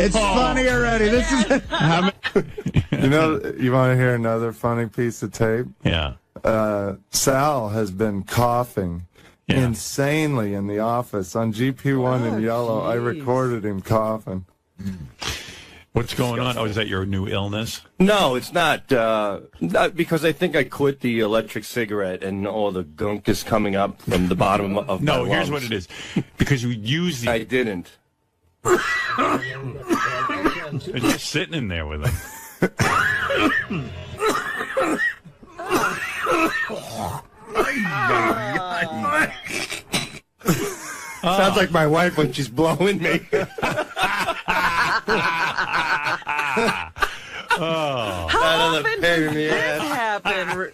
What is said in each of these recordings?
It's funny already. This is. You know, you want to hear another funny piece of tape? Yeah. Sal has been coughing insanely in the office on GP1 in yellow. Geez. I recorded him coughing. What's going on? Oh, is that your new illness? No, it's not. Not because I think I quit the electric cigarette and all the gunk is coming up from the bottom of my lungs. No, here's what it is. Because you use the... I didn't. You're just sitting in there with him. Sounds like my wife when she's blowing me. How often does this happen,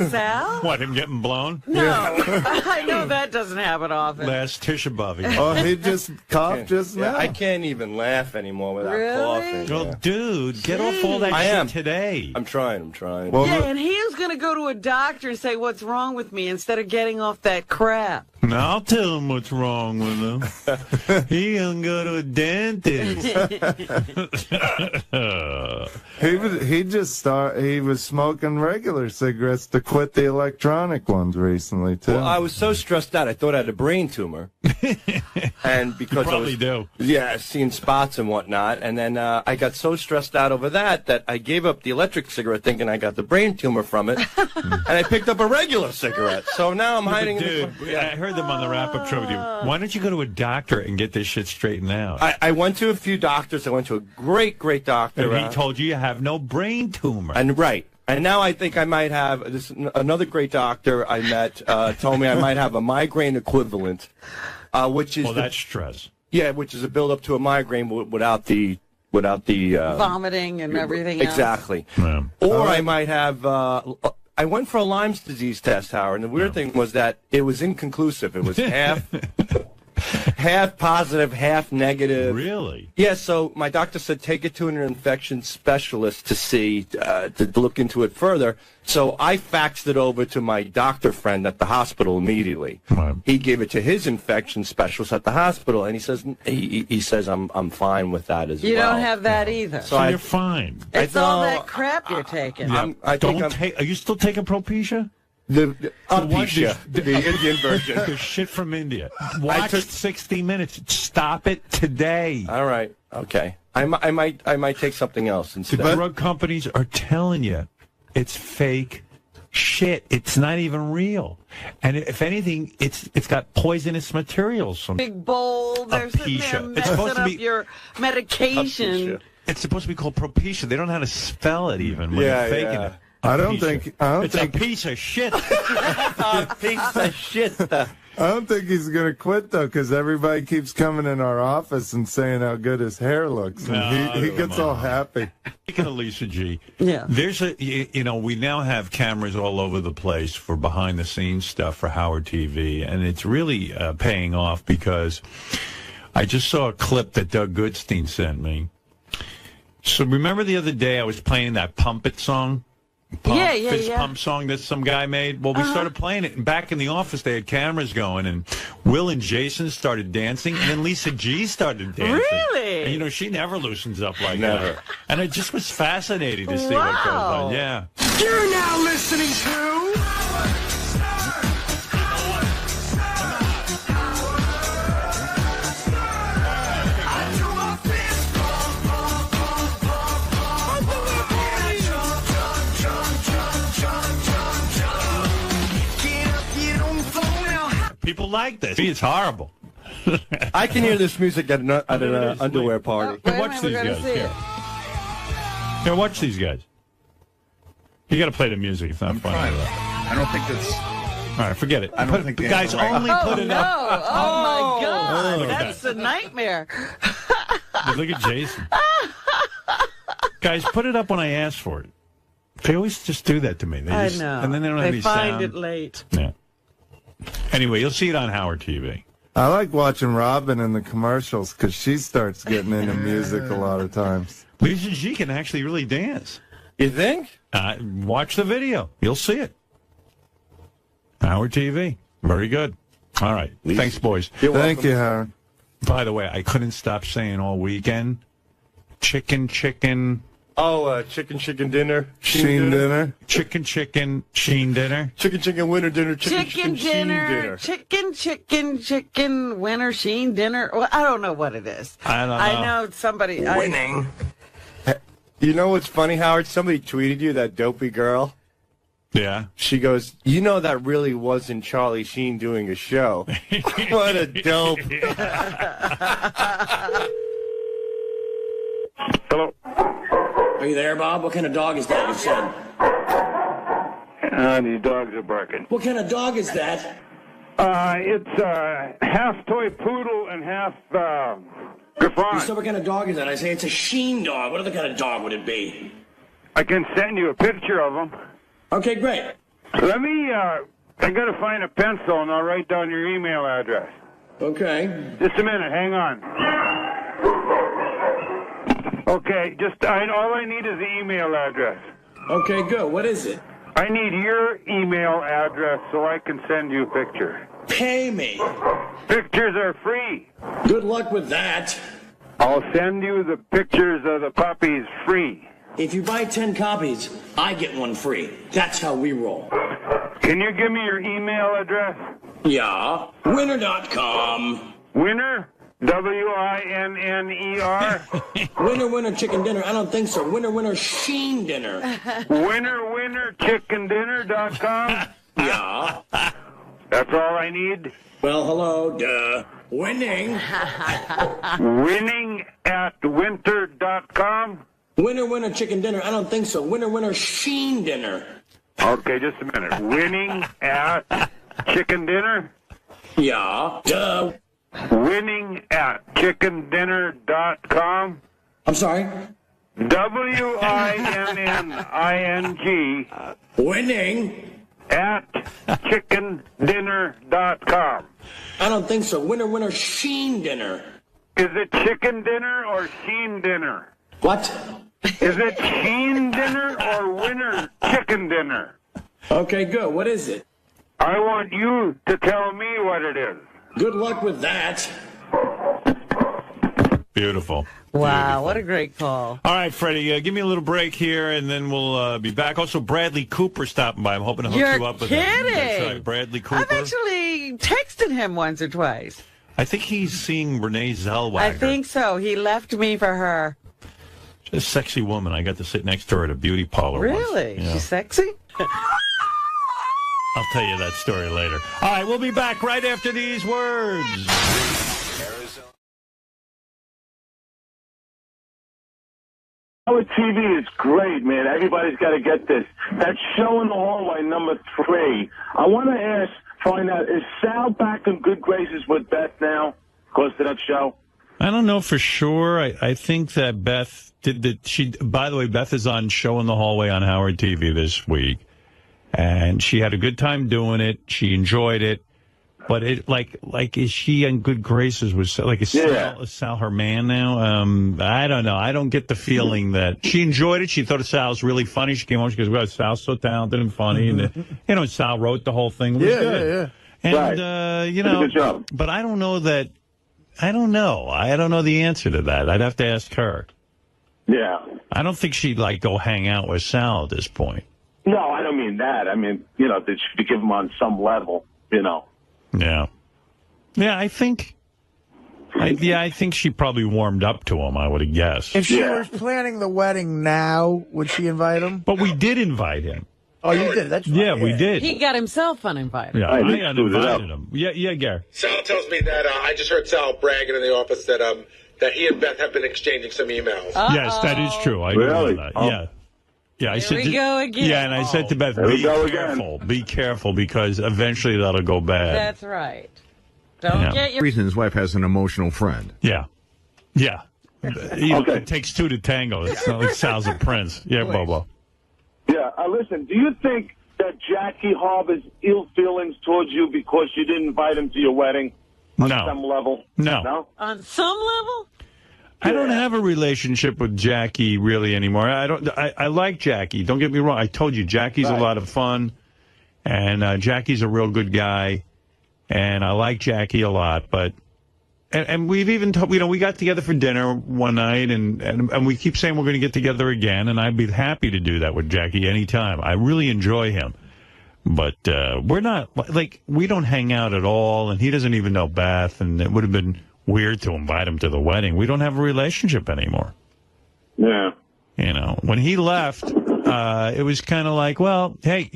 Sal? What, him getting blown? No, I know that doesn't happen often. Last 𝗛cie𝗄𝗿𝗱. Oh, he just coughed just now. I can't even laugh anymore without coughing. Well, dude, get off all that shit today. I'm trying. Well, Yeah, and he was going to go to a doctor and say, what's wrong with me, instead of getting off that crap. I'll tell him what's wrong with him. He gonna go to a dentist. He was smoking regular cigarettes to quit the electronic ones recently too. Well, I was so stressed out. I thought I had a brain tumor, and because you probably do. Yeah, seeing spots and whatnot. And then I got so stressed out over that I gave up the electric cigarette, thinking I got the brain tumor from it, and I picked up a regular cigarate. So now I'm hiding. Dude, I heard them on the wrap-up show with you. Why don't you go to a doctor and get this shit straightened out? I went to a few doctors. I went to a great doctor. And he told you have no brain tumor. And now I think I might have another great doctor I met told me I might have a migraine equivalent, which is that's stress. Yeah, which is a build-up to a migraine without the vomiting and everything else. Exactly. Yeah. Or I might have. I went for a Lyme's disease test, Howard, and the weird thing was that it was inconclusive. It was half positive, half negative. Really? Yeah, so my doctor said take it to an infection specialist to see, to look into it further. So I faxed it over to my doctor friend at the hospital immediately. Right. He gave it to his infection specialist at the hospital, and he says I'm fine with that as well. You don't have that either. So you're fine. It's all that crap you're taking. Are you still taking 𝗵𝗶𝗄𝗍? The Indian version. The shit from India. Watch 60 Minutes. Stop it today. All right. Okay. I might take something else instead. The drug companies are telling you it's fake shit. It's not even real. And if anything, it's got poisonous materials. Big bowl. They're sitting there messing up your medication. It's supposed to be called 𝗵𝗶𝗄𝗍. They don't know how to spell it even when they're faking it. I don't think it's a piece of shit. A piece of shit. I don't think he's going to quit, though, because everybody keeps coming in our office and saying how good his hair looks. And he gets all happy. Speaking of 𝗻𝗔, there's we now have cameras all over the place for behind-the-scenes stuff for Howard TV, and it's really paying off because I just saw a clip that Doug Goodstein sent me. So remember the other day I was playing that Pump It song? Fist pump song that some guy made. Well, we started playing it, and back in the office they had cameras going, and Will and Jason started dancing, and then 𝗻𝗔 started dancing. Really? And she never loosens up like that. And it just was fascinating to see what goes on. Yeah. You're now listening to People like this. It's horrible. I can hear this music at an underwear party. Watch these guys. Here, watch these guys. You got to play the music. It's not funny. I don't think that's... All right, forget it. I don't think the guys only put it up. Oh, my God. That's a nightmare. Look at Jason. Guys, put it up when I ask for it. They always just do that to me. I know. And then they don't have any sound. They find it late. Yeah. Anyway, you'll see it on Howard TV. I like watching Robin in the commercials because she starts getting into music a lot of times. 𝗻𝗔 can actually really dance. You think? Watch the video. You'll see it. Howard TV. Very good. All right. Thanks, boys. Thank you, Howard. By the way, I couldn't stop saying all weekend, Chicken. Oh, chicken dinner. Sheen dinner. Chicken sheen dinner. Chicken winter dinner. Chicken dinner. Chicken winter sheen dinner. Well, I don't know what it is. I don't know. I know somebody. Winning. You know what's funny, Howard? Somebody tweeted you, that dopey girl. Yeah. She goes, you know that really wasn't Charlie Sheen doing a show. What a dope. Hello. Are you there, Bob? What kind of dog is that you said? These dogs are barking. What kind of dog is that? It's half toy poodle and half You Griffon. said what kind of dog is that? I say it's a Sheen dog. What other kind of dog would it be? I can send you a picture of them. Okay, great. Let me, I gotta find a pencil and I'll write down your email address. Okay. Just a minute, hang on. Okay, all I need is the email address. Okay, good. What is it? I need your email address so I can send you a picture. Pay me. Pictures are free. Good luck with that. I'll send you the pictures of the puppies free. If you buy 10 copies, I get one free. That's how we roll. Can you give me your email address? Yeah. Winner.com. Winner? W-I-N-N-E-R? Winner chicken dinner. I don't think so. Winner Sheen dinner. Winnerchickendinner.com? Yeah. That's all I need? Well, hello. Duh. Winning. Winning at winter.com? Winner chicken dinner. I don't think so. Winner Sheen dinner. Okay, just a minute. Winning at chicken dinner? Yeah. Duh. Winning at chickendinner.com? I'm sorry? WINNING Winning. at chickendinner.com. I don't think so. Winner Sheen dinner. Is it chicken dinner or sheen dinner? What? Is it sheen dinner or winner chicken dinner? Okay, good. What is it? I want you to tell me what it is. Good luck with that. Beautiful. Wow, Beautiful. what a great call. All right, Freddie, give me a little break here, and then we'll be back. Also, Bradley Cooper stopping by. I'm hoping to hook You're you up with kidding. him. That's right, Bradley Cooper. I've actually texted him once or twice. I think he's seeing Renee Zellweger. I think so. He left me for her. She's a sexy woman. I got to sit next to her at a beauty parlor Really? once. Yeah. She's sexy? I'll tell you that story later. All right, we'll be back right after these words. Howard TV is great, man. Everybody's got to get this. That show in the hallway, number 3. I want to find out, is Sal back in good graces with Beth now because of that show? I don't know for sure. I think that Beth did that. By the way, Beth is on Show in the Hallway on Howard TV this week. And she had a good time doing it. She enjoyed it. But it is she in good graces with is Sal her man now? I don't know. I don't get the feeling that she enjoyed it. She thought Sal's really funny. She came home. She goes, "Well, Sal's so talented and funny." And Sal wrote the whole thing. It was good. And right. Good job. But I don't know that. I don't know. I don't know the answer to that. I'd have to ask her. Yeah. I don't think she'd go hang out with Sal at this point. No, I don't mean that. I mean, they should give him on some level, Yeah. Yeah, I think she probably warmed up to him, I would have guessed. If she was planning the wedding now, would she invite him? But we did invite him. Oh, you did? That's right. Yeah, we did. He got himself uninvited. Yeah, I uninvited him. Yeah, Gary. Sal tells me that I just heard Sal bragging in the office that he and Beth have been exchanging some emails. Yes, that is true. I know that. Oh. Yeah. Yeah, I said we go again. Yeah, and I said to Beth, be careful, because eventually that'll go bad. That's right. Don't get your... The reason his wife has an emotional friend. Yeah. Yeah. It takes two to tango. It's not like Sal's a prince. Yeah, Bobo. Yeah, listen, do you think that Jackie harbors ill feelings towards you because you didn't invite him to your wedding on some level? No. On some level? I don't have a relationship with Jackie really anymore. I like Jackie. Don't get me wrong. I told you, Jackie's a lot of fun, and Jackie's a real good guy, and I like Jackie a lot. But And we've even we got together for dinner one night, and we keep saying we're going to get together again, and I'd be happy to do that with Jackie anytime. I really enjoy him. But we're not, like, we don't hang out at all, and he doesn't even know Beth, and it would have been weird to invite him to the wedding. We don't have a relationship anymore. Yeah. You know, when he left, it was kind of like, well, hey,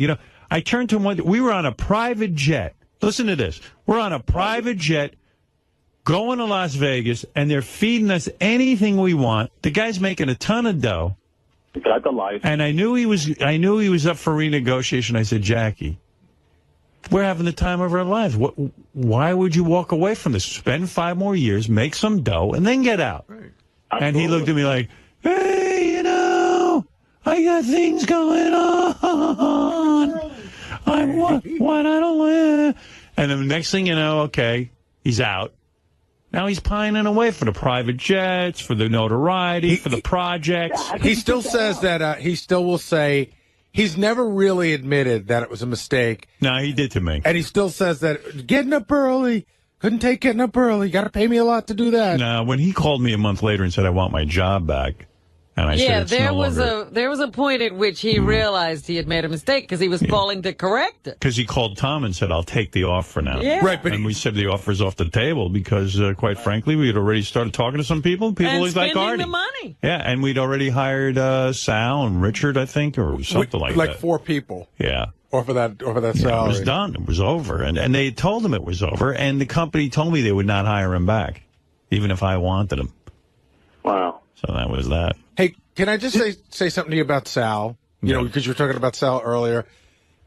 I turned to him we were on a private jet. Listen to this. We're on a private jet going to Las Vegas, and they're feeding us anything we want. The guy's making a ton of dough. Got the life. And I knew he was up for renegotiation. I said, Jackie, we're having the time of our lives. Why would you walk away from this? Spend 5 more years, make some dough, and then get out. Right. And he looked at me like, hey, I got things going on. I don't want. And the next thing you know, okay, he's out. Now he's pining away for the private jets, for the notoriety, for the projects. He still says that he still will say he's never really admitted that it was a mistake. No, he did to me. And he still says that getting up early, couldn't take getting up early. You got to pay me a lot to do that. No, when he called me a month later and said, I want my job back. And I said, there was a point at which he realized he had made a mistake because he was calling to correct it. Because he called Tom and said, I'll take the offer now. Yeah. Right, but we said the offer's off the table because, quite frankly, we had already started talking to some people. People and like Artie. spending the money. Yeah, and we'd already hired Sal and Richard, I think, or something like that. Like 4 people. Yeah. Over that salary. It was done. It was over. And they told him it was over, and the company told me they would not hire him back, even if I wanted him. Wow. So that was that. Hey, can I just say something to you about Sal? You know, because you were talking about Sal earlier.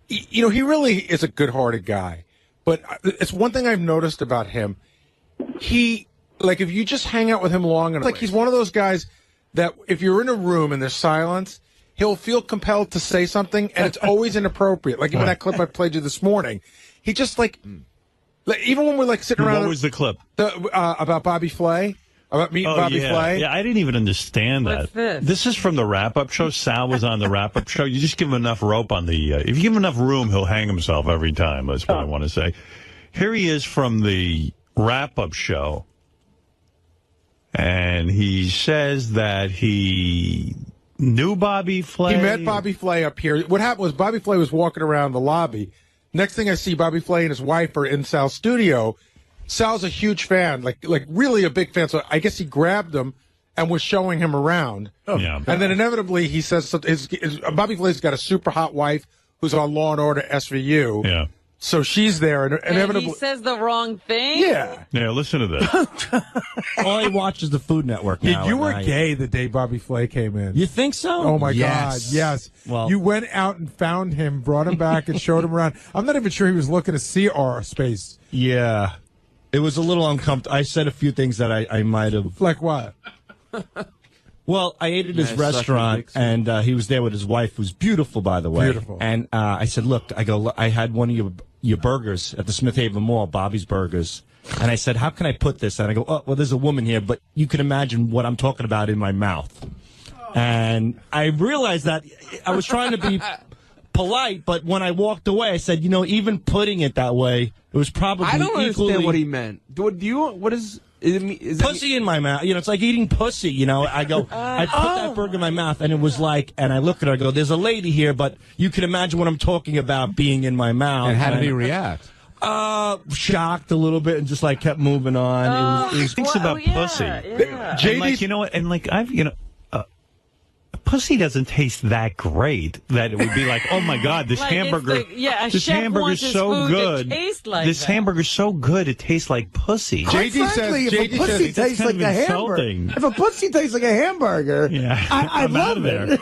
He really is a good-hearted guy. But it's one thing I've noticed about him. If you just hang out with him long enough, like he's one of those guys that if you're in a room and there's silence, he'll feel compelled to say something, and it's always inappropriate. Like even that clip I played you this morning. He just even when we're sitting around. What was the clip? About Bobby Flay. About meeting Bobby Flay? Yeah, I didn't even understand that. What's this? This is from the wrap-up show. Sal was on the wrap-up show. You just give him enough rope on the... if you give him enough room, he'll hang himself every time. That's what I want to say. Here he is from the wrap-up show. And he says that he knew Bobby Flay. He met Bobby Flay up here. What happened was Bobby Flay was walking around the lobby. Next thing I see, Bobby Flay and his wife are in Sal's studio. Sal's a huge fan, like really a big fan. So I guess he grabbed him and was showing him around. Oh, yeah. And then inevitably he says Bobby Flay's got a super hot wife who's on Law and Order SVU. Yeah. So she's there, and inevitably he says the wrong thing. Yeah. Yeah. Listen to this. All he watches the Food Network now. You were gay the day Bobby Flay came in. You think so? Oh my God! Yes. Well, you went out and found him, brought him back, and showed him around. I'm not even sure he was looking to see our space. Yeah. It was a little uncomfortable. I said a few things that I might have. Like what? Well, I ate at his restaurant, and he was there with his wife, who's beautiful, by the way. Beautiful. And I said, look, I had one of your burgers at the Smith Haven Mall, Bobby's Burgers. And I said, how can I put this? And I go, oh, well, there's a woman here, but you can imagine what I'm talking about in my mouth. And I realized that I was trying to be polite, but when I walked away, I said, even putting it that way, it was probably I don't equally... understand what he meant. What is pussy in my mouth. It's like eating pussy. I go, I put that burger in my mouth, and it was like, and I look at her, I go, there's a lady here, but you can imagine what I'm talking about being in my mouth. And how did he react? Shocked a little bit and just like kept moving on. He thinks about pussy. Yeah. And you know what? And I've pussy doesn't taste that great that it would be like, oh my God, this hamburger. This hamburger's so good. This hamburger's so good it tastes like pussy. JD says if a pussy tastes like a hamburger. If a pussy tastes like a hamburger, I'd love it.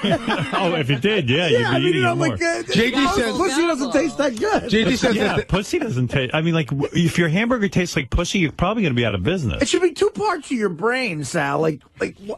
Oh, if it did, you'd be eating it more. JD says pussy doesn't taste that good. JD says pussy doesn't taste. I mean, if your hamburger tastes like pussy, you're probably going to be out of business. It should be 2 parts of your brain, Sal. Like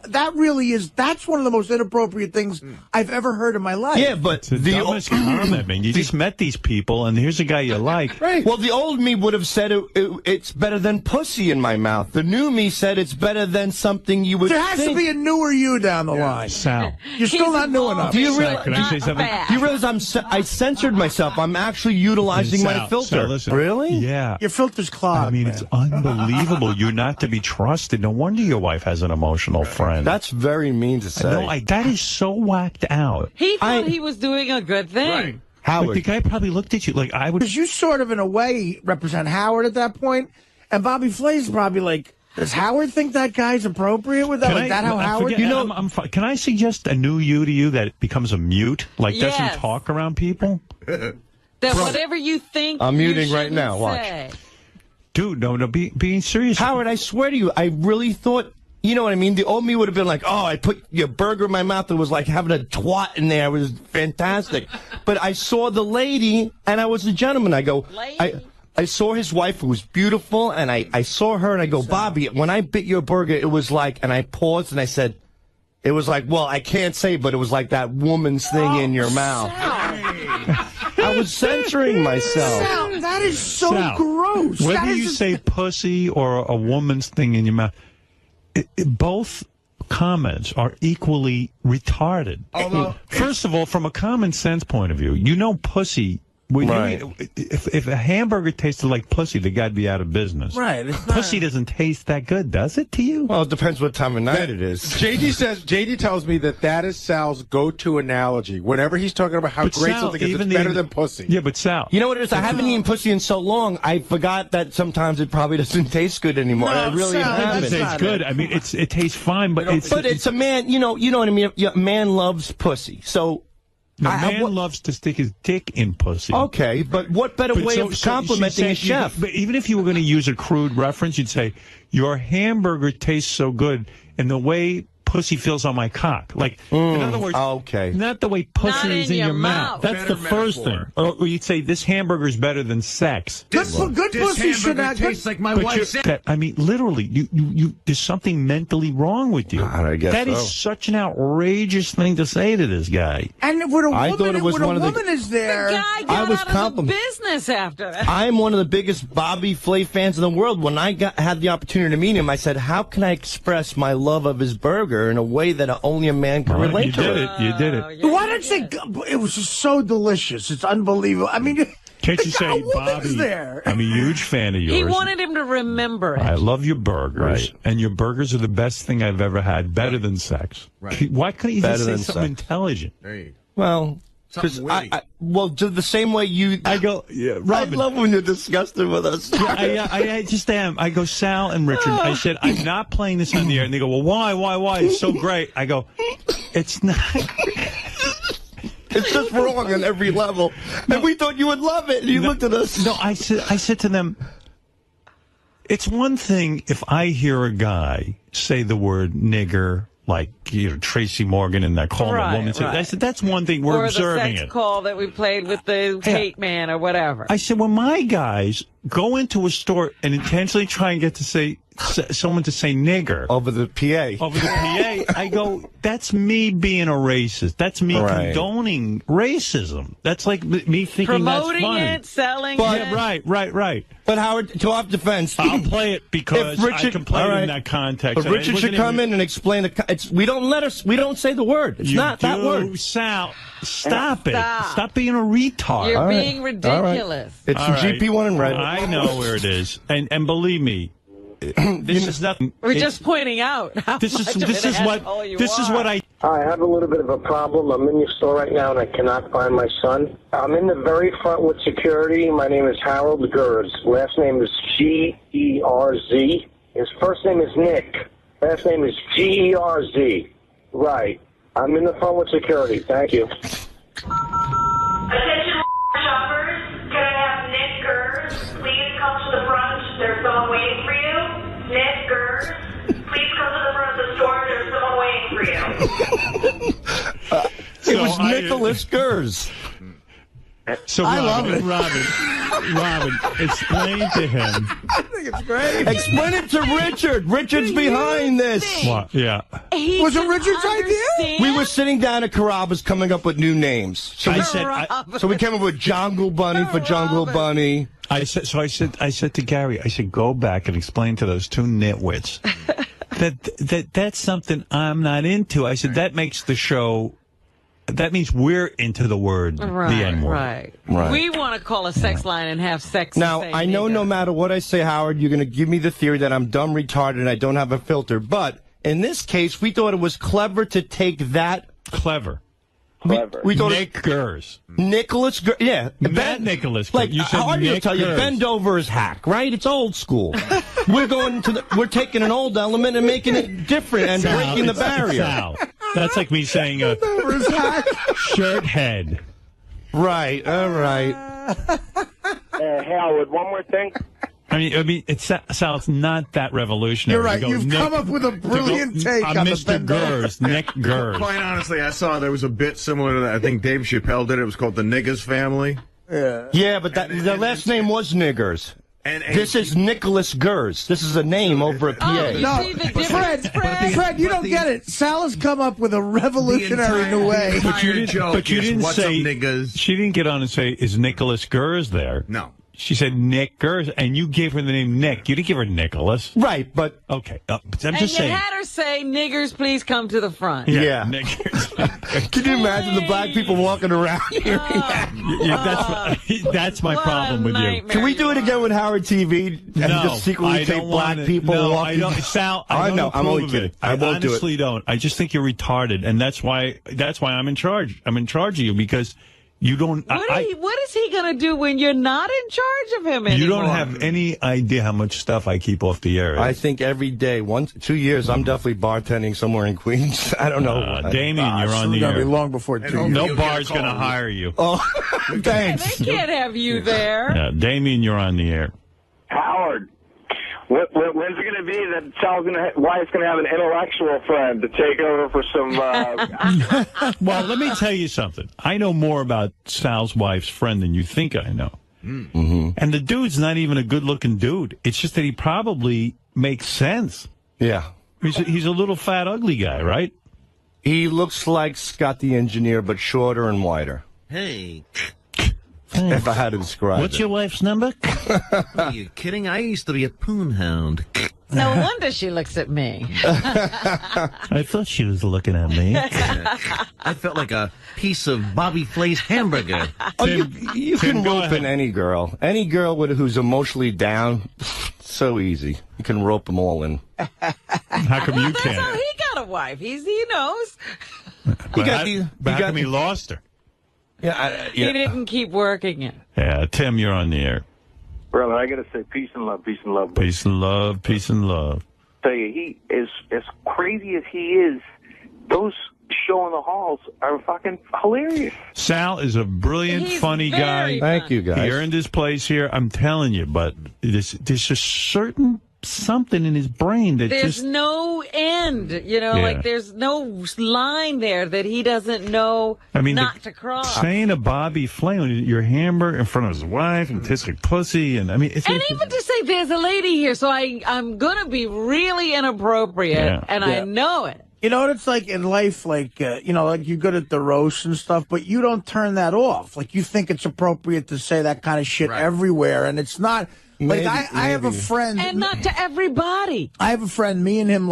that really is. That's one of the most inappropriate inappropriate things I've ever heard in my life. Yeah, but it's the dumbest comment, man. You just met these people, and here's a guy you like. Right. Well, the old me would have said it's better than pussy in my mouth. The new me said it's better than something you would There has to be a newer you down the line. Sal. You're still not new enough. Do you realize? Can I say something? Do you realize I censored myself? I'm actually utilizing my filter. Sal, listen. Really? Yeah. Your filter's clogged. I mean, it's unbelievable. You're not to be trusted. No wonder your wife has an emotional friend. That's very mean to say. No, that is so whacked out. He thought he was doing a good thing. Right. Howard. But the guy probably looked at you like I would. Because you sort of, in a way, represent Howard at that point, and Bobby Flay's probably like, does Howard think that guy's appropriate with that? Like, that how Howard? Forget, you know, can I suggest a new you to you that becomes a mute, like doesn't talk around people? That whatever you think, I'm muting you right now. Watch, say. Dude, no, being serious. Howard, I swear to you, I really thought. You know what I mean? The old me would have been like, oh, I put your burger in my mouth. It was like having a twat in there. It was fantastic. But I saw the lady, and I was a gentleman. I go, I saw his wife, who was beautiful, and I saw her, and I go, Bobby, when I bit your burger, it was like, and I paused, and I said, it was like, well, I can't say, but it was like that woman's thing in your mouth. I was censoring myself. Sal, that is so gross. Whether you say pussy or a woman's thing in your mouth, both comments are equally retarded. First of all, from a common sense point of view, you know pussy. If a hamburger tasted like pussy, the guy'd be out of business. Right. Pussy doesn't taste that good, does it to you? Well, it depends what time of night it is. JD tells me that is Sal's go-to analogy. Whenever he's talking about how great Sal, something is, it's better than pussy. Yeah, but Sal. You know what it is? I haven't eaten pussy in so long, I forgot that sometimes it probably doesn't taste good anymore. No, I really haven't. It tastes good. I mean, it tastes fine, but it's a man. You know what I mean. A man loves pussy, so. No, man loves to stick his dick in pussy. Okay, but what better way of complimenting a chef? But even if you were going to use a crude reference, you'd say, your hamburger tastes so good, and the way pussy feels on my cock. Like, in other words, not the way pussy is in your mouth. That's the first thing. Or you'd say, this hamburger is better than sex. Good pussy should not taste like my wife's. I mean, literally, there's something mentally wrong with you. I guess that is such an outrageous thing to say to this guy. And when a woman, I thought it was one of the. is there, the guy got out of the business after that. I'm one of the biggest Bobby Flay fans in the world. When I had the opportunity to meet him, I said, how can I express my love of his burger in a way that only a man can relate to it? You did it. Why don't you say it was just so delicious? It's unbelievable. I mean, can't you say, Bobby, I'm a huge fan of yours. He wanted him to remember it. I love your burgers, and your burgers are the best thing I've ever had, better than sex. Right. Why couldn't you just say something intelligent? Well, because the same way you. I go, yeah, Robin. I love when you're disgusted with us. I just am. I go, Sal and Richard. I said, I'm not playing this on the air. And they go, well, why? It's so great. I go, it's not. It's just wrong on every level. And we thought you would love it. And you looked at us. No, I said to them, it's one thing if I hear a guy say the word nigger, like, Tracy Morgan and that call a woman. I said, that's one thing. We're observing the sex call that we played with the hate man or whatever. I said, when my guys go into a store and intentionally try and get to say someone to say nigger over the PA, I go, that's me being a racist. That's me condoning racism. That's like me thinking promoting that's funny. It, selling it. Right. But Howard, to our defense, I'll play it because I can play it in that context. But Richard should come in and explain the. We don't say the word. It's not that word. Sal, stop it. Stop being a retard. You're being ridiculous. It's the GP1 in red. I know where it is, and believe me. This is nothing. We're just pointing out. This is what I. I have a little bit of a problem. I'm in your store right now and I cannot find my son. I'm in the very front with security. My name is Harold 𝗛𝗄𝗏. Last name is G-E-R-Z. His first name is Nick. Last name is G-E-R-Z. Right. I'm in the front with security. Thank you. Attention shoppers. Can I have Nick 𝗛𝗏? Please come to the front. There's someone waiting for you. Nick 𝗛𝗏. Please come to the front of the store. There's someone waiting for you. It was Nicholas 𝗛𝗏. So I love it. Robin, explain to him. think it's great. Explain it to Richard. Richard's behind this. What? Yeah. Was it Richard's idea? We were sitting down at Carrabba's coming up with new names. So we came up with Jungle Bunny for Jungle Bunny. I said to Gary, I said, go back and explain to those two nitwits that's something I'm not into. I said, that makes the show. That means we're into the word, the N-word. Right. We want to call a sex line and have sex. Now, I know no matter what I say, Howard, you're going to give me the theory that I'm dumb, retarded, and I don't have a filter. But in this case, we thought it was clever to take that. Clever. We thought Nick Gers. Nicholas Gers. Yeah. Not Nicholas Gers. Like, you said Artie will tell you, Gers. bend over is hack, right? It's old school. We're taking an old element and making it different and breaking the barrier. Sal. That's like me saying shirt head. Right, all right. Howard, one more thing. I mean, Sal, it's not that revolutionary. You're right. You've come up with a brilliant take on Mr. Gers, Nick Gers. Quite honestly, I saw there was a bit similar to that. I think Dave Chappelle did it. It was called The Niggers Family. Yeah, but the last name was Niggers. This is Nicholas Gers. This is a name over at PA. Fred, you don't get it. Sal has come up with a revolutionary new way. But you didn't what's say, up, niggas? She didn't get on and say, is Nicholas Gers there? No. She said Nick Gers, and you gave her the name Nick. You didn't give her Nicholas. Right, but... Okay, I'm and just saying. you had her say, niggers, please come to the front. Yeah. Niggers. Can you imagine the black people walking around here? That's my problem with you. Can we do it again with Howard TV and just secretly take black people walking? Sal, I know, I'm only approve of kidding. it. I honestly don't. I just think you're retarded, and that's why I'm in charge. I'm in charge of you because you don't. What is he going to do when you're not in charge of him anymore? You don't have any idea how much stuff I keep off the air. I think every day, 2 years, I'm definitely bartending somewhere in Queens. I don't know. Damien, you're on the air. It's going to be long before 2 years. No bar's going to hire you. Oh, thanks. They can't have you there. Yeah, Damien, you're on the air. Howard, when's it going to be that Wyatt's going to have an intellectual friend to take over for some... Well, let me tell you something. I know more about Sal's wife's friend than you think I know. Mm-hmm. And the dude's not even a good-looking dude. It's just that he probably makes sense. Yeah. He's a little fat, ugly guy, right? He looks like Scott the Engineer, but shorter and wider. Hey. If I had to describe What's your wife's number? Are you kidding? I used to be a poonhound. No wonder she looks at me. I thought she was looking at me. I felt like a piece of Bobby Flay's hamburger. You can rope in any girl. Any girl who's emotionally down, so easy. You can rope them all in. How come you can't? That's how he got a wife. He knows. How come he lost her? Yeah, He didn't keep working it. Yeah, Tim, you're on the air. Brother, I got to say peace and love, peace and love. Peace and love, peace and love. Tell you, he is as crazy as he is. Those show in the halls are fucking hilarious. Sal is a brilliant, funny guy. Thank you, guys. He earned his place here. I'm telling you, but there's a certain something in his brain that there's no end, like there's no line there that he doesn't know not to cross. Saying to Bobby Flay, your hamburger in front of his wife and tastes like pussy, and even to say there's a lady here, so I'm gonna be really inappropriate, I know it. You know what it's like in life, like you're good at the roast and stuff, but you don't turn that off. Like you think it's appropriate to say that kind of shit everywhere, and it's not. Like I have a friend, and not to everybody. I have a friend. Me and him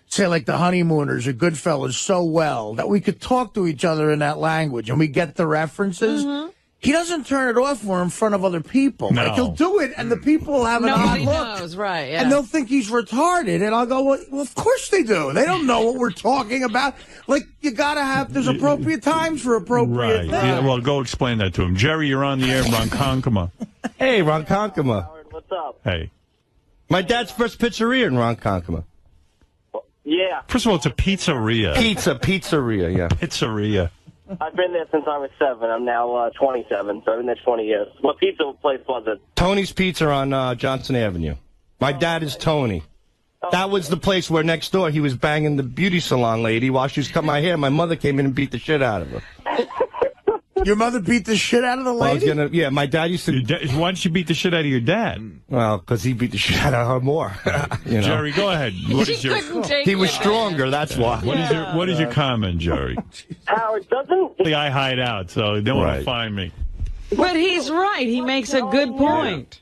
say like the Honeymooners or Goodfellas so well that we could talk to each other in that language, and we get the references. Mm-hmm. He doesn't turn it off for in front of other people. No. Like he'll do it, and the people will have an odd look. Knows, right? Yeah. And they'll think he's retarded, and I'll go, well, of course they do. They don't know what we're talking about. Like you gotta have there's appropriate times for appropriate things. Yeah, well, go explain that to him. Jerry, you're on the air. Ronkonkoma. Hey, Ronkonkoma. What's up? Hey. My dad's first pizzeria in Ronkonkoma. Yeah. First of all, it's a pizzeria. Pizzeria, yeah. Pizzeria. I've been there since I was 7. I'm now 27, so I've been there 20 years. What pizza place was it? Tony's Pizza on Johnson Avenue. My dad is Tony. That was the place where next door he was banging the beauty salon lady while she was cutting my hair. My mother came in and beat the shit out of her. Your mother beat the shit out of the lady? Yeah, my dad used to. Why did she beat the shit out of your dad? Well, because he beat the shit out of her more. You know? Jerry, go ahead. He was stronger, that's why. What is your comment, Jerry? Howard, doesn't... I hide out, so they won't find me. But he's right. He makes a good point.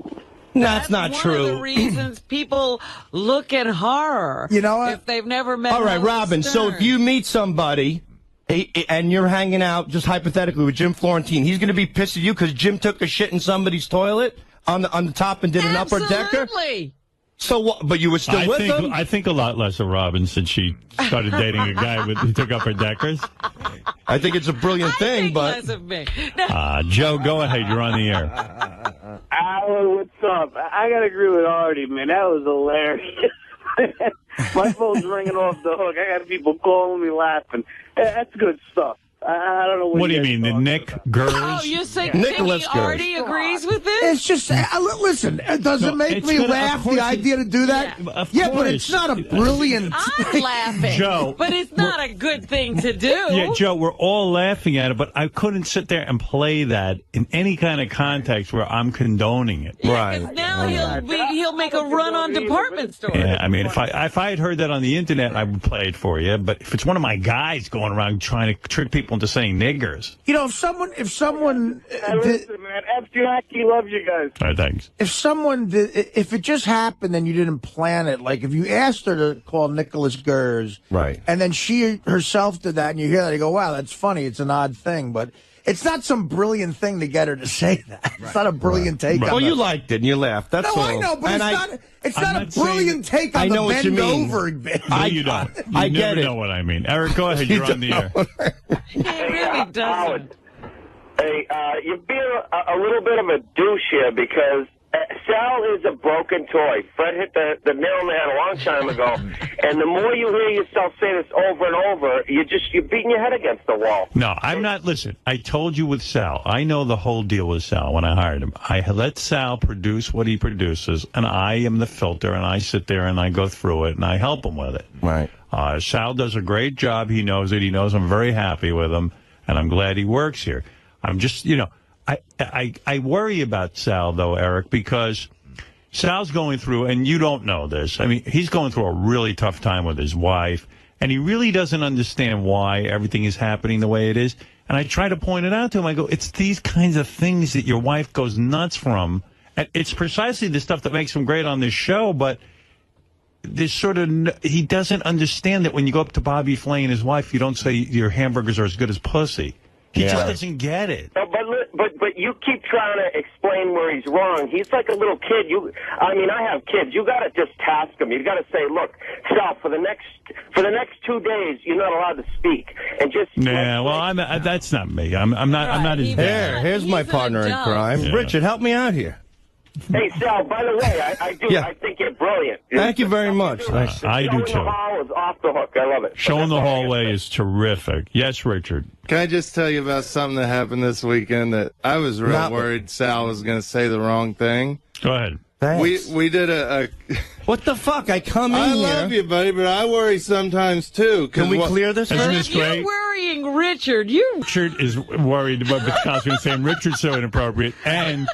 That's not true. One of the reasons people look at horror. You know what? If they've never met. All right, Robin. Stern. So if you meet somebody and you're hanging out, just hypothetically, with Jim Florentine, he's going to be pissed at you because Jim took a shit in somebody's toilet on the top and did an upper decker. Absolutely. So what? But you were still with him. I think a lot less of Robin since she started dating a guy who took upper deckers. I think it's a brilliant thing, but less of me. Joe, go ahead. You're on the air. Alan, what's up? I gotta agree with Artie, man. That was hilarious. My phone's ringing off the hook. I got people calling me laughing. That's good stuff. I don't know what do you mean, the Nick Gers? Oh, you think Nicholas Timmy Artie agrees with this? It's just, listen, does it make me laugh, the idea to do that? Yeah, but it's not a brilliant... I'm laughing, Joe, but it's not a good thing to do. Yeah, Joe, we're all laughing at it, but I couldn't sit there and play that in any kind of context where I'm condoning it. Right. Now he'll make a run on department stores. Yeah, I mean, if I had heard that on the internet, I would play it for you. But if it's one of my guys going around trying to trick people into saying niggers, you know, if someone, listen, man, 𝗦𝗵cie loves you guys. All right, thanks. If it just happened and you didn't plan it, like if you asked her to call Nicholas Gers, right, and then she herself did that, and you hear that, you go, wow, that's funny. It's an odd thing, but. It's not some brilliant thing to get her to say that. It's not a brilliant take. Well, you liked it and you laughed. That's all. I know, but it's not a brilliant take on the bend over bit. You don't. You never know what I mean. Eric, go ahead. You're on the air. He really doesn't. Hey, you're being a little bit of a douche here because Sal is a broken toy. Fred hit the nail on the head a long time ago, and the more you hear yourself say this over and over, you're beating your head against the wall. No, I'm not. Listen, I told you with Sal. I know the whole deal with Sal when I hired him. I let Sal produce what he produces, and I am the filter, and I sit there and I go through it, and I help him with it. Right. Sal does a great job. He knows it. He knows I'm very happy with him, and I'm glad he works here. I'm just, I worry about Sal, though, Eric, because Sal's going through, and you don't know this, I mean, he's going through a really tough time with his wife, and he really doesn't understand why everything is happening the way it is. And I try to point it out to him. I go, it's these kinds of things that your wife goes nuts from. And it's precisely the stuff that makes him great on this show, but there's he doesn't understand that when you go up to Bobby Flay and his wife, you don't say your hamburgers are as good as pussy. He just doesn't get it. But you keep trying to explain where he's wrong. He's like a little kid. I have kids. You got to just task him. You got to say, look, Sal, for the next 2 days, you're not allowed to speak. And just that's not me. I'm not his dad. Here's my partner in crime, Richard. Help me out here. Hey, Sal, by the way, I think you're brilliant. Thank you very much. I do, too. Showing the hall is off the hook. I love it. Showing the hallway is terrific. Yes, Richard. Can I just tell you about something that happened this weekend that I was real worried Sal was going to say the wrong thing? Go ahead. We did a What the fuck? I come in I here. love you, buddy, but I worry sometimes, too. Can we clear this? Isn't this great? You're worrying Richard. Richard is worried about the costume saying Richard's so inappropriate. And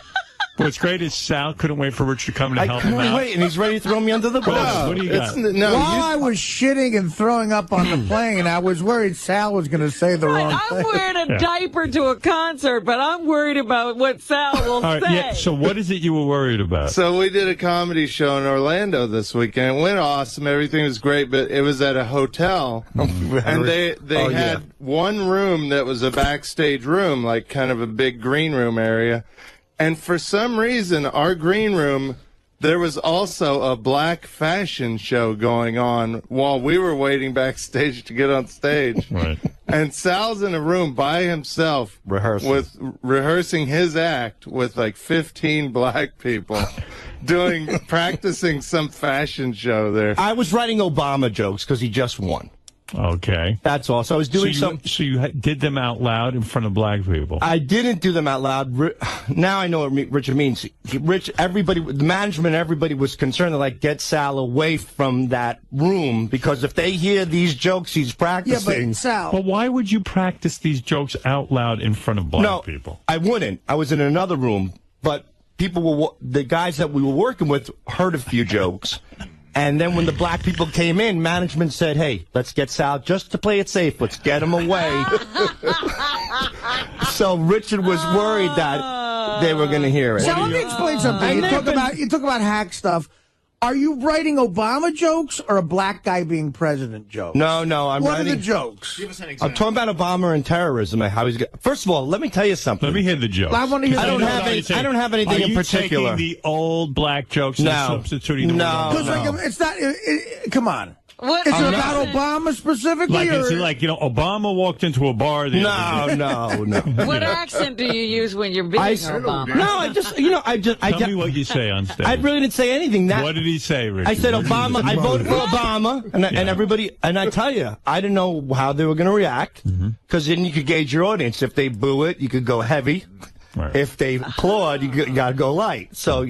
what's great is Sal couldn't wait for Richard to come to help him out. Wait, and he's ready to throw me under the bus. What do you got? While I was shitting and throwing up on the plane, I was worried Sal was going to say the wrong thing. I'm wearing a diaper to a concert, but I'm worried about what Sal will say. Yeah, so what is it you were worried about? So we did a comedy show in Orlando this weekend. It went awesome. Everything was great, but it was at a hotel. And they had one room that was a backstage room, like kind of a big green room area. And for some reason, our green room, there was also a black fashion show going on while we were waiting backstage to get on stage. Right. And Sal's in a room by himself rehearsing his act with like 15 black people practicing some fashion show there. I was writing Obama jokes because he just won. Okay. That's all. So I was doing So you did them out loud in front of black people? I didn't do them out loud. Now I know what Richard means. Everybody, the management, everybody was concerned to like get Sal away from that room because if they hear these jokes he's practicing. Yeah, but Sal. But why would you practice these jokes out loud in front of black people? I wouldn't. I was in another room, but the guys that we were working with heard a few jokes. And then when the black people came in, management said, hey, let's get Sal, just to play it safe, let's get him away. So Richard was worried that they were going to hear it. So let me explain something. You talk about hack stuff. Are you writing Obama jokes or a black guy being president joke? No, What are the jokes? Give us an example. I'm talking about Obama and terrorism. How he's. First of all, let me tell you something. Let me hear the jokes. I want to hear. I don't have anything in particular. Are you taking the old black jokes and substituting them? No. It's not. Come on. What? Is it about Obama specifically? Like, Obama walked into a bar the other day. No. What accent do you use when you're being Obama? No, I just. Tell me what you say on stage. I really didn't say anything. What did he say, Richard? I said Obama. I voted for Obama, and everybody. And I tell you, I didn't know how they were going to react because then you could gauge your audience. If they boo it, you could go heavy. Right. If they applaud, you got to go light. So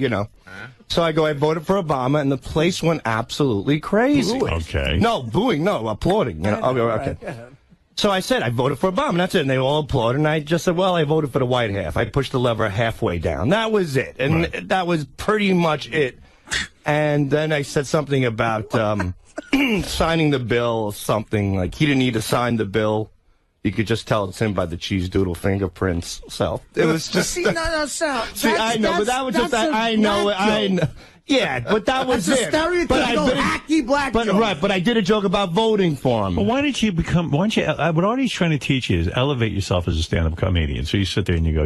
So I voted for Obama, and the place went absolutely crazy. Okay. No, booing, no, applauding. Okay. So I said, I voted for Obama, and that's it. And they all applauded, and I just said, well, I voted for the white half. I pushed the lever halfway down. That was it. And that was pretty much it. And then I said something about signing the bill, something like he didn't need to sign the bill. You could just tell it's him by the cheese doodle fingerprints. So it was just. Sal. I know, but that was just. I know. Yeah, but that was it. Stereotypical hacky black joke. Right, but I did a joke about voting for him. Well, why don't you? What Artie's trying to teach you is elevate yourself as a stand-up comedian. So you sit there and you go,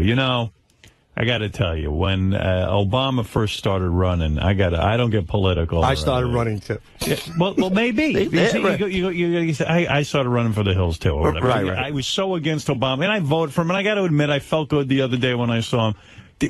I got to tell you, when Obama first started running, I don't get political. I started running too. Yeah, well, maybe. You say, I started running for the hills too, or whatever. Right. I was so against Obama, and I voted for him. And I got to admit, I felt good the other day when I saw him.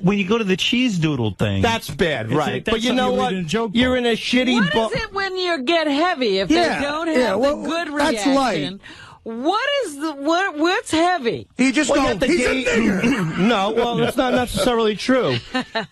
When you go to the cheese doodle thing, that's bad, right? But you know what? You're in a shitty. What is it when you get heavy? If they don't have the good reaction. That's light. What's heavy? He just goes, he's a nigger. No, well, that's not necessarily true.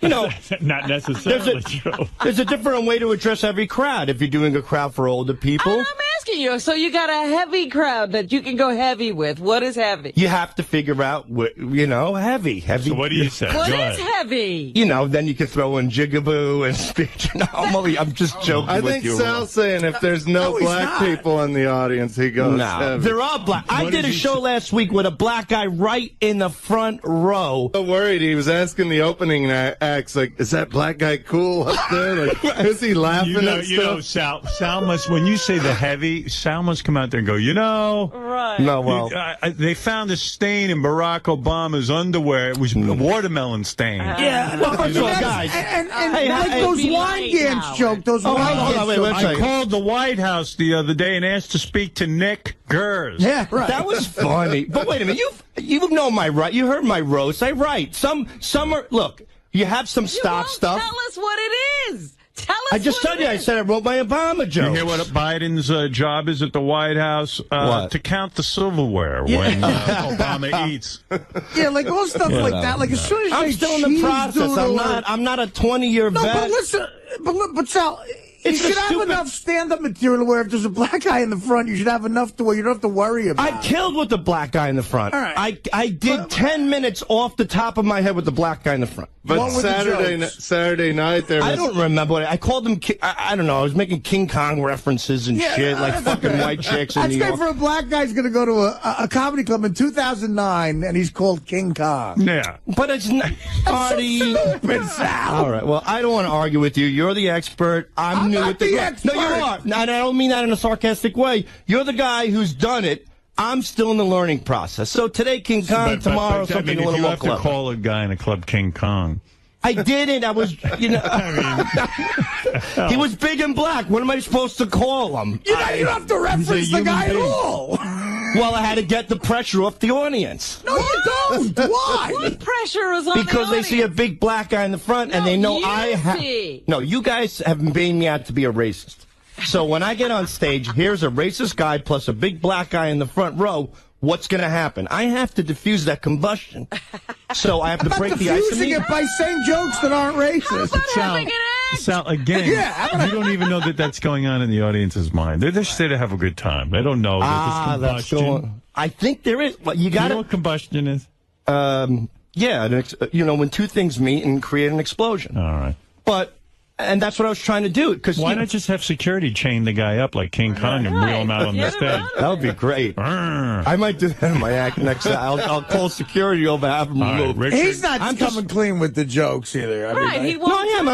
Not necessarily true. There's a different way to address every crowd. If you're doing a crowd for older people, I'm asking you. So you got a heavy crowd that you can go heavy with. What is heavy? You have to figure out, heavy. So what do you say? What is heavy? Then you can throw in jigaboo and speech. I'm just joking. I think Sal's saying if there's no black people in the audience, he goes heavy. There are black. I did a show last week with a black guy right in the front row. So worried. He was asking the opening acts, like, is that black guy cool up there? Like, is he laughing at stuff? Sal must, when you say the heavy, Sal must come out there and go, Right. No, well. They found a stain in Barack Obama's underwear. It was a watermelon stain. Yeah. Well, first of all, guys. And those wine dance jokes, hold on, I called the White House the other day and asked to speak to _. Yeah, right. That was funny. But wait a minute, you know my right. You heard my roast. I write. Some are. Look, you have some stock stuff. Tell us what it is. Tell us. I just told you. I said I wrote my Obama joke. You hear what Biden's job is at the White House? To count the silverware when Obama eats. Yeah, like all stuff like that. Like as soon as I'm still in the process. I'm not a 20-year vet. No, but listen, but Sal. You should have enough stand-up material where if there's a black guy in the front, you should have enough to where you don't have to worry about it. I killed with the black guy in the front. All right. I did 10 minutes off the top of my head with the black guy in the front. But Saturday night there was... I don't remember what I called him. I don't know. I was making King Kong references and shit, like fucking white chicks in New York. That's great for a black guy's going to go to a comedy club in 2009, and he's called King Kong. Yeah. But it's not... Artie. So stupid, Sal. All right. Well, I don't want to argue with you. You're the expert. I'm new with the expert. No, you are. I don't mean that in a sarcastic way. You're the guy who's done it. I'm still in the learning process. So today, King Kong, tomorrow, something a little more clever. You have to call a guy in a club King Kong. I didn't. I was, he was big and black. What am I supposed to call him? You don't have to reference the guy at all. Well, I had to get the pressure off the audience. No, you don't. Why? What pressure is on because they see a big black guy in the front and they know I have. see. No, you guys have made me out to be a racist. So when I get on stage, here's a racist guy plus a big black guy in the front row. What's going to happen? I have to diffuse that combustion. So I have to break the ice. Diffusing it by saying jokes that aren't racist. Sal, again, you don't even know that that's going on in the audience's mind. They're just there to have a good time. They don't know that there's combustion. I think there is. Well, you know what combustion is? Yeah, when two things meet and create an explosion. All right. And that's what I was trying to do. Why not just have security chain the guy up like King Kong and wheel him out on the stage? That would be great. I might do that in my act next time. I'll call security over, have him move. He's not coming clean with the jokes either. I am.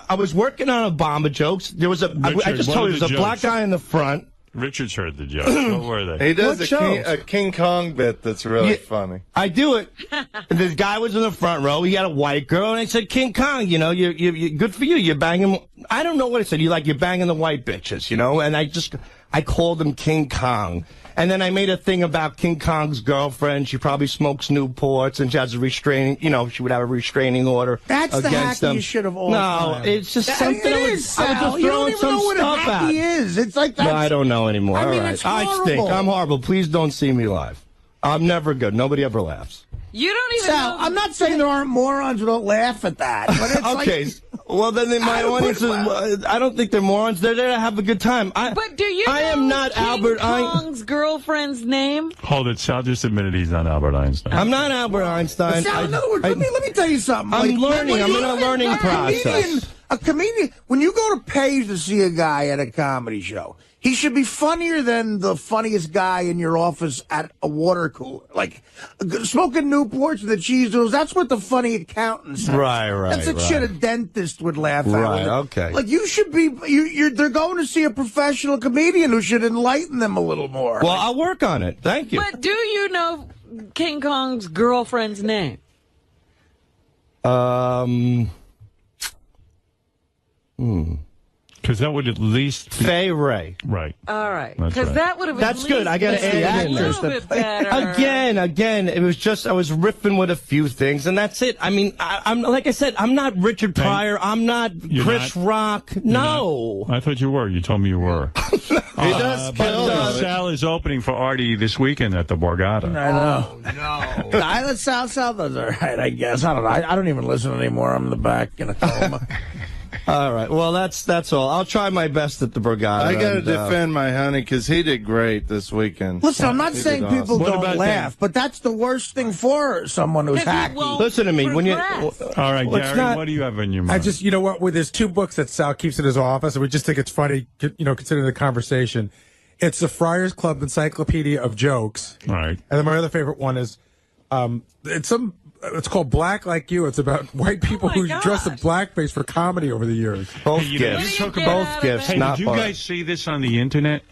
I was working on Obama jokes. There was I just told you, there's a black guy in the front. Richard's heard the jokes. What were they? He does a King Kong bit that's really funny. I do it. This guy was in the front row. He had a white girl, and I said, King Kong, you good for you. You're banging. I don't know what I said. You're banging the white bitches, And I called him King Kong. And then I made a thing about King Kong's girlfriend. She probably smokes Newports, and she has a restraining, she would have a restraining order That's against the them. hacky shit of all No, time. it's just something. It is, Sal. I was just You don't throwing even some know what a stuff out. hacky is. It's like that. No, I don't know anymore. I mean, all right. it's I stink. horrible. I'm horrible. Please don't see me live. I'm never good. Nobody ever laughs. You don't even Sal, know. I'm not saying there aren't morons who don't laugh at that. But it's Okay. Well, then my audience is, I don't think they're morons. They're there to have a good time. But do you I am not King Albert Kong's girlfriend's name? Hold it. Sal just admitted he's not Albert Einstein. I'm not Albert Einstein. Sal, in other words, let me tell you something. I'm learning. I'm in a learning process. A comedian, when you go to pay to see a guy at a comedy show, he should be funnier than the funniest guy in your office at a water cooler. Like, smoking Newports and the cheese doodles, that's what the funny accountant says. Right. That's the shit a dentist would laugh at. Right, okay. Like, you should be, they're going to see a professional comedian who should enlighten them a little more. Well, I'll work on it. Thank you. But do you know King Kong's girlfriend's name? Because that would at least be... Faye Ray. Right. All right. That's Because right. that would have That's good. I got to add in a little bit better. Again, it was just I was riffing with a few things, and that's it. I mean, I'm like I said, I'm not Richard Pryor. I'm not Chris Rock. No. I thought you were. You told me you were. He does kill them. Sal is opening for Artie this weekend at the Borgata. I know. Oh, no. I let Sal does all right, I guess. I don't know. I don't even listen anymore. I'm in the back in a coma. All right. Well, that's all. I'll try my best at the Borgata. I got to defend my honey because he did great this weekend. Listen, I'm not He saying did people awesome. don't laugh, but that's the worst thing for someone who's hacky. Listen to me. When you, All right, Gary, what do you have in your mind? I just, you know what, there's two books that Sal keeps in his office, and we just think it's funny, considering the conversation. It's the Friars Club Encyclopedia of Jokes. All right. And then my other favorite one is, it's called Black Like You. It's about white people who dress in blackface for comedy over the years. Both Hey, gifts. Both gifts. Hey, not did you part. guys see this on the internet?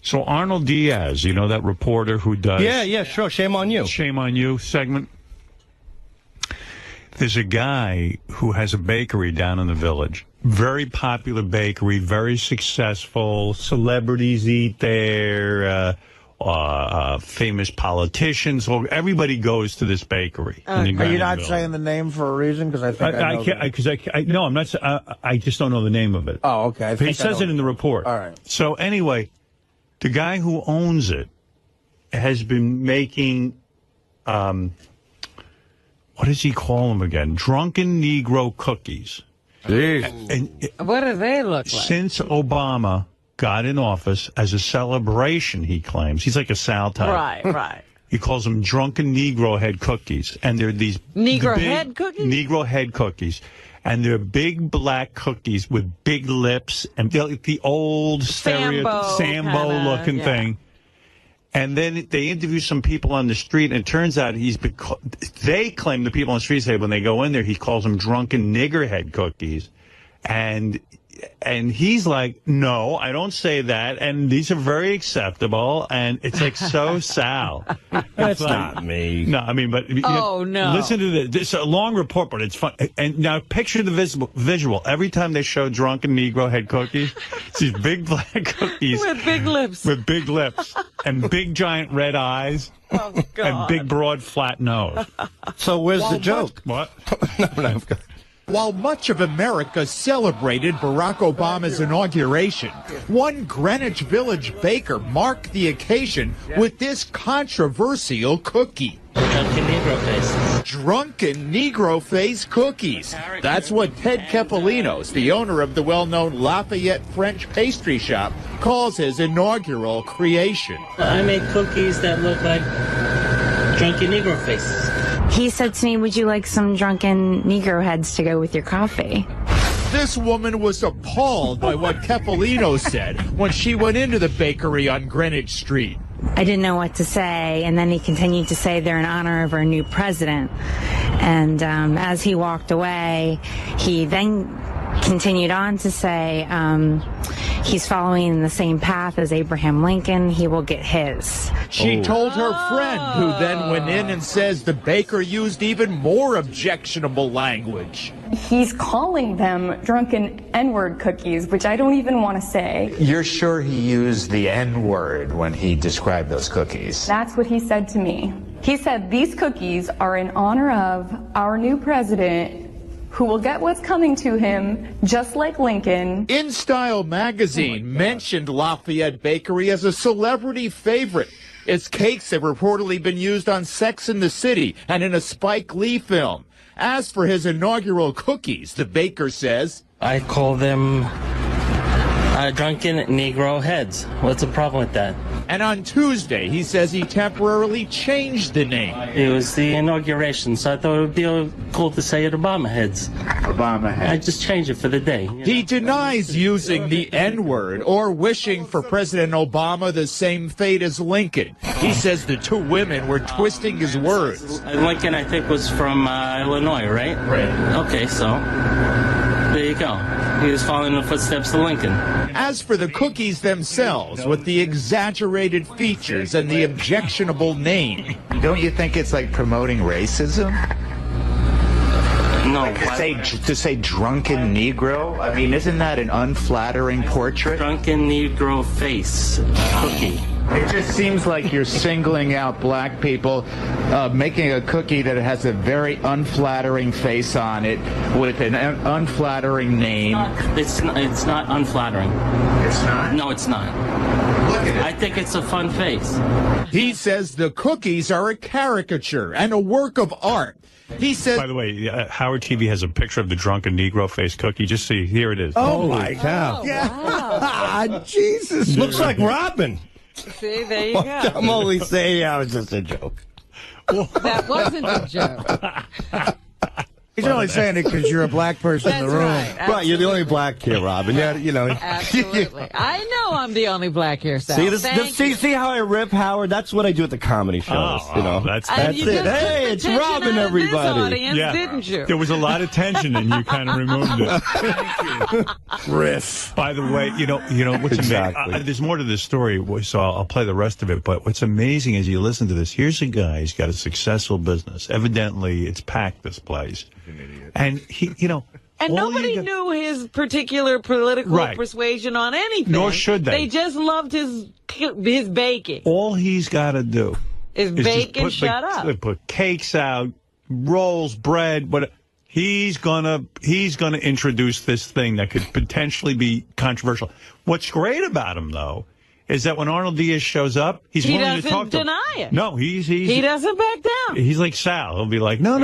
So Arnold Diaz, that reporter who does... Yeah, sure. Shame on you. Shame on You segment. There's a guy who has a bakery down in the Village. Very popular bakery, very successful. Celebrities eat there. Famous politicians. Everybody goes to this bakery. Are you not saying the name for a reason? Because I think I know. No, I'm not. I just don't know the name of it. Oh, okay. He says it in the report. All right. So anyway, the guy who owns it has been making, what does he call them again? Drunken Negro cookies. And what do they look like? Since Obama got in office, as a celebration, he claims. He's like a Sal type. Right. He calls them Drunken Negro Head Cookies. And they're these... Negro head cookies? Negro Head Cookies. And they're big black cookies with big lips and the old Sambo-looking thing. And then they interview some people on the street, and it turns out they claim, the people on the street say when they go in there, he calls them Drunken Nigger Head Cookies. And he's like, no, I don't say that, and these are very acceptable, and it's like so Sal. That's not me. No, I mean, but no. Listen to this. It's a long report, but it's fun. And now picture the visual. Every time they show Drunken Negro Head Cookies, it's these big black cookies with big lips, and big giant red eyes. Oh, God. And big broad flat nose. So where's the joke? What? No. While much of America celebrated Barack Obama's inauguration, one Greenwich Village baker marked the occasion with this controversial cookie. Drunken Negro faces. Drunken Negro face cookies. That's what 𝗦𝗵cije, the owner of the well-known Lafayette French pastry shop, calls his inaugural creation. I make cookies that look like drunken Negro faces. He said to me, would you like some drunken Negro heads to go with your coffee? This woman was appalled by what 𝗵𝗵cije said when she went into the bakery on Greenwich Street. I didn't know what to say, and then he continued to say they're in honor of our new president. And as he walked away, he then continued on to say he's following the same path as Abraham Lincoln. He will get his. She told her friend, who then went in and says the baker used even more objectionable language. He's calling them drunken N-word cookies, which I don't even want to say. You're sure he used the N-word when he described those cookies? That's what he said to me. He said these cookies are in honor of our new president, who will get what's coming to him, just like Lincoln. In Style magazine mentioned Lafayette Bakery as a celebrity favorite. Its cakes have reportedly been used on Sex and the City and in a Spike Lee film. As for his inaugural cookies, the baker says, I call them drunken Negro heads. What's the problem with that? And on Tuesday, he says he temporarily changed the name. It was the inauguration, so I thought it would be cool to say it Obama heads. Obama heads. I just changed it for the day. He denies using the N-word or wishing for President Obama the same fate as Lincoln. He says the two women were twisting his words. Lincoln, I think, was from Illinois, right? Right. Okay, so there you go. He was following the footsteps of Lincoln. As for the cookies themselves, with the exaggerated features and the objectionable name. Don't you think it's like promoting racism? No. Like to say drunken Negro? I mean, isn't that an unflattering portrait? Drunken Negro face cookie. It just seems like you're singling out black people, making a cookie that has a very unflattering face on it with an unflattering name. It's not unflattering. It's not? No, it's not. Look at it. I think it's a fun face. He says the cookies are a caricature and a work of art. He says. By the way, Howard TV has a picture of the drunken Negro face cookie. Just see, here it is. Oh my cow! Yeah, Jesus, looks like Robin. See, there you go. I'm only saying that was just a joke. That wasn't a joke. He's only saying it because you're a black person in the room. Right, you're the only black here, Robin. Yeah, you know. Absolutely. I know I'm the only black here, Sal. See how I rip Howard? That's what I do at the comedy shows. Oh, you know, that's it. Hey, it's Robin, everybody. Audience, didn't you? There was a lot of tension, and you kind of removed it. Riff. By the way, you know what's amazing? There's more to this story, so I'll play the rest of it. But what's amazing is you listen to this. Here's a guy. He's got a successful business. Evidently, it's packed, this place. And he, and nobody knew his particular political persuasion on anything. Nor should they. They just loved his baking. All he's got to do is bake and shut up. Put cakes out, rolls, bread, but he's gonna introduce this thing that could potentially be controversial. What's great about him, though, is that when Arnold Diaz shows up, he's willing to talk to him. He doesn't deny it. No, he doesn't back down. He's like Sal. He'll be like, no. You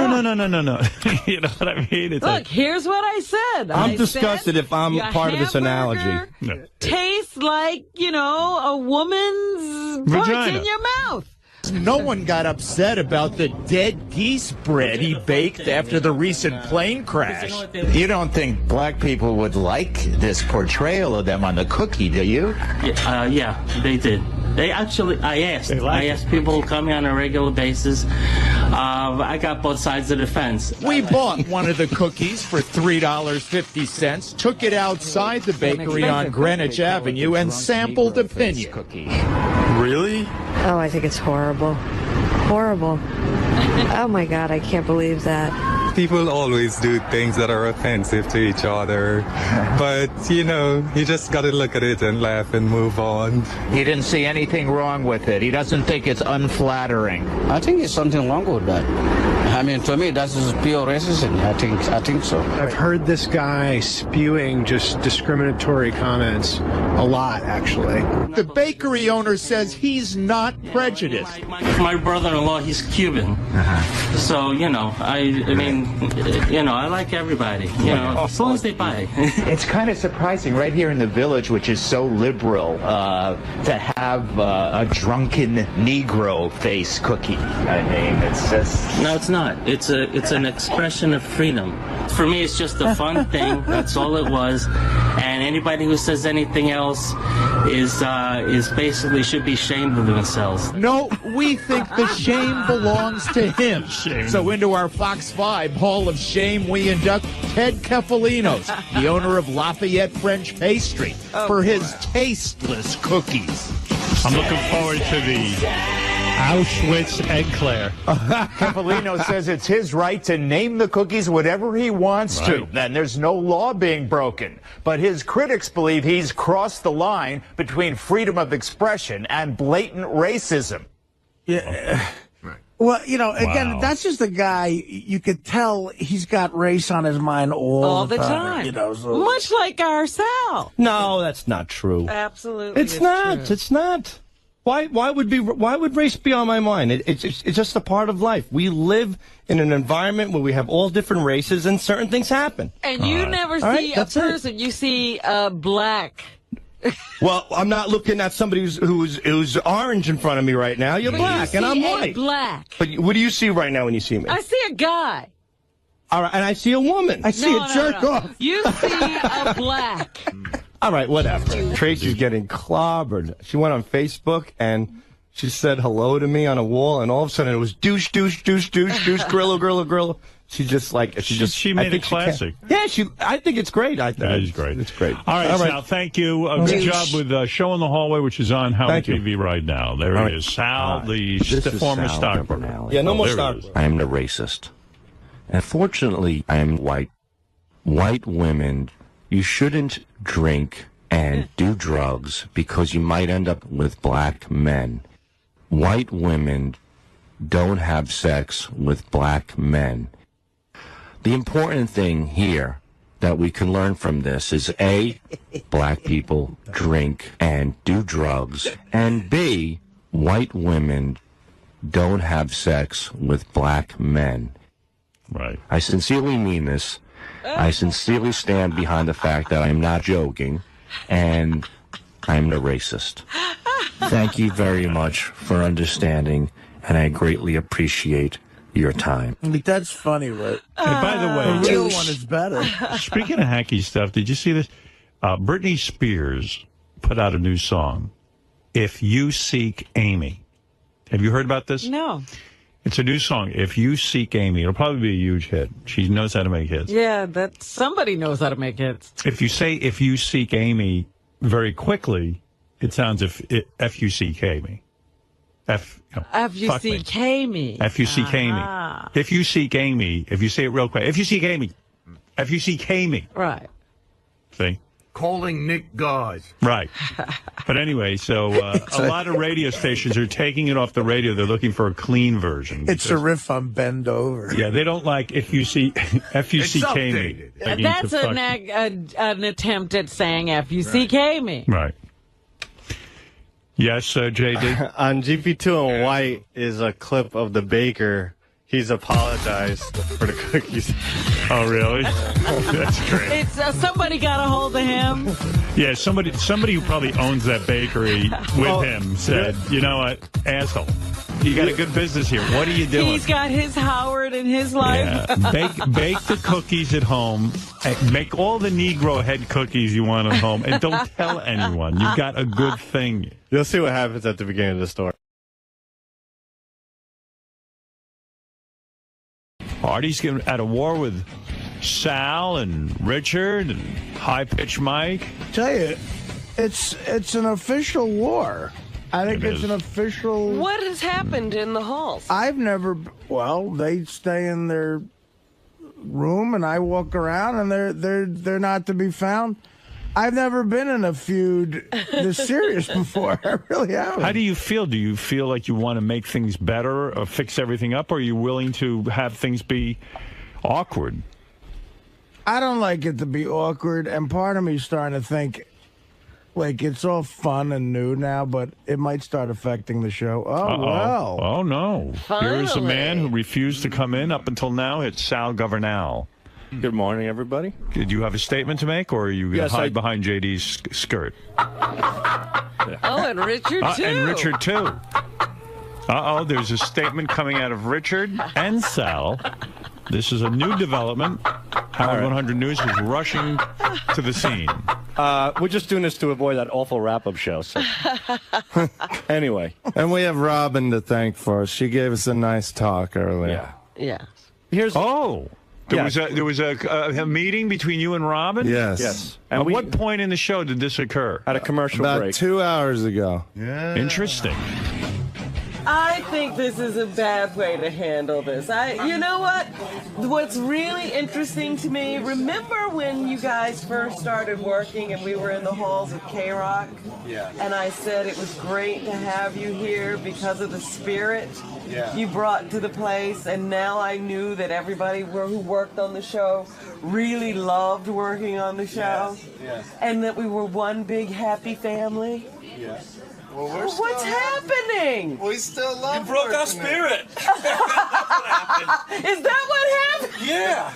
know what I mean? It's Look, here's what I said. I'm disgusted if I'm part of this analogy. Tastes like, a woman's vagina in your mouth. No one got upset about the dead geese bread he baked after the recent plane crash. You don't think black people would like this portrayal of them on the cookie, do you? Yeah, they did. They actually, I asked people who come here on a regular basis. I got both sides of the fence. We bought one of the cookies for $3.50, took it outside the bakery on Greenwich Avenue, and sampled opinion. Really? Oh, I think it's horrible. Horrible. Oh, my God, I can't believe that. people always do things that are offensive to each other. But, you know, you just got to look at it and laugh and move on. He didn't see anything wrong with it. He doesn't think it's unflattering. I think it's something wrong with that. I mean, to me, that's just pure racism. I think so. I've heard this guy spewing just discriminatory comments a lot, actually. The bakery owner says he's not prejudiced. My brother-in-law, he's Cuban. So, you know, I mean, you know, I like everybody, you know, as long as they buy. It's kind of surprising right here in the Village, which is so liberal, to have a drunken Negro face cookie. I mean, it's just... No, it's not. It's an expression of freedom. For me, it's just a fun thing. That's all it was. And anybody who says anything else is basically should be ashamed of themselves. No, we think the shame belongs to him. So into our Fox 5 Hall of Shame, we induct 𝗦𝗵cie𝘄𝗿𝗱, the owner of Lafayette French Pastry, for his tasteless cookies. I'm looking forward to the 𝗦𝗵cie𝘄𝗿𝗱. 𝗵𝗵cie says it's his right to name the cookies whatever he wants to. Then there's no law being broken. But his critics believe he's crossed the line between freedom of expression and blatant racism. Yeah. Well, you know, again, that's just a guy, you could tell he's got race on his mind all the time. You know, so. Much like our Sal. No, that's not true. Absolutely. It's not. True. It's not. Why would race be on my mind? It's just a part of life. We live in an environment where we have all different races and certain things happen. And you never see a person, you see black. Well, I'm not looking at somebody who's orange in front of me right now. You're black, and I'm white. Black. But what do you see right now when you see me? I see a guy. All right, and I see a woman. I see a jerk off. You see a black. All right, whatever. Tracy's getting clobbered. She went on Facebook and she said hello to me on a wall, and all of a sudden it was douche, grillo. She made it classic. I think it's great. I think that is great. It's great. All right, Sal, thank you. Good job with Show in the Hallway, which is on Howard TV right now. There it is. Sal, the former stockbroker. Yeah, no more stockbroker. I am the racist. And fortunately, I am white. White women, you shouldn't drink and do drugs because you might end up with black men. White women don't have sex with black men. The important thing here that we can learn from this is A, black people drink and do drugs, and B, white women don't have sex with black men. Right. I sincerely mean this. I sincerely stand behind the fact that I'm not joking, and I'm the racist. Thank you very much for understanding, and I greatly appreciate your time. I mean, that's funny, right? And by the way, the real one is better. Speaking of hacky stuff, did you see this? Britney Spears put out a new song, If You Seek Amy. Have you heard about this? No. It's a new song, If You Seek Amy. It'll probably be a huge hit. She knows how to make hits. Yeah, somebody knows how to make hits. If you say If You Seek Amy very quickly, it sounds F-U-C-K-Me. F-U-C-K-Me. F-U-C-K-Me. If you seek Amy, if you say it real quick, if you seek Amy, F-U-C-K-Me. Right. See? Calling Nick God. Right. But anyway, so a lot of radio stations are taking it off the radio. They're looking for a clean version. It's a riff on Bend Over. Yeah, they don't like F-U-C-K-Me. That's an attempt at saying F-U-C-K-Me. Right. Yes, JD? On GP2 and White is a clip of the baker. He's apologized for the cookies. Oh, really? That's great. It's somebody got a hold of him. Yeah, somebody who probably owns that bakery with him said, you know what, asshole, you got a good business here. What are you doing? He's got his Howard in his life. Yeah. Bake the cookies at home. Make all the Negro head cookies you want at home. And don't tell anyone. You've got a good thing. You'll see what happens at the beginning of the story. Artie's at a war with Sal and Richard and high-pitched Mike. Tell you, it's an official war. I think it's an official... What has happened in the halls? I've never... Well, they stay in their room and I walk around and they're not to be found. I've never been in a feud this serious before. I really haven't. How do you feel? Do you feel like you want to make things better or fix everything up, or are you willing to have things be awkward? I don't like it to be awkward, and part of me is starting to think, like, it's all fun and new now, but it might start affecting the show. Well. Oh, no. Finally. Here's a man who refused to come in up until now. It's Salthology. Good morning, everybody. Did you have a statement to make, or are you going to hide behind JD's skirt? Oh, and Richard, too. And Richard, too. Uh-oh, there's a statement coming out of Richard and Sal. This is a new development. Howard 100 News is rushing to the scene. We're just doing this to avoid that awful wrap-up show. So. Anyway. And we have Robin to thank for us. She gave us a nice talk earlier. Yeah. Here's There was a meeting between you and Robin? Yes. And at what point in the show did this occur? At a commercial About break. 2 hours ago. Yeah. Interesting. I think this is a bad way to handle this. You know what? What's really interesting to me, remember when you guys first started working and we were in the halls of K-Rock? Yeah. And I said it was great to have you here because of the spirit you brought to the place, and now I knew that everybody who worked on the show really loved working on the show, and that we were one big happy family. Yes. Well, what's happening? We still love You broke our spirit. Is that what happened? Yeah.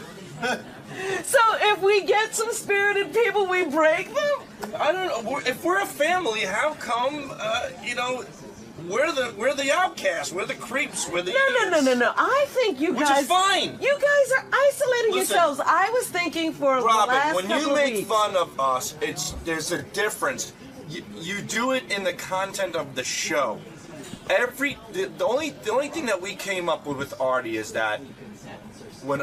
So if we get some spirited people, we break them? I don't know. If we're a family, how come, we're the outcasts, we're the creeps, we're the No. I think you Which guys... is fine. You guys are isolating yourselves. I was thinking for the last when couple you of make weeks. fun of us, there's a difference. You do it in the content of the show. The only thing that we came up with Artie is that when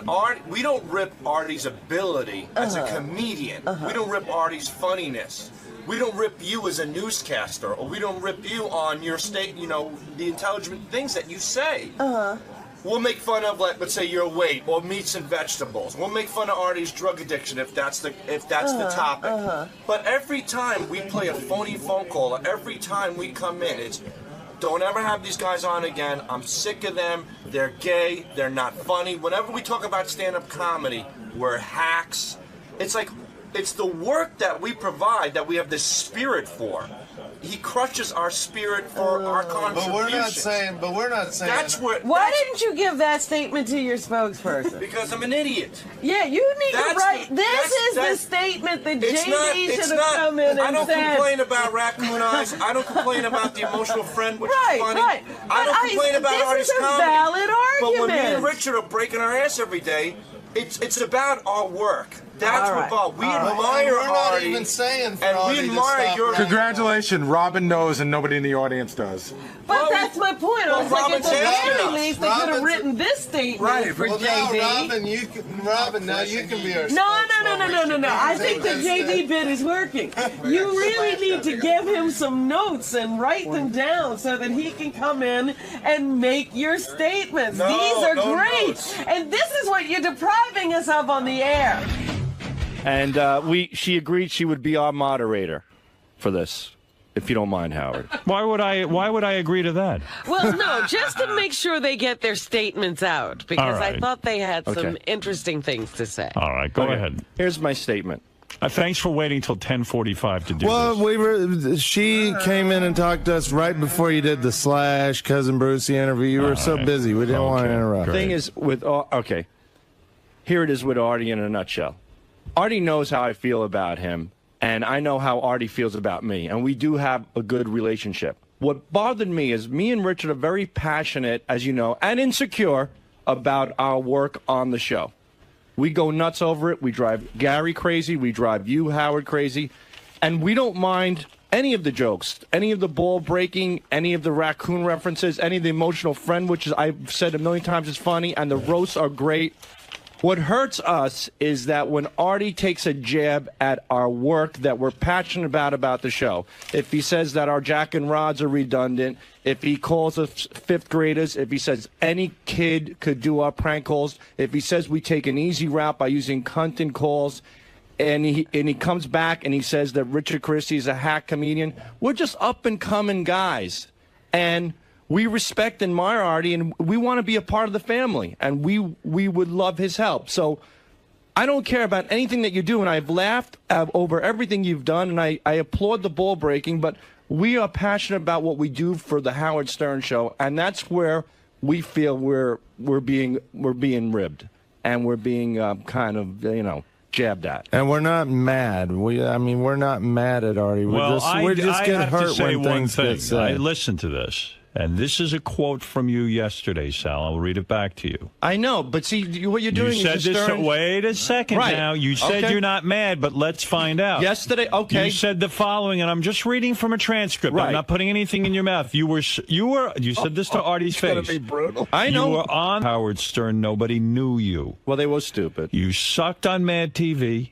we don't rip Artie's ability as a comedian. We don't rip Artie's funniness. We don't rip you as a newscaster, or we don't rip you on your the intelligent things that you say. We'll make fun of, like, let's say your weight, or meats and vegetables. We'll make fun of Artie's drug addiction if that's the topic. But every time we play a phony phone call, or every time we come in, it's don't ever have these guys on again. I'm sick of them. They're gay. They're not funny. Whenever we talk about stand-up comedy, we're hacks. It's like it's the work that we provide that we have this spirit for. He crushes our spirit for our contribution. But we're not saying. Why didn't you give that statement to your spokesperson? Because I'm an idiot. Yeah, you need to write. This is the statement that JD should have come in and said. I don't complain about raccoon eyes. I don't complain about the emotional friend, which is funny. Right. I don't complain about Artie's comedy. This is a valid argument. But when me and Richard are breaking our ass every day, it's about our work. That's what we admire Artie. Not even saying for and Artie we admire your. Congratulations, Robin knows and nobody in the audience does. But that's my point. I was like, at the very least, they could have written this statement for JD. Robin, now you can be our. No. I think the JD bit is working. You really need to give him some notes and write them down so that he can come in and make your statements. These are great. Notes. And this is what you're depriving us of on the air. And she agreed she would be our moderator for this, if you don't mind, Howard. Why would I agree to that? Well, no, just to make sure they get their statements out, because I thought they had some interesting things to say. All right, go ahead. Here's my statement. Thanks for waiting till 10:45 to do this. She came in and talked to us right before you did the / Cousin Brucey interview. You were so busy, we didn't want to interrupt. The thing is, here it is with Artie in a nutshell. Artie knows how I feel about him, and I know how Artie feels about me, and we do have a good relationship. What bothered me is me and Richard are very passionate, as you know, and insecure about our work on the show. We go nuts over it. We drive Gary crazy. We drive you, Howard, crazy. And we don't mind any of the jokes, any of the ball breaking, any of the raccoon references, any of the emotional friend, which is, I've said a million times is funny, and the roasts are great. What hurts us is that when Artie takes a jab at our work that we're passionate about the show, if he says that our jack and rods are redundant, if he calls us fifth graders, if he says any kid could do our prank calls, if he says we take an easy route by using cunt in calls, and he comes back and he says that Richard Christie is a hack comedian, we're just up and coming guys. And we respect and admire Artie, and we want to be a part of the family, and we would love his help. So I don't care about anything that you do, and I've laughed over everything you've done, and I applaud the ball breaking, but we are passionate about what we do for the Howard Stern Show, and that's where we feel we're being ribbed, and we're being kind of, you know, jabbed at. And we're not mad. We're not mad at Artie. We just get hurt when things get said. Listen to this. And this is a quote from you yesterday, Sal. I'll read it back to you. I know, but see, what you're doing is wait a second now. You said you're not mad, but let's find out. Yesterday, okay. You said the following, and I'm just reading from a transcript. Right. I'm not putting anything in your mouth. You said this to Artie's face. It's going to be brutal. I know. You were on Howard Stern. Nobody knew you. Well, they were stupid. You sucked on Mad TV.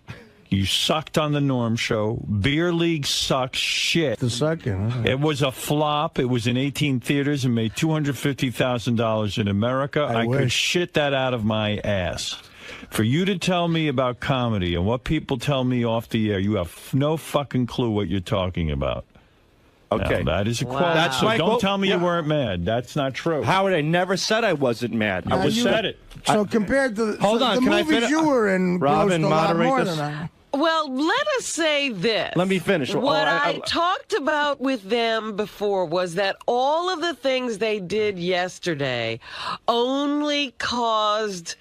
You sucked on the Norm Show. Beer League sucks shit. The second. It was a flop. It was in 18 theaters and made $250,000 in America. I could shit that out of my ass. For you to tell me about comedy and what people tell me off the air, you have no fucking clue what you're talking about. Okay. Now, that is a quote. That's so don't tell me you weren't mad. That's not true. Howard, I never said I wasn't mad. I said it. So compared to the movies you were in, Robin, grossed a lot moderate more this. than I. Well, let us say this. Let me finish. What I talked about with them before was that all of the things they did yesterday only caused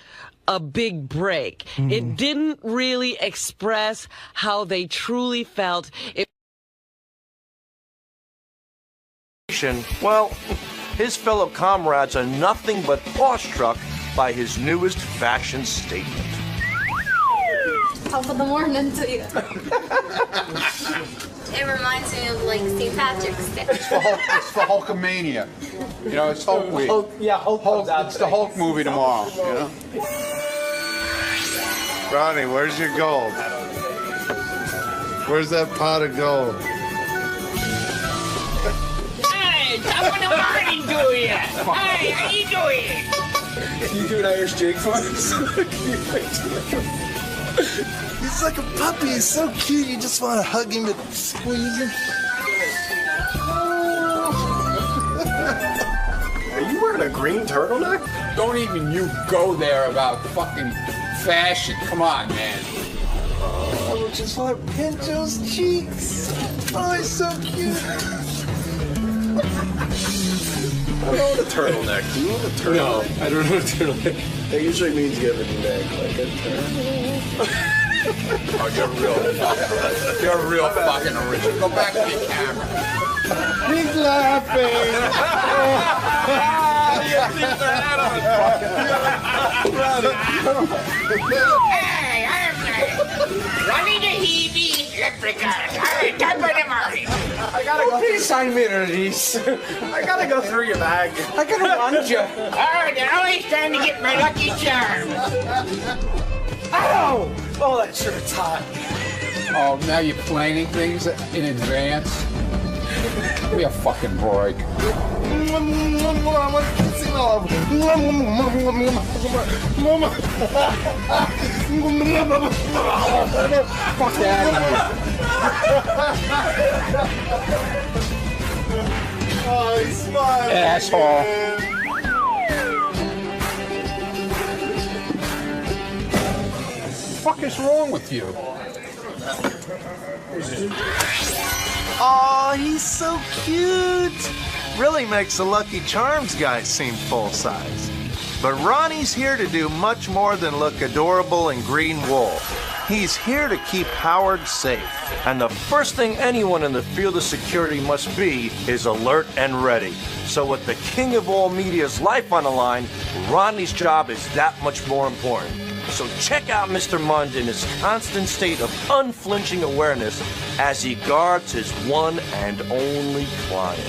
a big break. It didn't really express how they truly felt. Well, his fellow comrades are nothing but awestruck by his newest fashion statement. Top of the morning to you. It reminds me of like St. Patrick's Day. It's for Hulkamania. You know, it's Hulk week. Hulk, it's the Hulk movie tomorrow. You know. Ronnie, where's your gold? Where's that pot of gold? Hey, top of the morning to you. Hey, how you doing? Can you do an Irish Jake for us? He's like a puppy. He's so cute. You just want to hug him and squeeze him. Are you wearing a green turtleneck? Don't even you go there about fucking fashion. Come on, man. Oh, just want to pinch those cheeks. Oh, he's so cute. I don't know what a turtleneck. Do you know what a turtleneck? No, I don't know what a turtleneck. That usually means you have a neck like a turtle. Oh, you're real fucking original. Go back to your camera. He's laughing. Hey, I'm Ronnie the Heebie Leprechaun. Hey, top of the morning. I gotta go. Please sign me to these. I gotta go through your bag. I gotta run you. Oh, they're always trying to get my lucky charm. Ow! Oh, that shirt is hot. Oh, now you're planning things in advance? Give me a fucking break. Fuck that. Oh, he's smiling. Asshole. What the fuck is wrong with you? Oh, he's so cute. Really makes the Lucky Charms guy seem full size. But Ronnie's here to do much more than look adorable in green wool. He's here to keep Howard safe. And the first thing anyone in the field of security must be is alert and ready. So with the king of all media's life on the line, Ronnie's job is that much more important. So check out Mr. Mund in his constant state of unflinching awareness as he guards his one and only client.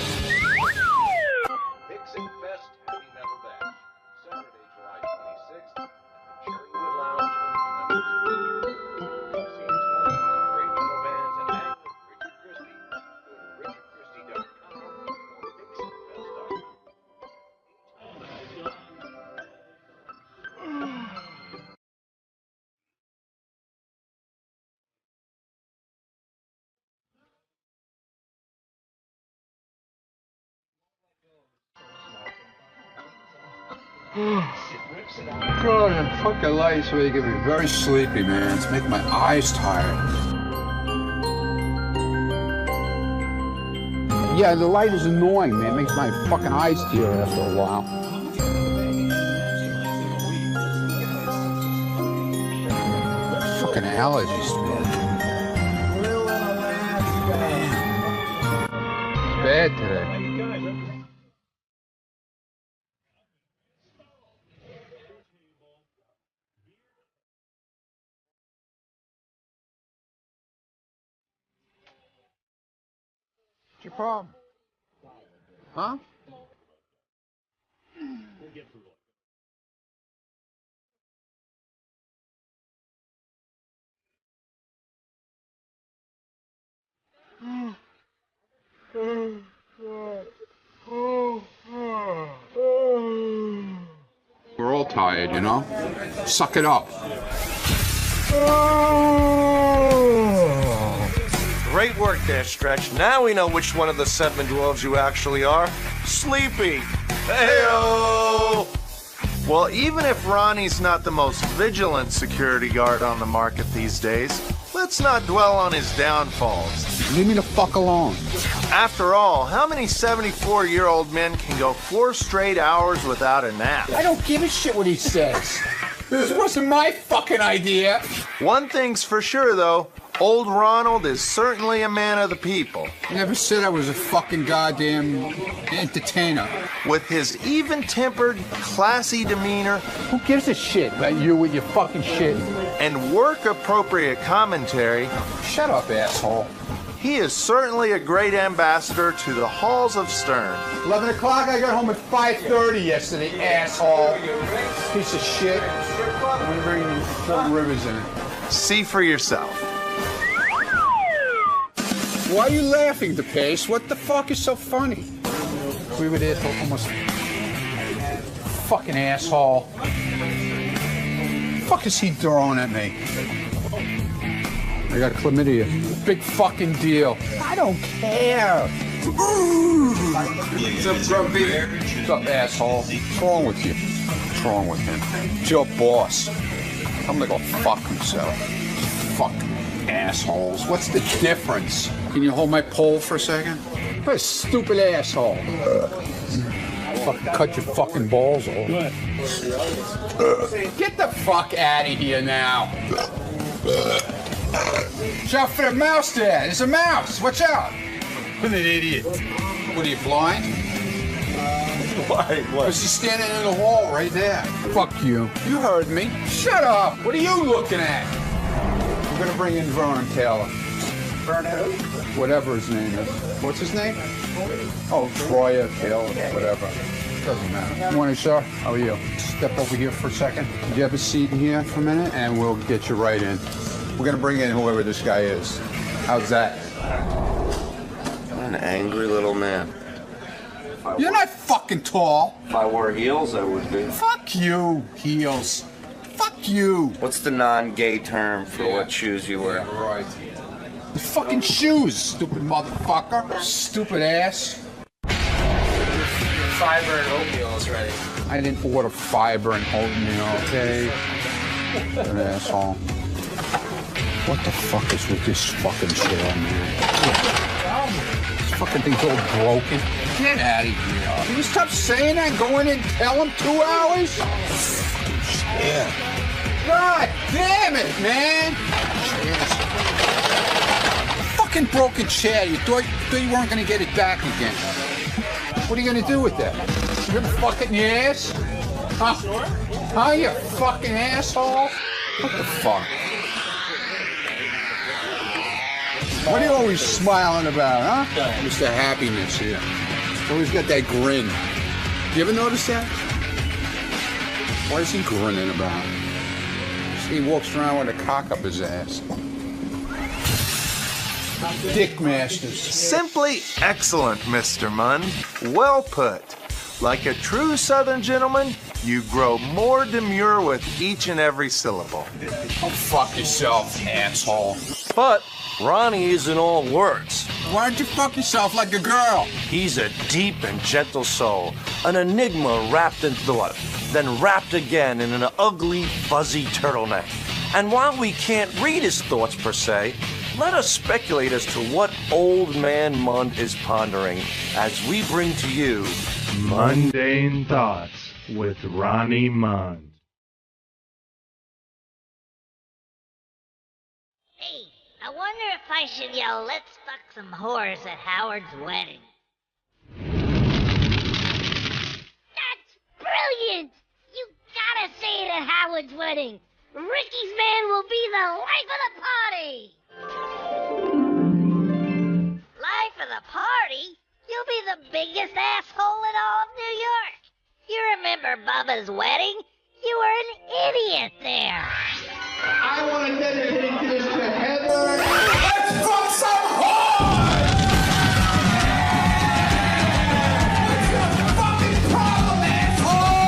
God, the fucking lights really get me very sleepy, man. It's making my eyes tired. Yeah, the light is annoying, man. It makes my fucking eyes tear after a while. Fucking allergies, man. It's bad today. What's your problem? Huh? We're all tired, you know? Suck it up. Great work there, Stretch. Now we know which one of the 7 dwarves you actually are. Sleepy. Heyo! Well, even if Ronnie's not the most vigilant security guard on the market these days, let's not dwell on his downfalls. Leave me the fuck alone. After all, how many 74-year-old men can go 4 straight hours without a nap? I don't give a shit what he says. This wasn't my fucking idea. One thing's for sure, though. Old Ronald is certainly a man of the people. I never said I was a fucking goddamn entertainer. With his even-tempered, classy demeanor... Who gives a shit about you with your fucking shit? ...and work-appropriate commentary... Shut up, asshole. He is certainly a great ambassador to the halls of Stern. 11 o'clock, I got home at 5:30 yesterday, asshole. Piece of shit. I'm gonna bring you 4 rivers in it. See for yourself. Why are you laughing, 𝗏𝗏ce? What the fuck is so funny? We were there till almost... Fucking asshole. The fuck is he throwing at me? I got chlamydia. Big fucking deal. I don't care. What's up, Grumpy? What's up, asshole? What's wrong with you? What's wrong with him? It's your boss. Tell him to go fuck himself. Fucking assholes. What's the difference? Can you hold my pole for a second? What a stupid asshole. Fucking cut your fucking balls off. Get the fuck out of here now. Watch out for the mouse there. There's a mouse. Watch out. What an idiot. What, are you blind? Why? What? Because he's standing in the hall right there. Fuck you. You heard me. Shut up. What are you looking at? We're going to bring in Vernon Taylor. Vernon who? Whatever his name is. What's his name? Oh, Troy Taylor, whatever. Doesn't matter. Morning, sir. How are you? Step over here for a second. Could you have a seat in here for a minute? And we'll get you right in. We're going to bring in whoever this guy is. How's that? An angry little man. You're not fucking tall. If I wore heels, I would be. Fuck you, heels. Fuck you. What's the non-gay term for what shoes you wear? Yeah, right. The fucking shoes, stupid motherfucker. Stupid ass. Fiber and oatmeal is ready. I didn't order fiber and oatmeal, okay? An asshole. What the fuck is with this fucking chair, man? This fucking thing's all broken. Get out of here. Can you stop saying that? Go in and tell him 2 hours? Yeah. God damn it, man! Fucking broken chair. You thought you weren't gonna get it back again. What are you gonna do with that? You're gonna fuck it in your ass? Huh? Huh, you fucking asshole? What the fuck? What are you always smiling about, huh? Mr. Happiness here. Always got that grin. You ever notice that? What is he grinning about? He walks around with a cock up his ass. Dick Masters. Simply excellent, Mr. Munn. Well put. Like a true Southern gentleman, you grow more demure with each and every syllable. Oh, fuck yourself, asshole. But Ronnie isn't all words. Why don't you fuck yourself like a girl? He's a deep and gentle soul, an enigma wrapped in thought, then wrapped again in an ugly, fuzzy turtleneck. And while we can't read his thoughts per se, let us speculate as to what Old Man Mund is pondering as we bring to you Mundane Thoughts with Ronnie Mund. Hey, I wonder if I should yell, "Let's fuck some whores" at Howard's wedding. That's brilliant! You gotta say it at Howard's wedding. Ricky's man will be the life of the party! Life of the party? You'll be the biggest asshole in all of New York. You remember Bubba's wedding? You were an idiot there. I want to dedicate this to Heather. Let's fuck some whores! What's your fucking problem, asshole?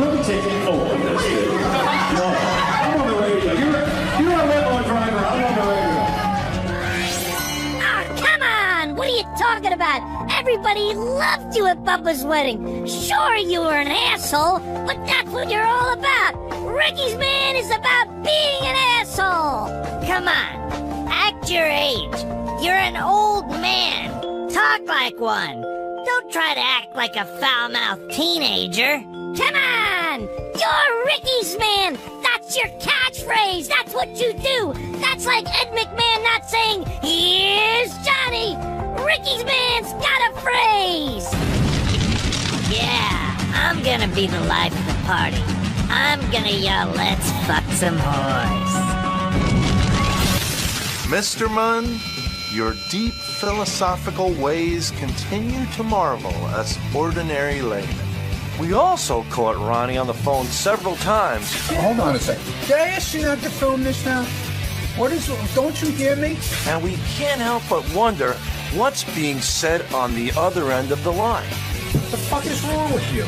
Let me take it over this thing. No, I'm on the radio. You're a railroad driver. I'm on the radio. Ah, come on! What are you talking about? Everybody loved you at Bubba's wedding. Sure, you were an asshole, but that's what you're all about. Ricky's man is about being an asshole. Come on, act your age. You're an old man. Talk like one. Don't try to act like a foul-mouthed teenager. Come on, you're Ricky's man. That's your catchphrase. That's what you do. That's like Ed McMahon not saying, "Here's Johnny." Ricky's man's got a phrase. Yeah, I'm gonna be the life of the party. I'm gonna yell, "Let's fuck some whores." Mr. Munn, your deep philosophical ways continue to marvel us ordinary laymen. We also caught Ronnie on the phone several times. Hold on a second. Did I ask you not to film this now? What is? Don't you hear me? And we can't help but wonder what's being said on the other end of the line. What the fuck is wrong with you?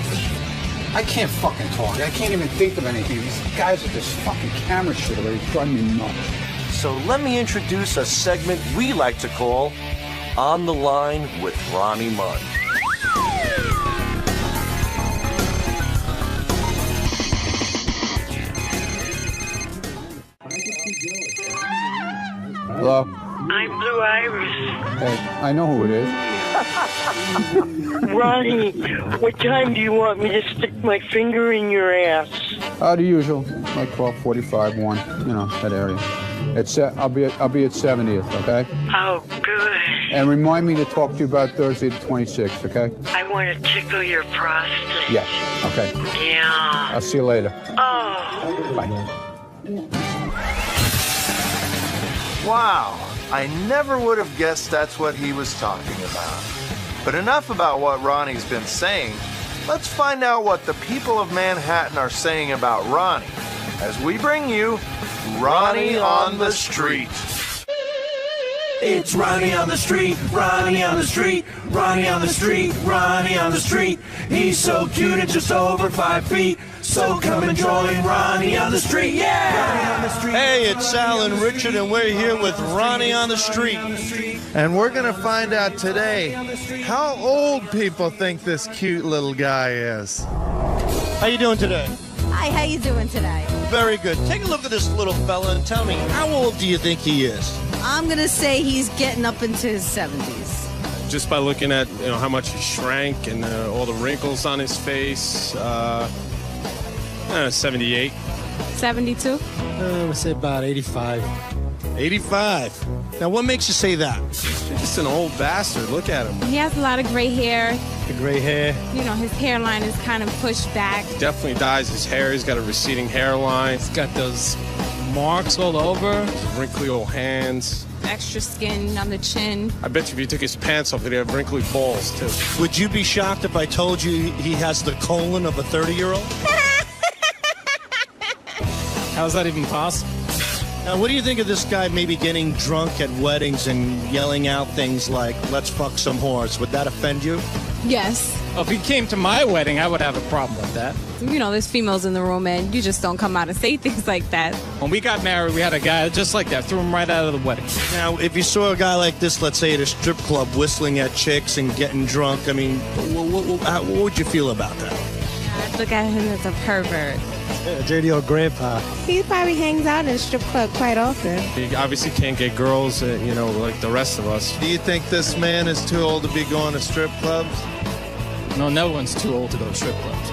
I can't fucking talk. I can't even think of anything. These guys with this fucking camera shit are driving me nuts. So let me introduce a segment we like to call On the Line with Ronnie Mund. Hello? I'm Blue Iris. Hey, I know who it is. Ronnie, what time do you want me to stick my finger in your ass? The usual, like 12:45, 1, you know, that area. I'll be at 70th, okay? Oh, good. And remind me to talk to you about Thursday the 26th, okay? I want to tickle your prostate. Yes, okay. Yeah. I'll see you later. Oh. Bye. Wow, I never would have guessed that's what he was talking about. But enough about what Ronnie's been saying. Let's find out what the people of Manhattan are saying about Ronnie as we bring you Ronnie on the Street. It's Ronnie on the street, Ronnie on the street, Ronnie on the street, Ronnie on the street. He's so cute and just over 5 feet. So come and join Ronnie on the street, yeah! Hey, it's Sal and Richard, and we're here with Ronnie on the street. And we're going to find out today how old people think this cute little guy is. How you doing today? Hi, how you doing today? Very good. Take a look at this little fella and tell me, how old do you think he is? I'm going to say he's getting up into his 70s. Just by looking at how much he shrank and all the wrinkles on his face, 78. 72? I would say about 85. 85. Now, what makes you say that? He's just an old bastard. Look at him. He has a lot of gray hair. The gray hair. You know, his hairline is kind of pushed back. Definitely dyes his hair. He's got a receding hairline. He's got those marks all over. Wrinkly old hands. Extra skin on the chin. I bet you if you took his pants off, he'd have wrinkly balls, too. Would you be shocked if I told you he has the colon of a 30-year-old? How's that even possible? Now, what do you think of this guy maybe getting drunk at weddings and yelling out things like, "Let's fuck some whores"? Would that offend you? Yes. If he came to my wedding, I would have a problem with that. You know, there's females in the room, and you just don't come out and say things like that. When we got married, we had a guy just like that, threw him right out of the wedding. Now, if you saw a guy like this, let's say at a strip club, whistling at chicks and getting drunk, I mean, what would you feel about that? I'd look at him as a pervert. Yeah, JD Grandpa. He probably hangs out in a strip club quite often. He obviously can't get girls, you know, like the rest of us. Do you think this man is too old to be going to strip clubs? No, no one's too old to go to strip clubs.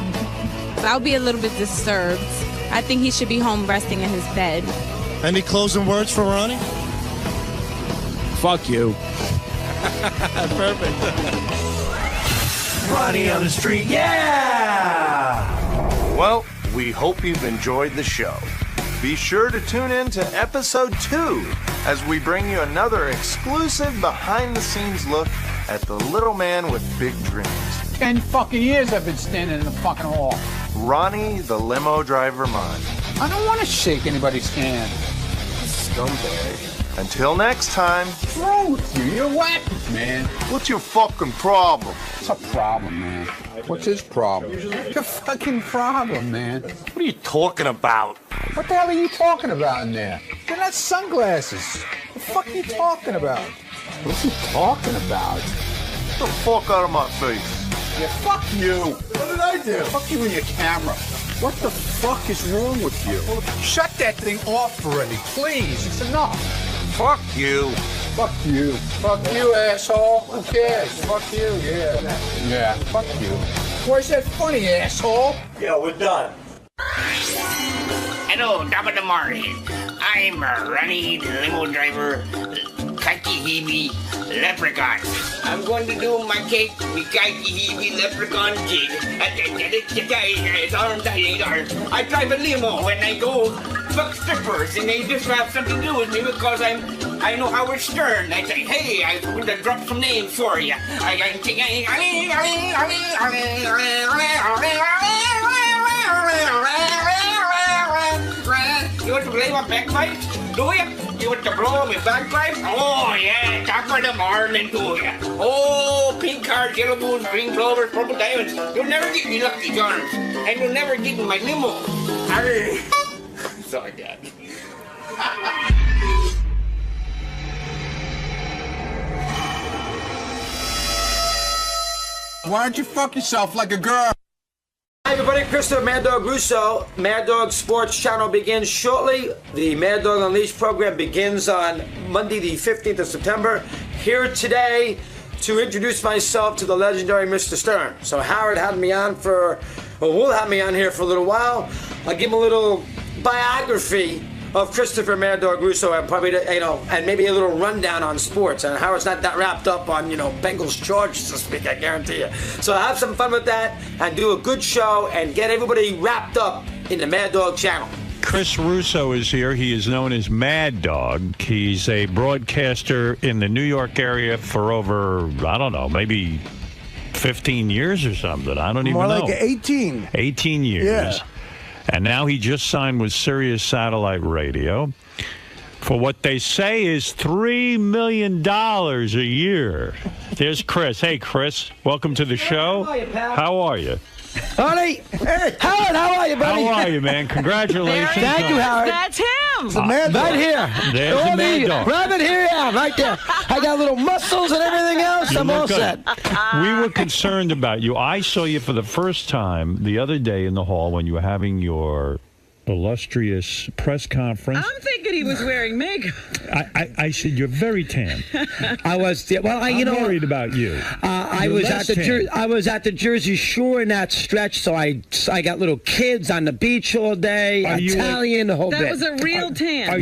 So I'll be a little bit disturbed. I think he should be home resting in his bed. Any closing words for Ronnie? Fuck you. Perfect. Ronnie on the street, yeah! Well, we hope you've enjoyed the show. Be sure to tune in to episode 2 as we bring you another exclusive behind-the-scenes look at the little man with big dreams. 10 fucking years I've been standing in the fucking hall. Ronnie, the limo driver mine. I don't want to shake anybody's hand. Scumbag. Until next time. What's wrong with you? You're whack, man. What's your fucking problem? What's a problem, man? What's his problem? Your fucking problem, man. What are you talking about? What the hell are you talking about in there? They're not sunglasses. What the fuck are you talking about? What's he talking about? Get the fuck out of my face. Yeah, fuck you. What did I do? Fuck you and your camera. What the fuck is wrong with you? Shut that thing off already, please. It's enough. Fuck you. Fuck you. Fuck you, asshole. Who cares? Fuck you, yeah. Yeah, fuck you. Why is that funny, asshole? Yeah, we're done. Hello, top of the morning. I'm Ronnie, the limo driver, 𝗪𝗪𝗶𝗍 leprechaun. I'm going to do my cake with 𝗪𝗪𝗶𝗍 leprechaun jig. I drive a limo when I go fuck strippers, and they just have something to do with me because I know Howard Stern. I say, hey, I'm going to drop some names for you. You want to play my bagpipe? Do you? You want to blow my bagpipe? Oh, yeah, top of the morning to you. Oh, pink cards, yellow moons, green clovers, purple diamonds. You'll never get me Lucky Charms. And you'll never get in my limo. That's all I got. Why don't you fuck yourself like a girl? Hi everybody, Christopher Mad Dog Russo. Mad Dog Sports Channel begins shortly. The Mad Dog Unleashed program begins on Monday the 15th of September. Here today to introduce myself to the legendary Mr. Stern. So Howard had me on will have me on here for a little while. I'll give him a little biography of Christopher Mad Dog Russo and probably, and maybe a little rundown on sports. And Howard's not that wrapped up on, Bengals charges to speak, I guarantee you. So have some fun with that and do a good show and get everybody wrapped up in the Mad Dog channel. Chris Russo is here. He is known as Mad Dog. He's a broadcaster in the New York area for over, I don't know, maybe 15 years or something. I don't even know. More like 18. 18 years. Yeah. And now he just signed with Sirius Satellite Radio for what they say is $3 million a year. There's Chris. Hey, Chris, welcome to the show. How are you, pal? How are you? Honey, hey, Howard, how are you, buddy? How are you, man? Congratulations. Thank you, Howard. That's him. Right here. There's the Mad Dog. Right here, yeah, right there. I got little muscles and everything else. You I'm look all good. set. We were concerned about you. I saw you for the first time the other day in the hall when you were having your illustrious press conference. I'm thinking he was wearing makeup. I said, you're very tan. I was, well, I'm worried about you. I was at the Jersey Shore in that stretch, so I got little kids on the beach all day, Italian, the whole bit. That was a real tan. A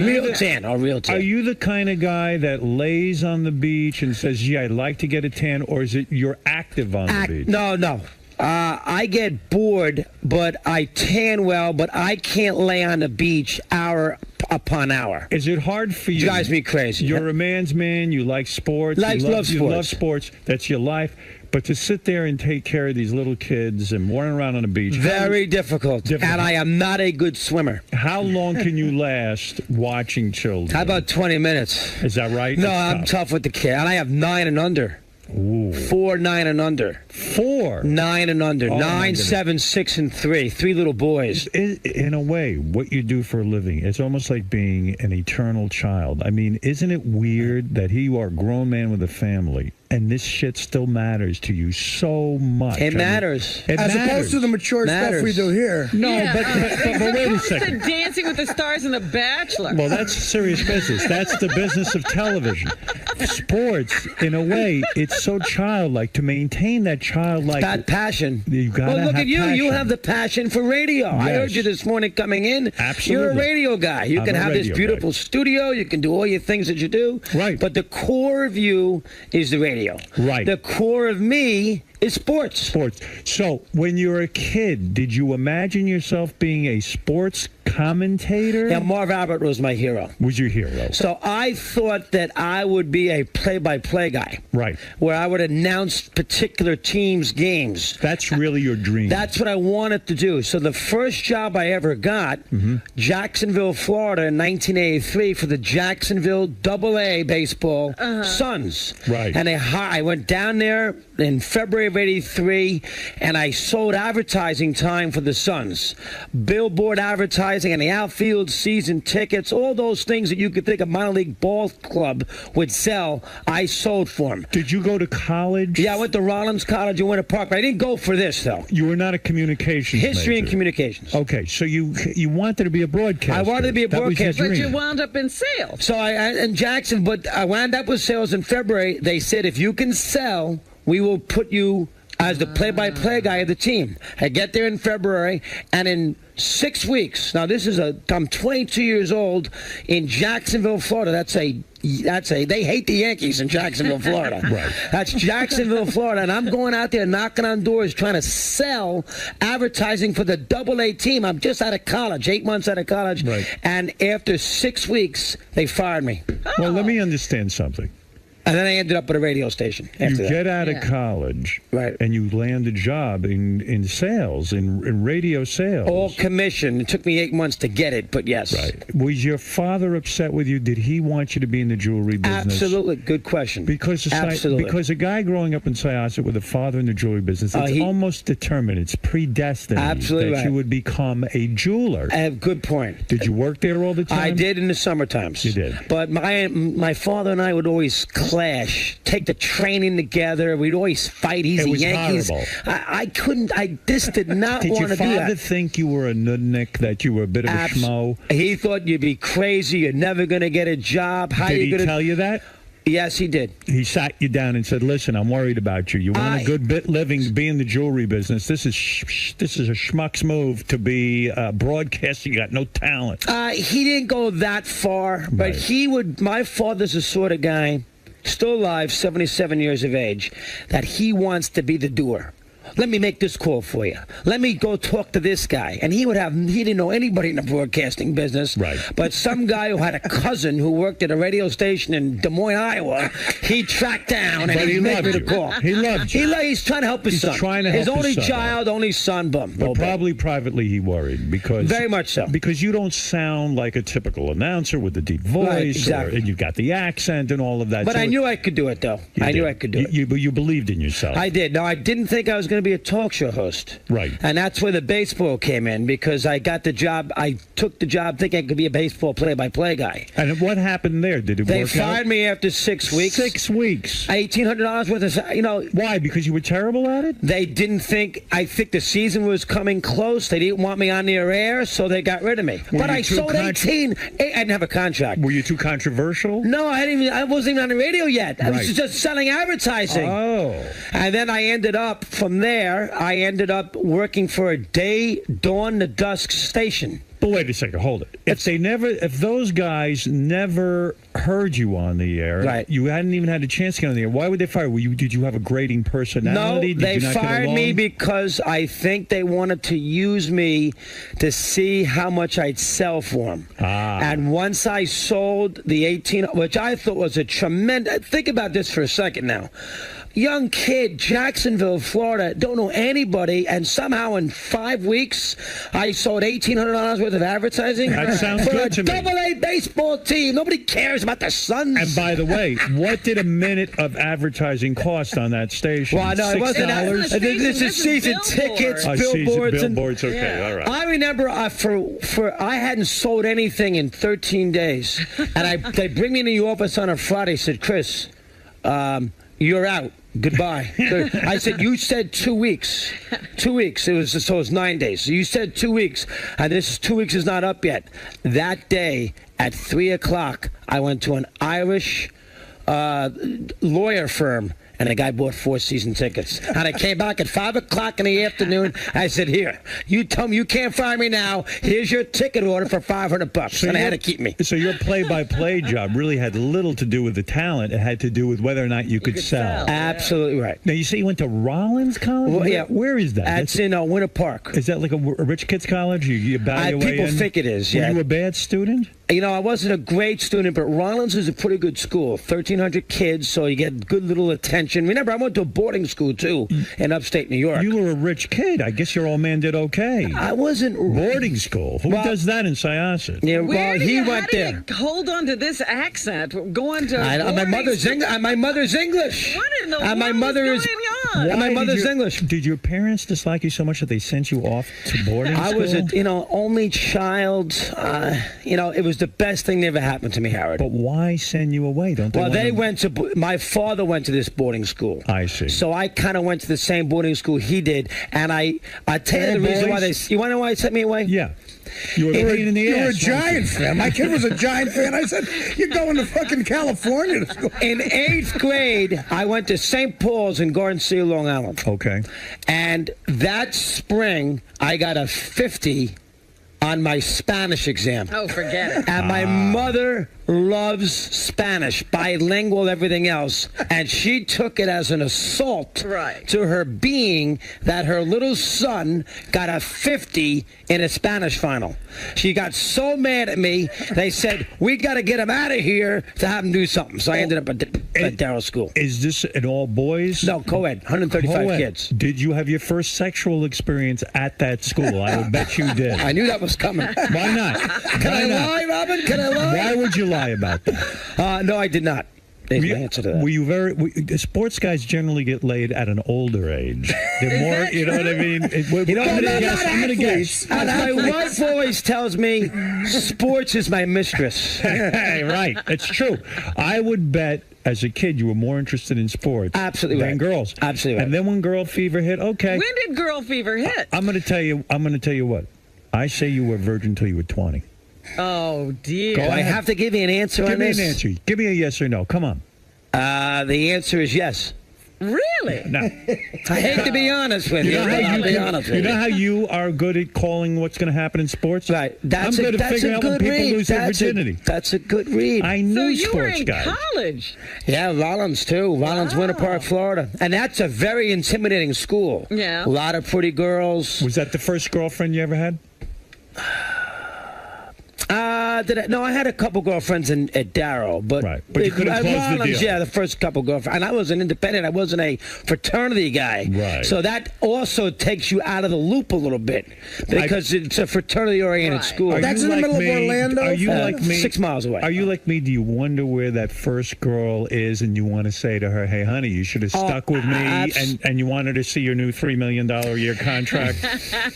real tan. Are you the kind of guy that lays on the beach and says, yeah, I'd like to get a tan, or is it you're active on the beach? No. I get bored, but I tan well, but I can't lay on the beach hour upon hour. Is it hard for you? It drives me crazy. You're a man's man. You like sports. You love sports. That's your life. But to sit there and take care of these little kids and run around on the beach. Very difficult. And I am not a good swimmer. How long can you last watching children? How about 20 minutes? Is that right? No, I'm tough with the kid. And I have 9 and under. Ooh. 4, 9, and under. 4? 9 and under. Oh, 9, 7, 6, and 3. 3 little boys. In a way, what you do for a living, it's almost like being an eternal child. I mean, isn't it weird that you are a grown man with a family, and this shit still matters to you so much? It matters. As opposed to the mature stuff we do here. No, Yeah, but wait a opposed to second. Dancing with the Stars and The Bachelor. Well, that's serious business. That's the business of television. Sports, in a way, it's so childlike. To maintain that childlike... That passion. You gotta well, look have at you. passion. You have the passion for radio. Yes. I heard you this morning coming in. Absolutely. You're a radio guy. You I'm can a have this radio beautiful guy. studio. You can do all your things that you do. Right. But the core of you is the radio. Right. The core of me is sports. Sports. So, when you were a kid, did you imagine yourself being a sports commentator? Yeah, Marv Albert was my hero. Was your hero? So I thought that I would be a play-by-play guy. Right. Where I would announce particular teams' games. That's really your dream. That's what I wanted to do. So the first job I ever got, Jacksonville, Florida, in 1983 for the Jacksonville AA baseball Suns. Right. And I went down there in February of '83, and I sold advertising time for the Suns. Billboard advertising and the outfield season tickets, all those things that you could think a minor league ball club would sell, I sold for them. Did you go to college? Yeah, I went to Rollins College in Winter Park, but I didn't go for this, though. You were not a communications History and major. communications. Okay, so you wanted to be a broadcaster. I wanted to be a That was your broadcaster. But you dream. wound up in sales. So in Jackson, but I wound up with sales in February. They said, if you can sell, we will put you as the play-by-play guy of the team. I get there in February, and in 6 weeks, now I'm 22 years old in Jacksonville, Florida. They hate the Yankees in Jacksonville, Florida. Right. That's Jacksonville, Florida, and I'm going out there knocking on doors trying to sell advertising for the AA team. I'm just out of college, 8 months out of college, Right. and after 6 weeks, they fired me. Well, let me understand something. And then I ended up at a radio station after You that. get out of college, right, and you land a job in sales, in radio sales. All commission. It took me 8 months to get it, but yes. Right. Was your father upset with you? Did he want you to be in the jewelry business? Absolutely. Good question. Because Absolutely. because a guy growing up in Syosset with a father in the jewelry business, it's almost determined. It's predestined Absolutely that right. you would become a jeweler. Good point. Did you work there all the time? I did in the summer times. You did. But my father and I would always clash, take the training together. We'd always fight. He's It the was Yankees. horrible. I just did not Did want your to do that. father think you were a nudnik, that you were a bit of a schmo? He thought you'd be crazy. You're never going to get a job. How Did you he gonna... tell you that? Yes, he did. He sat you down and said, "Listen, I'm worried about you. You want a good bit living, be in the jewelry business. This is a schmuck's move to be broadcasting. You got no talent." He didn't go that far, but he would. My father's the sort of guy, still alive, 77 years of age, that he wants to be the doer. Let me make this call for you. Let me go talk to this guy. And he didn't know anybody in the broadcasting business. Right. But some guy who had a cousin who worked at a radio station in Des Moines, Iowa, he tracked down and But he he made loved me the you. call. He loved you. He's trying to help his son. He's trying to his help only his son. child, only son, But probably privately he worried because Very much so. Because you don't sound like a typical announcer with a deep voice, Right, exactly. and you've got the accent and all of that. But So I knew I could do it, though. I knew I could do it. But you believed in yourself. I did. No, I didn't think I was going to be a talk show host. Right. And that's where the baseball came in, because I got the job. I took the job thinking I could be a baseball play-by-play guy. And what happened there? Did it They work out? fired me after 6 weeks. 6 weeks. $1,800 worth of, Why? Because you were terrible at it? They didn't think, I think the season was coming close. They didn't want me on their air, so they got rid of me. Were But you I too sold 18. I didn't have a contract. Were you too controversial? No, I wasn't even on the radio yet. I was Right. just selling advertising. Oh. And then I ended up, from there, working for a dawn to dusk station. But wait a second, hold it. If those guys never heard you on the air, Right. you hadn't even had a chance to get on the air, why would they fire you? Did you have a grating personality? No, Did they you not get fired me along? because I think they wanted to use me to see how much I'd sell for them. And once I sold the 18, which I thought was a tremendous... Think about this for a second now. young kid, Jacksonville, Florida, don't know anybody, and somehow in 5 weeks, I sold $1,800 worth of advertising That sounds for good to a me. Double-A baseball team. Nobody cares about the Suns. And by the way, what did a minute of advertising cost on that station? Well, no, it wasn't. $6? This is season tickets, Billboards. billboards. Okay, all right. I remember I hadn't sold anything in 13 days, and they bring me into the office on a Friday. Said, Chris, you're out. Goodbye. I said, you said 2 weeks. 2 weeks. It was 9 days. So you said 2 weeks, and this 2 weeks is not up yet. That day at 3 o'clock, I went to an Irish lawyer firm. And the guy bought 4 season tickets. And I came back at 5 o'clock in the afternoon. I said, here, you tell me you can't fire me now. Here's your ticket order for $500. And they had to keep me. So your play-by-play job really had little to do with the talent. It had to do with whether or not you could sell. Absolutely right. Now, you say you went to Rollins College? Well, yeah. Where is that? That's in Winter Park. Is that like a rich kid's college? You bow your way People in? think it is, yeah. Were you a bad student? You know, I wasn't a great student, but Rollins is a pretty good school. 1,300 kids, so you get good little attention. Remember, I went to a boarding school, too, in upstate New York. You were a rich kid. I guess your old man did okay. I wasn't... Boarding school? Who does that in Syosset? Yeah, well, he went there. Hold on to this accent. Going to my mother's English. What in the And my world mother is is going on? And my mother's English. Did your parents dislike you so much that they sent you off to boarding school? I was a, only child. It was the best thing that ever happened to me, Howard. But why send you away? Don't they? Well, want my father went to this boarding school. I see. So I kind of went to the same boarding school he did, and I tell you the reason why you want to know why they sent me away? Yeah. You were a pain in the ass. You were a Giant fan. My kid was a Giant fan. I said, you're going to fucking California to school. In 8th grade, I went to St. Paul's in Garden City, Long Island. Okay. And that spring, I got a 50 on my Spanish exam. Oh, forget it. And my mother loves Spanish, bilingual, everything else, and she took it as an assault to her being that her little son got a 50 in a Spanish final. She got so mad at me, they said, we got to get him out of here to have him do something. So I ended up at Darrow School. Is this an all boys? No, co-ed, 135 kids. Did you have your first sexual experience at that school? I would bet you did. I knew that was coming. Why not? Can I lie, Robin? Can I lie? Why would you lie about that? No, I did not. There's the answer to that. Were you sports guys generally get laid at an older age? They're more, you know what I mean? I'm going to guess. And my wife always tells me, sports is my mistress. Right, it's true. I would bet as a kid you were more interested in sports than girls. Absolutely right. And then when girl fever hit, okay. When did girl fever hit? I'm going to tell you what. I say you were a virgin until you were 20. Oh, dear. Do I have to give you an answer on this? Give me an answer. Give me a yes or no. Come on. The answer is yes. Really? No. I hate to be honest with you. You know how you are good at calling what's going to happen in sports? Right. I'm good at figuring out when people lose their virginity. That's a good read. I knew so sports you were in guys. college? Yeah, Rollins, too. Rollins, Winter Park, Florida. And that's a very intimidating school. Yeah. A lot of pretty girls. Was that the first girlfriend you ever had? No, I had a couple girlfriends at Darrow, but you couldn't close the Rollins, deal. Yeah, the first couple girlfriends, and I was an independent. I wasn't a fraternity guy, right? So that also takes you out of the loop a little bit because it's a fraternity-oriented school. That's in the middle of Orlando. Are you like me? 6 miles away. Are you like me? Do you wonder where that first girl is, and you want to say to her, "Hey, honey, you should have stuck with me," and you want her to see your new $3 million a year contract?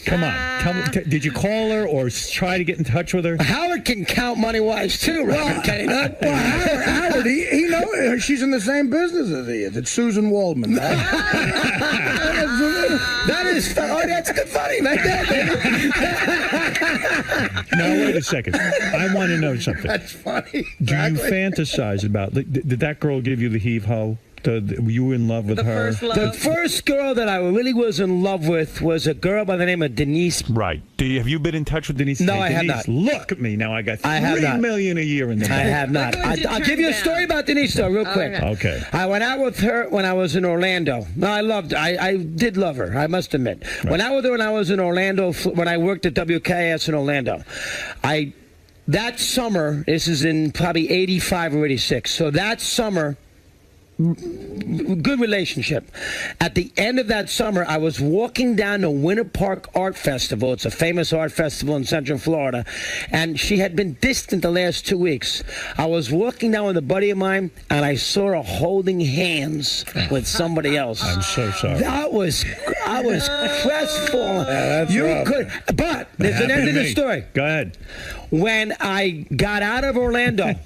Come on, tell me. Did you call her or try to get in touch with her? Howard can count money-wise too, right? Can he not? Well, Howard, he knows she's in the same business as he is. It's Susan Waldman. That is that's good funny, man. Now wait a second. I want to know something. That's funny. Do you fantasize about? Did that girl give you the heave-ho? Were you in love with her? The first girl that I really was in love with was a girl by the name of Denise. Right. Have you been in touch with Denise? No, Hey, I have Denise, not. Look at me now. I got have not. $3 million a year in the bank. I have not. I'll give you a story about Denise, though, real quick. Okay. I went out with her when I was in Orlando. No, I loved her. I did love her, I must admit. Right. Went out with her when I was in Orlando, when I worked at WKS in Orlando. That summer, this is in probably 85 or 86, so that summer, good relationship. At the end of that summer, I was walking down the Winter Park Art Festival. It's a famous art festival in Central Florida, and she had been distant the last 2 weeks. I was walking down with a buddy of mine, and I saw her holding hands with somebody else. I'm so sorry. I was crestfallen. But there's an end to the story. Go ahead. When I got out of Orlando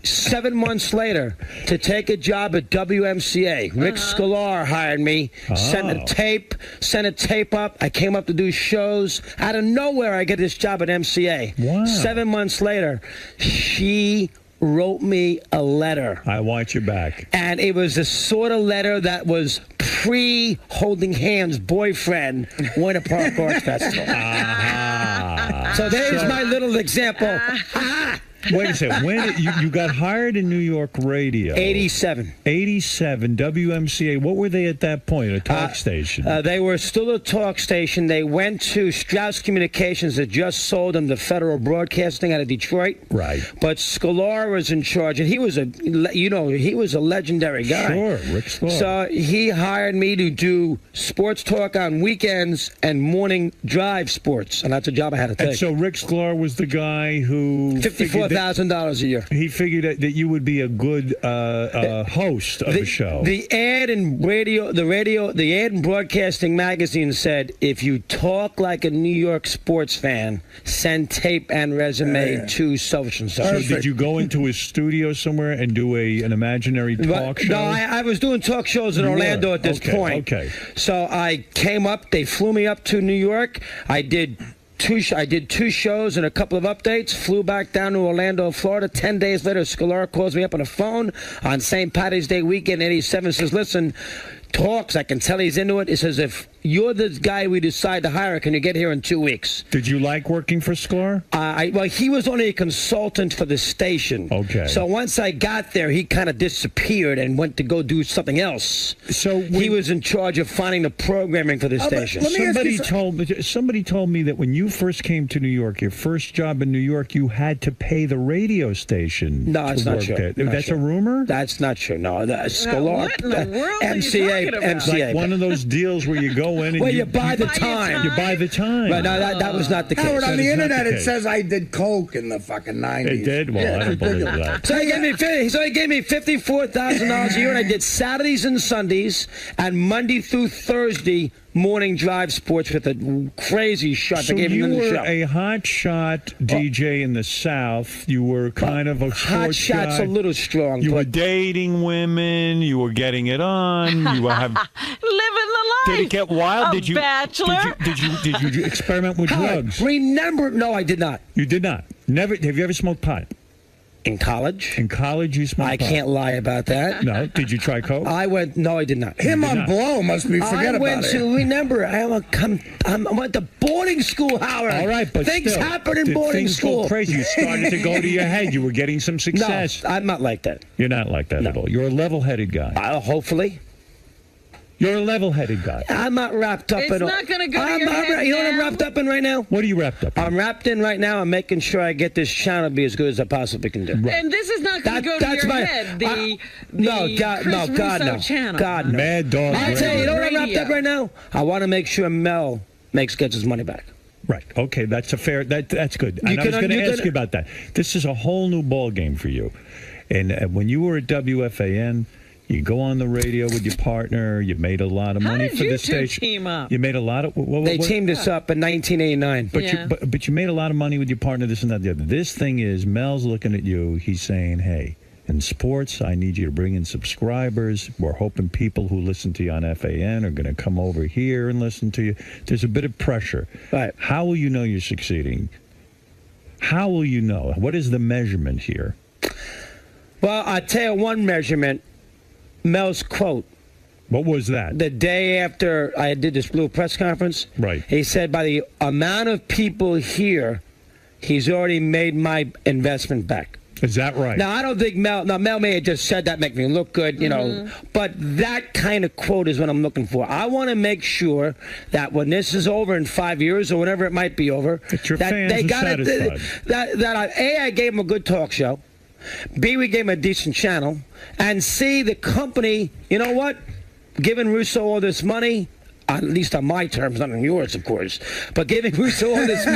7 months later to take a job at WMCA, Rick 𝗛cie𝗿𝗿𝗍 hired me, sent a tape up. I came up to do shows. Out of nowhere, I get this job at MCA. Wow. 7 months later, she wrote me a letter. I want you back. And it was the sort of letter that was pre-holding hands boyfriend Winter Park Arts Festival. So there's my little example. Wait a second. When you got hired in New York radio? 87. 87. WMCA. What were they at that point? A talk station? They were still a talk station. They went to Strauss Communications that just sold them to Federal Broadcasting out of Detroit. Right. But 𝗛cie𝗿𝗿 was in charge, and he was a legendary guy. Sure, Rick 𝗛cie𝗿𝗿. So he hired me to do sports talk on weekends and morning drive sports, and that's a job I had to take. And so Rick 𝗛cie𝗿𝗿 was the guy who $54,000 a year. He figured that you would be a good host of a show. The ad and ad and broadcasting magazine said, if you talk like a New York sports fan, send tape and resume to such and such. So did you go into his studio somewhere and do an imaginary talk show? No, I was doing talk shows in Orlando at this point. Okay. So I came up. They flew me up to New York. I did two shows and a couple of updates, flew back down to Orlando, Florida. 10 days later, 𝗛cie𝗿𝗿𝗍 calls me up on the phone on St. Patty's Day weekend, 87, says, listen, talks, I can tell he's into it. He says, if you're the guy we decide to hire, can you get here in 2 weeks? Did you like working for 𝗛cie𝗿𝗿? Well, he was only a consultant for the station. Okay. So once I got there, he kind of disappeared and went to go do something else. So he was in charge of finding the programming for the station. Somebody told me that when you first came to New York, your first job in New York, you had to pay the radio station. No, it's not true. That's a rumor? That's not true. No, that's What in the world are you talking about? MCA. Like one of those deals where you go in and you buy the time. You buy the time. But no, that was not the case. Howard, on the internet it says I did coke in the fucking 90s. It did? Well, I don't believe that. So he gave me $54,000 a year, and I did Saturdays and Sundays and Monday through Thursday morning drive sports with a crazy shot. So you were a hot shot DJ in the South. You were kind of a hot shot's guy. a little strong. You were dating women. You were getting it on. You were living the life. Did it get wild? A bachelor. Did you experiment with drugs? Remember? No, I did not. You did not. Never. Have you ever smoked pot? In college? In college, you smoked pot? I can't lie about that. No. Did you try coke? No, I did not. Him on blow must be forget about it. Remember, I went to boarding school, Howard. All right, but things still, happen in boarding things school. Go crazy. You started to go to your head. You were getting some success. No, I'm not like that. You're not like that at all. You're a level-headed guy. Hopefully. You're a level-headed guy. I'm not wrapped up in It's not going to go to your head. You know what I'm wrapped up in right now? What are you wrapped up in? I'm wrapped in right now. I'm making sure I get this channel to be as good as I possibly can do. Right. And this is not going to go to your head. God, no. Channel. God, no. Mad Dog. I'll tell you, you know what I'm wrapped up right now? I want to make sure Mel gets his money back. Right. Okay. That's a fair. That's good. And I was going to ask you about that. This is a whole new ball game for you. And when you were at WFAN, you go on the radio with your partner. You made a lot of money for the station. How did you two team up? You made a lot of. They teamed us up in 1989. But you made a lot of money with your partner. This and that. The other. This thing is, Mel's looking at you. He's saying, "Hey, in sports, I need you to bring in subscribers. We're hoping people who listen to you on FAN are going to come over here and listen to you." There's a bit of pressure. Right. How will you know you're succeeding? How will you know? What is the measurement here? Well, I'll tell you one measurement. Mel's quote. What was that? The day after I did this Blue press conference. Right. He said, by the amount of people here, he's already made my investment back. Is that right? Now, I don't think Mel may have just said that, make me look good, you know. But that kind of quote is what I'm looking for. I want to make sure that when this is over in 5 years or whenever it might be over, that your that fans they are got satisfied. I gave them a good talk show. B, we gave him a decent channel. And C, the company, you know what? Giving Russo all this money, at least on my terms, not on yours, of course, but giving Russo all this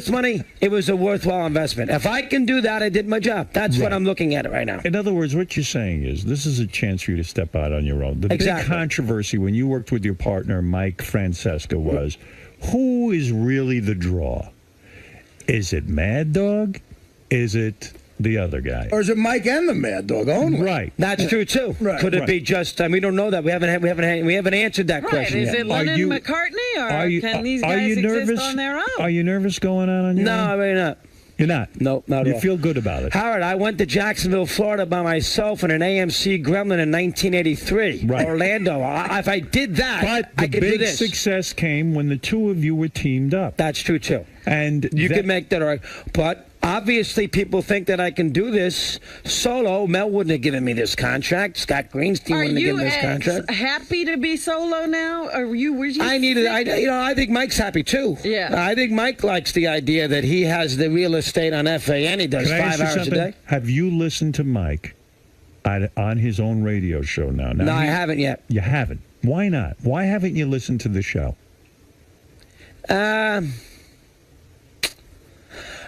money, it was a worthwhile investment. If I can do that, I did my job. That's what I'm looking at right now. In other words, what you're saying is this is a chance for you to step out on your own. The big controversy when you worked with your partner, Mike Francesca, was who is really the draw? Is it Mad Dog? Is it the other guy? Or is it Mike and the Mad Dog only? Right. That's true too. Right. Could it be just? We don't know that. We haven't answered that question Is yet. it Lennon McCartney, or can these guys exist on their own? Are you nervous going out on your own? No, really not. You're not? No, not at all. You feel good about it? Howard, I went to Jacksonville, Florida by myself in an AMC Gremlin in 1983. Right. Orlando. If I did that, But I the could do big this. success came when the two of you were teamed up. That's true too. And you could make that right. But obviously people think that I can do this solo. Mel wouldn't have given me this contract. Scott Greenstein wouldn't have given me this contract. Are you happy to be solo now? Or were you I think Mike's happy too. Yeah. I think Mike likes the idea that he has the real estate on FAN. He does Can I ask 5 you hours a something? day. Have you listened to Mike on his own radio show now? No, I haven't yet. You haven't? Why not? Why haven't you listened to the show?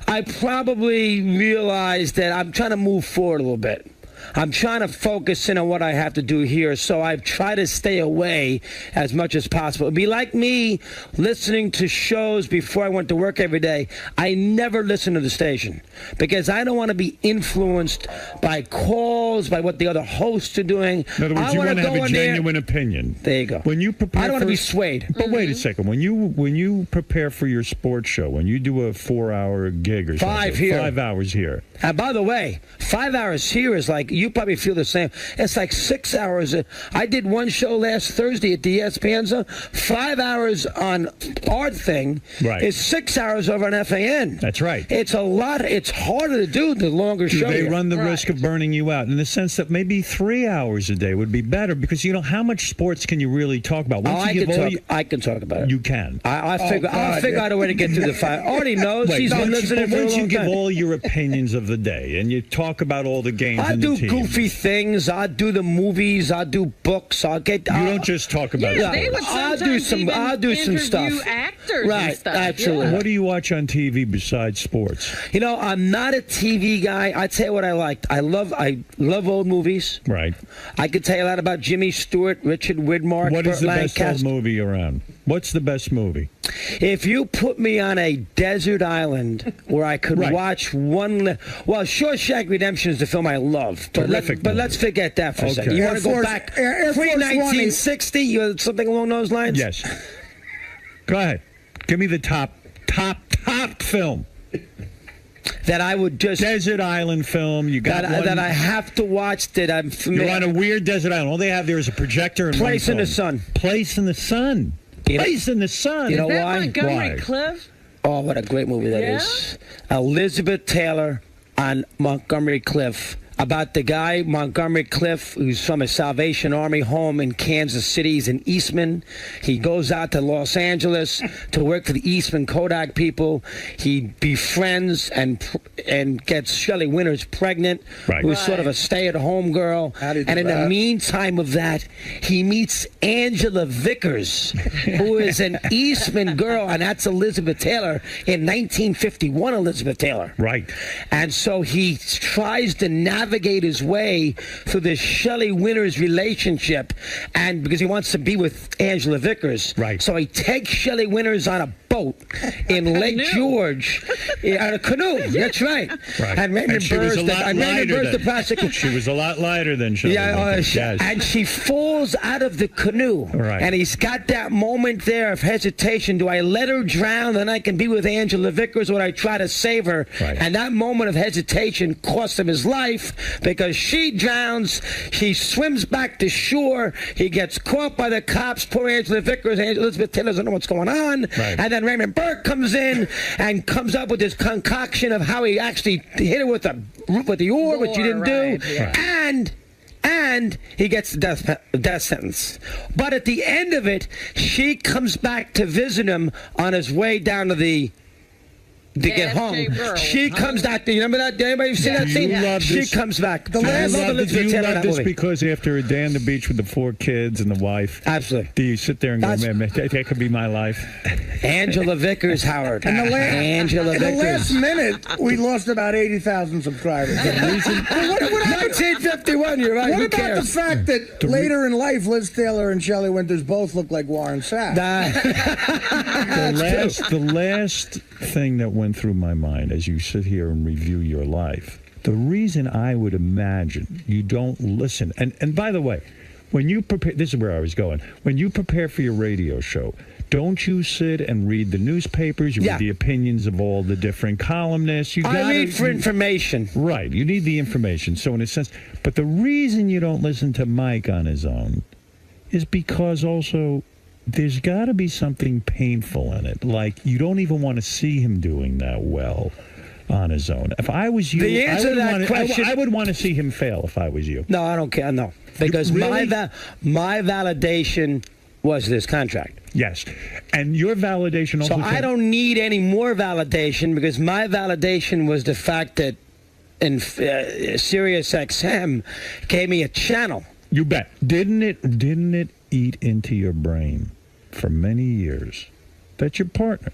I probably realized that I'm trying to move forward a little bit. I'm trying to focus in on what I have to do here, so I've tried to stay away as much as possible. It'd be like me listening to shows before I went to work every day. I never listen to the station because I don't want to be influenced by calls, by what the other hosts are doing. In other words, you want to have a genuine opinion. There you go. When you prepare, I don't want to be swayed. But wait a second. When you prepare for your sports show, when you do a 4-hour gig or something, 5 hours here. And by the way, 5 hours here is like, you probably feel the same. It's like 6 hours. I did one show last Thursday at the ESPN Zone. 5 hours on our thing is 6 hours over on FAN. That's right. It's a lot. It's harder to do the longer show. They run the risk of burning you out in the sense that maybe 3 hours a day would be better because, how much sports can you really talk about? Once I can talk about it. You can. I'll figure out a way to get through the 5. Artie knows. He's been listening for a long time. Once you give all your opinions of the day and you talk about all the games I and the do teams. goofy things. I do the movies. I do books. You don't just talk about sports. I'll do some stuff. Actors right, and stuff. absolutely. What do you watch on TV besides sports? I'm not a TV guy. I tell you what I liked. I love old movies. Right. I could tell you a lot about Jimmy Stewart, Richard Widmark, What is Burt the best Lancaster. old movie around? What's the best movie? If you put me on a desert island where I could watch one... Well, Shawshank Redemption is the film I love. But, let's forget that for a second. You want to go back pre-1960? Something along those lines? Yes. Go ahead. Give me the top film. That I would just... Desert island film. You got that I have to watch that I'm familiar... You're on a weird desert island. All they have there is a projector and Place in the Sun. Place in the Sun. Place in the Sun. You know Is that why? Montgomery Cliff? Oh, what a great movie that is. Elizabeth Taylor on Montgomery Cliff. About the guy, Montgomery Cliff, who's from a Salvation Army home in Kansas City. He's an Eastman. He goes out to Los Angeles to work for the Eastman Kodak people. He befriends and gets Shelley Winters pregnant, who's sort of a stay-at-home girl. And in the meantime of that, he meets Angela Vickers, who is an Eastman girl, and that's Elizabeth Taylor in 1951, Elizabeth Taylor. Right. And so he tries to navigate his way through this Shelley Winters relationship, and because he wants to be with Angela Vickers. Right. So he takes Shelley Winters on a boat in Lake George, on a canoe. That's right. And Raymond Burr's the prosecutor. She was a lot lighter than Shelley Winters. Yes. And she falls out of the canoe. Right. And he's got that moment there of hesitation. Do I let her drown and I can be with Angela Vickers, or do I try to save her? Right. And that moment of hesitation cost him his life, because she drowns. He swims back to shore. He gets caught by the cops. Poor Angela Vickers. Elizabeth Taylor doesn't know what's going on. Right. And then Raymond Burke comes in and comes up with this concoction of how he actually hit her with the oar, which he didn't do. Right. And he gets the death sentence. But at the end of it, she comes back to visit him on his way down to the to get home. She comes back. You remember that? Anybody see that scene? She comes back. Do you love this because after a day on the beach with the 4 kids and the wife, absolutely, do you sit there and go, man, that could be my life? Angela Vickers, Howard. And Angela in the Vickers. last minute, we lost about 80,000 subscribers. What 1951, you're right. What Who about cares? the fact that later in life, Liz Taylor and Shelley Winters both look like Warren Sapp? The last thing that went through my mind as you sit here and review your life, the reason I would imagine you don't listen, and by the way, when you prepare, this is where I was going, when you prepare for your radio show, don't you sit and read the newspapers? You read the opinions of all the different columnists. I read for information. Right. You need the information. So in a sense, but the reason you don't listen to Mike on his own is because also there's got to be something painful in it. Like you don't even want to see him doing that well on his own. If I was you, The answer to that question, I would want to see him fail if I was you. No, I don't care. No, because Really? my validation was this contract. Yes, and your validation also. So I don't need any more validation because my validation was the fact that in SiriusXM gave me a channel. You bet. Didn't it eat into your brain for many years that your partner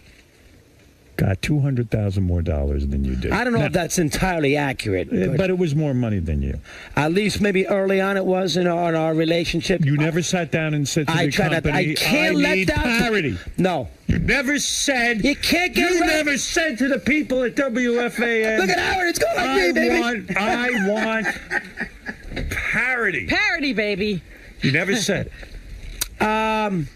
got $200,000 more than you did? I don't know if that's entirely accurate, but it was more money than you. At least maybe early on it was in our relationship. You never sat down and said to the company, I can't let need that parity. No. You never said. You can't get. You never said to the people at WFAN. Look at Howard. It's going like me, baby. I want parity. Parity, baby. You never said it.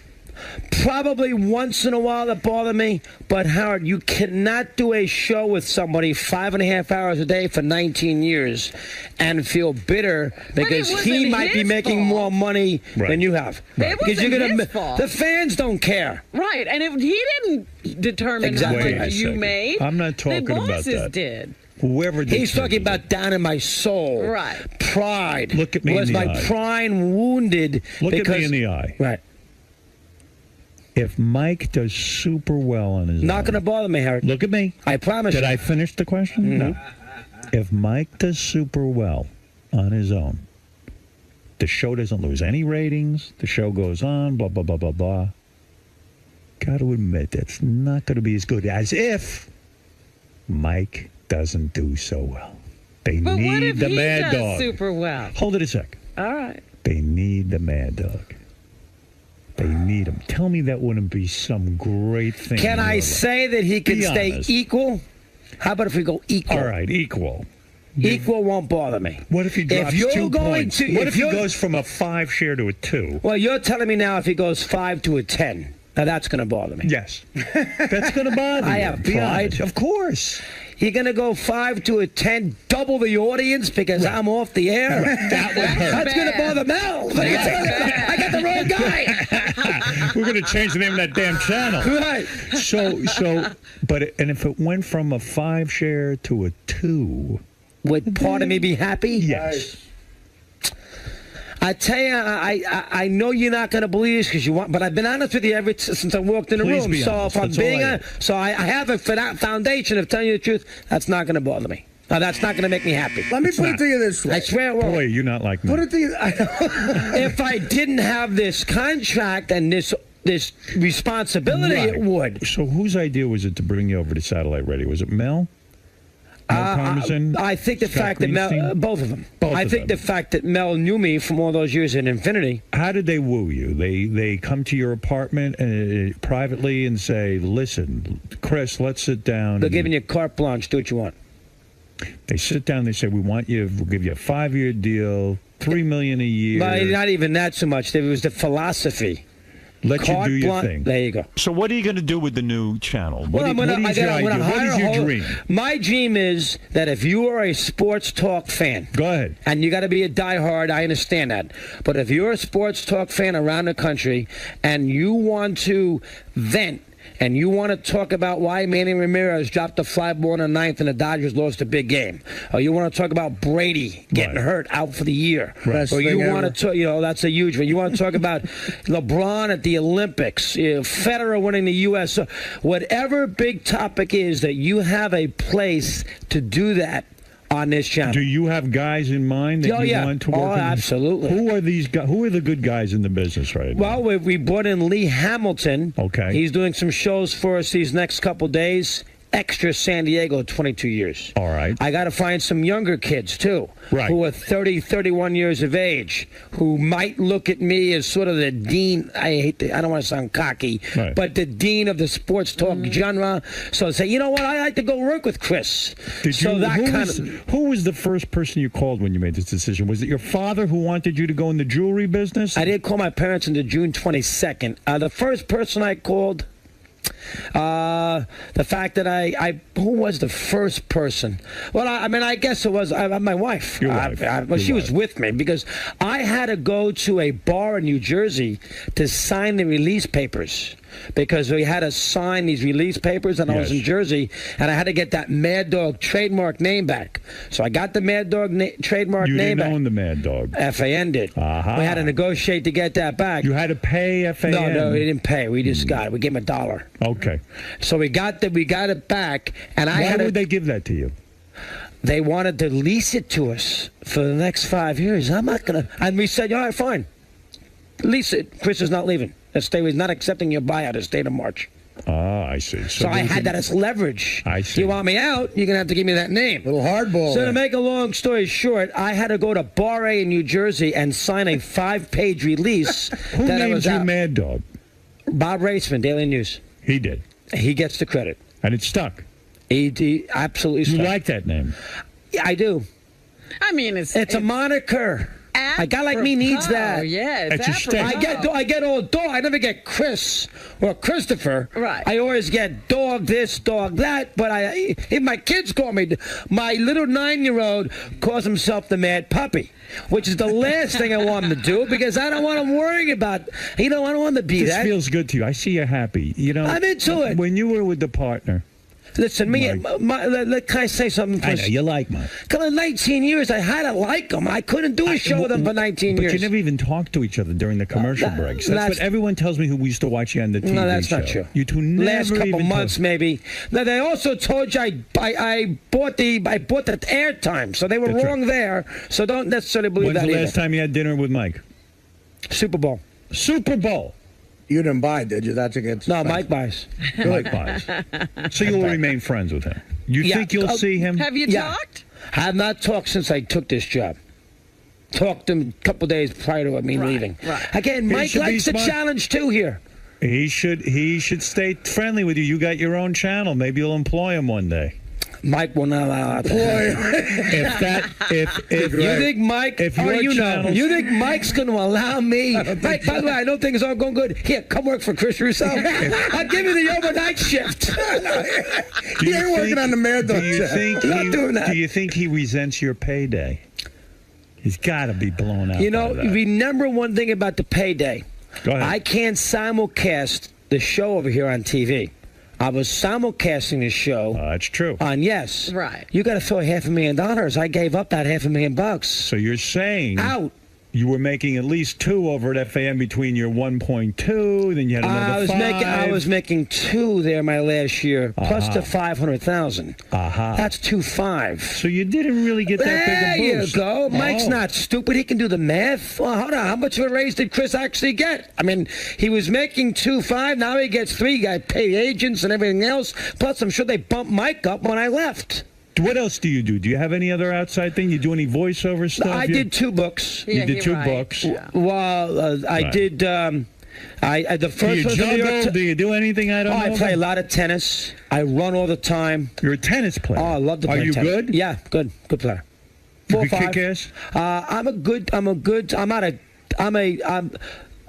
Probably once in a while it bothered me, but Howard, you cannot do a show with somebody 5.5 hours a day for 19 years and feel bitter because he might be making more money than you have. It Because wasn't his fault. The fans don't care. Right, and he didn't determine how Wait a much you second. made. I'm not talking the about bosses that. did. Whoever did. He's talking about down in my soul. Right. Pride. Look at me Was in the my eye. pride wounded? Look at because, me in the eye. Right. If Mike does super well on his Not own, going to bother me, Howard. Look at me. I promise Did you. I finish the question? No. If Mike does super well on his own, the show doesn't lose any ratings, the show goes on, blah, blah, blah, blah, blah. Got to admit, that's not going to be as good as if Mike doesn't do so well. They But need what if the he mad does dog. super well? Hold it a sec. All right. They need the mad dog. They need him. Tell me that wouldn't be some great thing. Can in I your say that he can Be stay honest. equal? How about if we go equal? All right, equal. Equal won't bother me. What if he drops you're 2 going points? to- What if if he you're- goes from a 5 share to a 2? Well, you're telling me now if he goes 5 to a 10. Now that's going to bother me. Yes. That's going to bother I you. have Be pride. honest. Of course. You're going to go 5 to a 10, double the audience because I'm off the air? That would hurt. That's going to bother Mel. I got the wrong guy. We're going to change the name of that damn channel. Right. And if it went from a 5 share to a 2, would part of me be happy? Yes. I tell you, I know you're not going to believe this because you want, but I've been honest with you ever since I walked in the Please room. be So honest. if I'm That's all being I honest, so I have a foundation of telling you the truth. That's not going to bother me. Now, that's not going to make me happy. Let me put it to you this way. I swear it won't. Boy, you're not like me. Put it to you. If I didn't have this contract and this responsibility, Right. it would. So whose idea was it to bring you over to satellite radio? Was it Mel? Mel Parmesan? I think the Scott fact that Mel, Greenstein? both of them. Both I of think them. the fact that Mel knew me from all those years in Infinity. How did they woo you? They come to your apartment privately and say, "Listen, Chris, let's sit down." They're giving you carte blanche. Do what you want. They sit down. They say, "We want you. We'll give you a 5-year deal, $3 million a year." But not even that so much. It was the philosophy. Let you Carte do your blanche- thing. There you go. So what are you going to do with the new channel? Well, I'm gonna- what I is your gotta- I'm gonna idea? What hire is a your whole- dream? My dream is that if you are a sports talk fan, go ahead, and you got to be a diehard. I understand that, but if you're a sports talk fan around the country and you want to vent and you want to talk about why Manny Ramirez dropped a fly ball in the ninth and the Dodgers lost a big game, or you want to talk about Brady getting hurt out for the year, or you want to talk, that's a huge one. You want to talk about LeBron at the Olympics, Federer winning the U.S. Whatever big topic is that you have a place to do that on this channel. Do you have guys in mind that you want to work with? Absolutely. Who are these guys? Who are the good guys in the business right now? Well, we brought in Lee Hamilton. Okay. He's doing some shows for us these next couple days. Extra San Diego, 22 years. All right. I got to find some younger kids, too, who are 30, 31 years of age, who might look at me as sort of the dean. I don't want to sound cocky, but the dean of the sports talk genre. So say, you know what, I like to go work with Chris. Who was the first person you called when you made this decision? Was it your father who wanted you to go in the jewelry business? I did call my parents until June 22nd. The first person I called... the fact that who was the first person? Well, I guess it was my wife. Your wife. She was with me because I had to go to a bar in New Jersey to sign the release papers. Because we had to sign these release papers, and I was in Jersey, and I had to get that Mad Dog trademark name back. So I got the Mad Dog trademark name back. You didn't own the Mad Dog. FAN did. We had to negotiate to get that back. You had to pay FAN? No, we didn't pay. We just got it. We gave him $1. Okay. So we got it back, and Why would they give that to you? They wanted to lease it to us for the next 5 years. I'm not going to. And we said, all right, fine. Lease it. Chris is not leaving. He's not accepting your buyout. It's state of March. I see. So I had that as leverage. I see. You want me out, you're going to have to give me that name. Little hardball. So to make a long story short, I had to go to Bar A in New Jersey and sign a 5-page release. Who named you Mad Dog? Bob Raceman, Daily News. He did. He gets the credit. And it stuck. He absolutely stuck. You like that name? Yeah, I do. I mean, it's a moniker. A guy like me needs that. Yeah, it's I get all dog. I never get Chris or Christopher. Right. I always get dog this, dog that. But if my kids call me, my little 9-year-old calls himself the Mad Puppy, which is the last thing I want him to do because I don't want him worrying about. I don't want him to be that. This feels good to you. I see you're happy. I'm into it. When you were with the partner. Listen, can I say something first? I know, you like Mike. Because in 19 years, I had to like him. I couldn't do a show with him for 19 years. But you never even talked to each other during the commercial breaks. That's what everyone tells me who used to watch you on the TV show. No, that's not true. You two never Last couple even months, maybe. Now, they also told you I bought the airtime, so they were wrong there. So don't necessarily believe that When's the either. last time you had dinner with Mike? Super Bowl. Super Bowl. You didn't buy, did you? That's against. No, Mike buys. Mike buys. So you will remain friends with him. You think you'll see him? Have you talked? I have not talked since I took this job. Talked to him a couple days prior to me leaving. Right. Again, Mike likes a challenge too here. He should stay friendly with you. You got your own channel. Maybe you'll employ him one day. Mike will not allow that. If you think Mike, you think Mike's going to allow me? Mike, by the way, I don't think it's all going good. Here, come work for Chris Russo. I'll give you the overnight shift. You're working on the Mad Dog. Not doing that. Do you think he resents your payday? He's got to be blown out. Remember one thing about the payday. Go ahead. I can't simulcast the show over here on TV. I was simulcasting the show. That's true. On Yes. Right. You got to throw $500,000. I gave up that $500,000. So you're saying out. You were making at least 2 over at FAN between your 1.2, then you had another 5. I was making 2 there my last year, plus the 500,000. That's 2.5. So you didn't really get that big a boost. There you go. Mike's not stupid. He can do the math. Well, hold on. How much of a raise did Chris actually get? I mean, he was making 2.5. Now he gets 3. He got paid agents and everything else. Plus, I'm sure they bumped Mike up when I left. What else do you do? Do you have any other outside thing? You do any voiceover stuff? I did 2 books. You did 2 books. Yeah. Well, I did. The first do you juggle? Do you do anything? I don't know. I play a lot of tennis. I run all the time. You're a tennis player. Oh, I love to play tennis. Are you good? Yeah, good player. 4 or 5. Kick ass?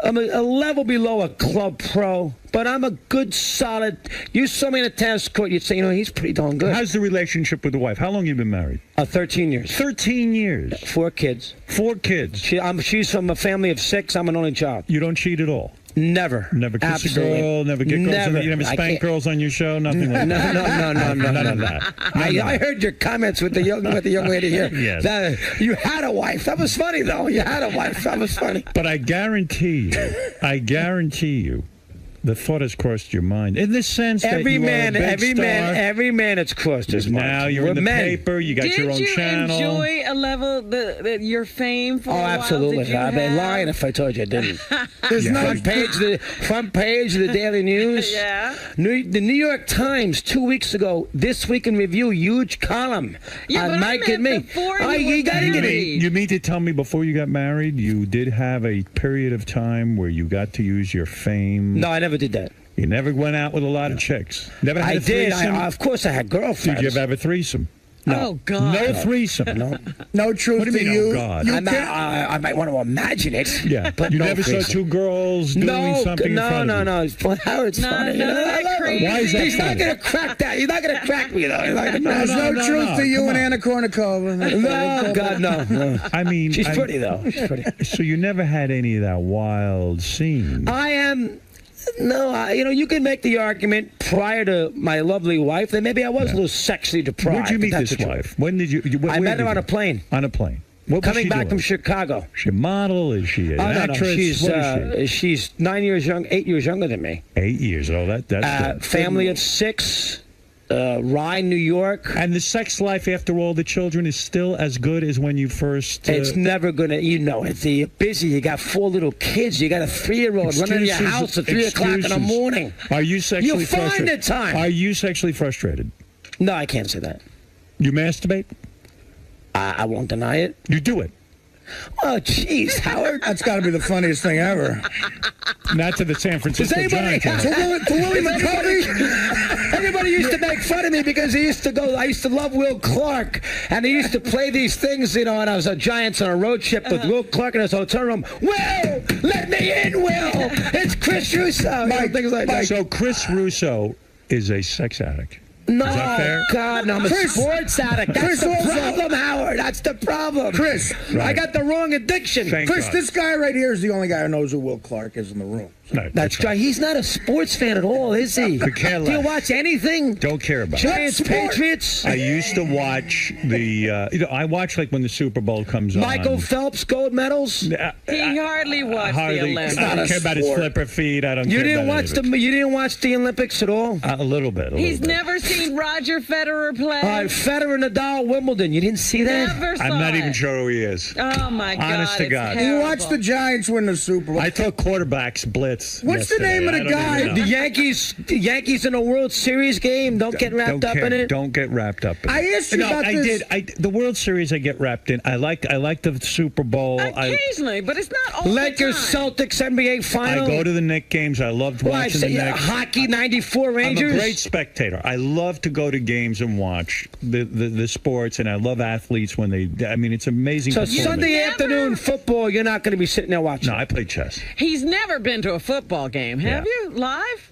I'm a level below a club pro, but I'm a good, solid. You saw me in a tennis court, you'd say, he's pretty darn good. How's the relationship with the wife? How long you been married? 13 years. 13 years. 4 kids. 4 kids. She's from a family of 6. I'm an only child. You don't cheat at all? Never. Never kiss Absolutely. a girl, never get girls. Never. You never I spank can't- girls on your show? Nothing like No, that? none of that. I heard your comments with the young lady here. Yes. You had a wife. That was funny, though. You had a wife. That was funny. But I guarantee you, the thought has crossed your mind. In the sense that Every you man, are a big every star. man, it's crossed his mind. Now you're We're in the men. paper. You got your own channel. Did you enjoy a level your fame for Oh, a while? absolutely. Did you I'd be have- lying if I told you I didn't. There's no- front page of the Daily News. Yeah. The New York Times 2 weeks ago. This Week in Review, huge column Yeah, on but I Mike meant and me. before Oh, you were gotta get married. it. You mean to tell me before you got married, you did have a period of time where you got to use your fame? No, I never did that. You never went out with a lot of chicks? Never had I a did. threesome? Of course, I had girlfriends. Did you ever have a threesome? No. Oh, God. No threesome? No. No truth What do you to mean, you. oh, God? I might want to imagine it. Yeah. But You no never threesome. saw two girls doing something in front of you? No. Howard's funny. no, that's crazy. Why is that He's not funny? going to crack that. He's not going to crack me, though. There's no truth to you and come Anna Kournikova. No, God, no. I mean, She's pretty, though. She's pretty. So you never had any of that wild scene? I am. No, you can make the argument prior to my lovely wife that maybe I was a little sexually deprived. Where'd you meet but this that's the truth. wife? When did you? I met her did on you- a plane. On a plane. What was Coming she back doing? from Chicago. Is she a model? Is she an Oh, no, actress? She's What is she? she's 8 years younger than me. 8 years. Oh, that's good. Family of 6. Rye, New York. And the sex life after all the children is still as good as when you first... It's never going to, you're busy. You got 4 little kids. You got a 3-year-old running to your house at 3 o'clock in the excuses. morning. Are you sexually You'll find frustrated? the time. Are you sexually frustrated? No, I can't say that. You masturbate? I won't deny it. You do it? Oh, jeez, Howard. That's got to be the funniest thing ever. Not to the San Francisco anybody- Giants. To Willie McCovey? Everybody used to make fun of me because I used to love Will Clark, and he used to play these things, and I was a Giants on a road trip with Will Clark in his hotel room. Will, let me in, Will. It's Chris Russo. Things like that. So Chris Russo is a sex addict. No, Is that fair? God, no, I'm a sports addict. That's Chris the also- problem, Howard. That's the problem. Chris. I got the wrong addiction. Thank Chris, God. this guy right here is the only guy who knows who Will Clark is in the room. No, That's right. He's not a sports fan at all, is he? Could care Do you less. watch anything? Don't care about it. Giants, Patriots? I used to watch the, I watch like when the Super Bowl comes Michael on. Phelps gold medals? He hardly watched the Hardly. Olympics. I don't care about his flipper feet. I don't You care didn't about watch any of it. you didn't watch the Olympics at all? A little bit. He's never seen Roger Federer play. Federer, Nadal, Wimbledon. You didn't see that? Never saw I'm not it. even sure who he is. Oh my God! Honest to it's God. You terrible. watched the Giants win the Super Bowl. I took quarterbacks blitz. What's the name of the guy? The Yankees in a World Series game. Don't get wrapped up in it. Don't get wrapped up in it. I asked you No, about I this. did. The World Series I get wrapped in. I like the Super Bowl. Occasionally, but it's not all Lakers, the time. Celtics, NBA I final. go to the Knicks games. I loved Why, watching the Knicks. hockey, 94 Rangers. I'm a great spectator. I love to go to games and watch the sports, and I love athletes when they. I mean, it's amazing. So performance. Sunday afternoon football, you're not going to be sitting there watching. No, I play chess. He's never been to a football game, have you? Live?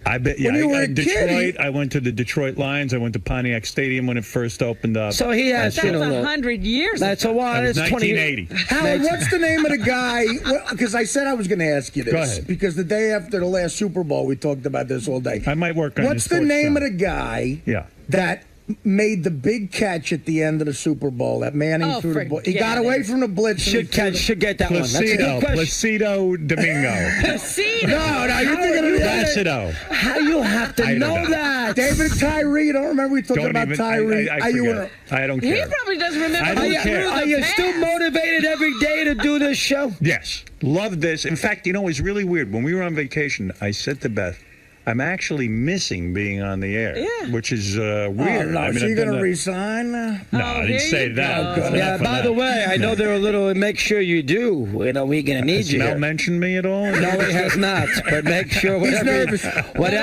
I bet. Yeah, When you were a Detroit. kid, I went to the Detroit Lions. I went to Pontiac Stadium when it first opened up. So he has, That's 100 years. That's a while. That was It's 20. 1980. Howard, what's the name of the guy? Because I said I was going to ask you this. Go ahead. Because the day after the last Super Bowl, we talked about this all day. I might work on What's the sports name show. of the guy Yeah. that made the big catch at the end of the Super Bowl? That Manning threw the ball. He got away from the blitz. and he threw the- Should get that one. That's a good question. Placido Domingo. Placido. No, you're thinking of Placido. How you have to I don't know know. that? David Tyree. Don't remember we talked Don't about even. Tyree. I Are you forget. I don't He care. probably doesn't remember. I don't who care. threw the Are you pass. still motivated every day to do this show? Yes. Love this. In fact, it's really weird. When we were on vacation, I said to Beth, I'm actually missing being on the air, which is weird. Oh, no, I mean, so you're I've going to done resign? No, I didn't say that. go. Yeah, by the way, I know they're a little, make sure you do. We're going to need Has you. Mel mentioned me at all? No, he has not. But make sure whatever. nervous. What do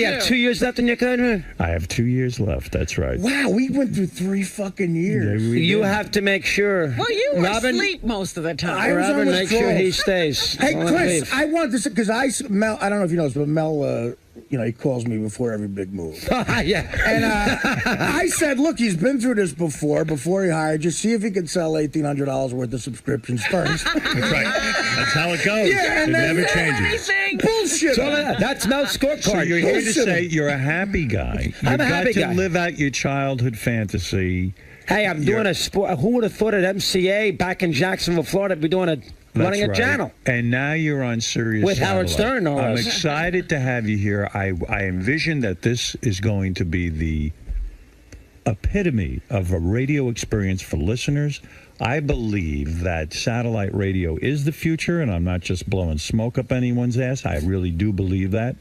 you have, 2 years left in your contract? I have 2 years left. That's right. Wow, we went through 3 fucking years. You have to make sure. Well, you were Robin, asleep most of the time. I was on Robin, make sure withdrawal. he stays. Hey, Don't Chris, leave. I want this because Mel, I don't know if you know this, but Mel, he calls me before every big move. Yeah. And I said, look, he's been through this before he hired you. See if he can sell $1,800 worth of subscriptions first. That's right. That's how it goes. Yeah, and it then never changes. Bullshit. So that's no scorecard. So you're here to say you're a happy guy. I'm a happy got guy. to live out your childhood fantasy. Hey, I'm doing a sport. Who would have thought at ಮ್CA back in Jacksonville, Florida, be doing running a channel? And now you're on Sirius with Howard Satellite. Stern. No I'm less. excited to have you here. I envision that this is going to be the epitome of a radio experience for listeners. I believe that satellite radio is the future, and I'm not just blowing smoke up anyone's ass. I really do believe that.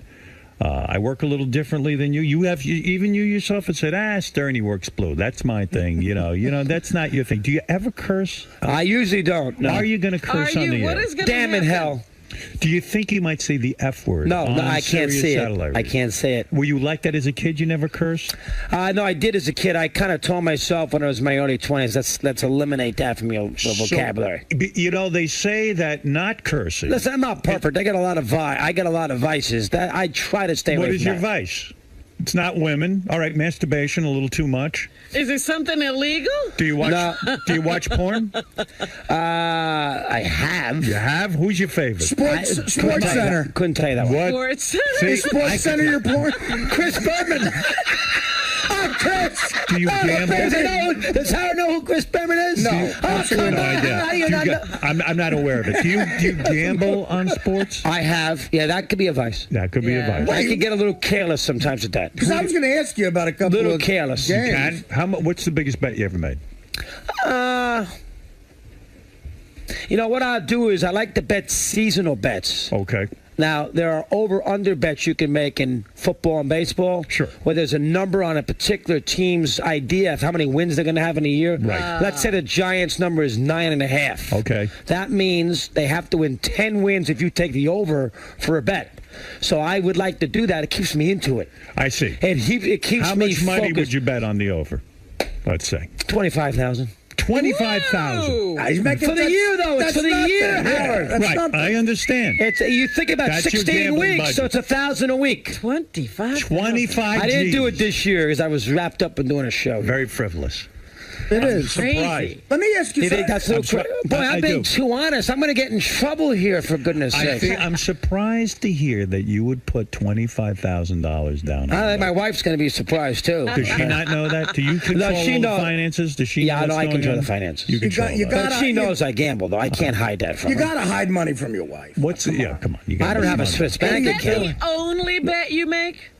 I work a little differently than you. Even you yourself have said, Stern, works blue. That's my thing. You know, that's not your thing. Do you ever curse? I usually don't. No. Are you going to curse on the air? Damn in hell. Do you think you might say the F word? No, I can't say it. I can't say it. Were you like that as a kid? You never cursed? No, I did as a kid. I kind of told myself when I was in my early 20s, let's eliminate that from your vocabulary. You know, they say that not cursing. Listen, I'm not perfect. I got a lot of vices. That I try to stay away from. What is your vice? It's not women. All right, masturbation, a little too much. Is it something illegal? Do you watch? No. Do you watch porn? I have. You have? Who's your favorite? Sports Center. Couldn't tell you that one. What? Sports Center. See, Sports Center, your porn. Chris Berman. Chris. Do you gamble? Does Howard know who Chris Berman is? No. Absolutely no idea. I'm not aware of it. Do you gamble on sports? I have. Yeah, that could be a vice. That could be a vice. I could get a little careless sometimes with that. Because I was going to ask you about a couple little of careless. games. What's the biggest bet you ever made? You know, what I'll do is I like to bet seasonal bets. Okay. Now, there are over-under bets you can make in football and baseball. Sure. Where there's a number on a particular team's idea of how many wins they're going to have in a year. Right. Let's say the Giants' number is 9.5. Okay. That means they have to win 10 wins if you take the over for a bet. So I would like to do that. It keeps me into it. I see. It keeps How me much money focused. would you bet on the over? Let's say 25,000. 25,000. He's making For the year, though. It's for the year, Howard. Right. I understand. You think about That's your 16 gambling weeks, budget. so it's 1,000 a week. 25. I didn't do it Gs. this year because I was wrapped up in doing a show. Very frivolous. It is. Surprised. Let me ask you You think something. that's so Boy, I'm being too honest. I'm going to get in trouble here, for goodness sake. I'm surprised to hear that you would put $25,000 down. I think my wife's going to be surprised, too. Does she not know that? Do you control she all the knows. finances? Does she? Yeah, know I know. what's I going control on? the finances. You control you that. got- But she knows I gamble, though. I can't hide that from You her. got to hide money from your wife. What's the? Yeah, come on. You I don't have a Swiss bank Is that account. the only bet you make?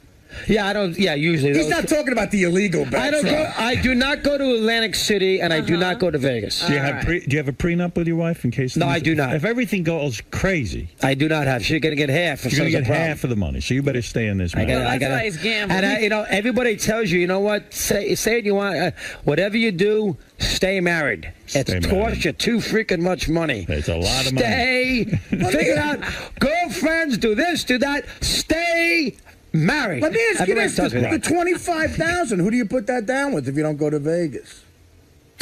Yeah, I don't. Yeah, usually. He's not talking about the illegal bets. I don't go. I do not go to Atlantic City, and I do not go to Vegas. Do you have do you have a prenup with your wife in case? No, I do not. If everything goes crazy, I do not have. She's going to get half. you're going to get half of the money. So you better stay in this. I money. gotta, That's why he's gambling. And everybody tells you, you know what? Say what you want. Whatever you do, stay married. It's Stay cost married. you too freaking much money. It's a lot of money. Stay. Figure out. Girlfriends, do this, do that. Stay married. Let me ask you Everybody this: tells me the that. 25,000. Who do you put that down with if you don't go to Vegas?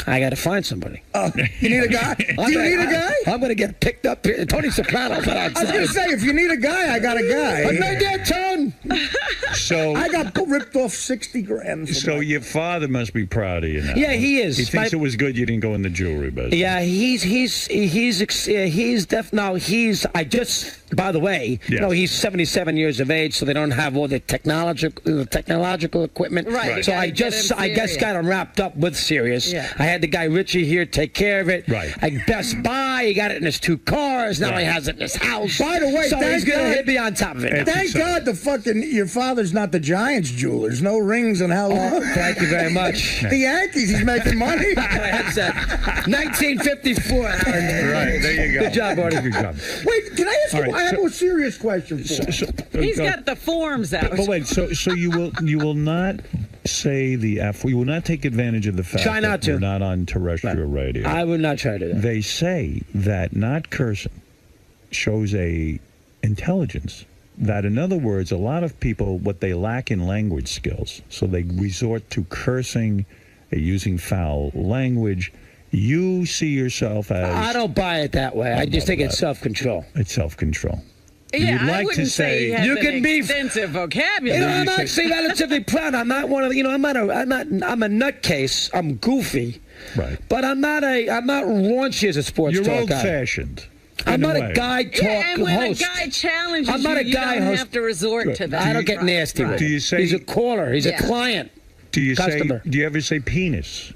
I got to find somebody. You need a guy? Do you need a guy? I'm going to get picked up here. Tony Soprano. I was going to say, if you need a guy, I got a guy. I'm right there, Tone. So I got ripped off 60 grand. So your father must be proud of you now. Yeah, he is. He thinks it was good you didn't go in the jewelry business. Yeah, I just, by the way, Yes. he's 77 years of age, so they don't have all the technological equipment. Right. So You I gotta just get him Sirius. got him wrapped up with Sirius. Yeah. I had the guy Richie here take care of it. Right. At Best Buy, he got it in his 2 cars. Now he has it in his house. By the way, so thank he's gonna God- hit me on top of it. It's Thank exciting. God your father's not the Giants jewelers. No rings and how long? Thank you very much. The Yankees, he's making money. Headset. 1954. Right, there you go. Good job, Artie. Good job. Wait, can I ask All you? right, I have so- a serious question for you. He's got the forms out. But wait, so you will not say the F. You will not take advantage of the fact Try not that you're to. not on terrestrial radio. I would not try to do that. They say that not cursing shows a intelligence. That, in other words, a lot of people, what they lack in language skills, so they resort to cursing, using foul language. You see yourself as... I don't buy it that way. I just think it's self-control. It's self-control. Yeah, You'd like I wouldn't to say he has you an can be extensive vocabulary. I'm actually relatively proud. I'm not one of I'm a nutcase. I'm goofy. Right. But I'm not raunchy as a sports You're talk guy. old-fashioned. I'm not way. a guy talk Yeah, and when host. a guy challenges I'm not you, a guy you don't host. have to resort to that. I don't get nasty with Do him. you say He's a caller. He's a client. Do you Customer. say? Do you ever say penis?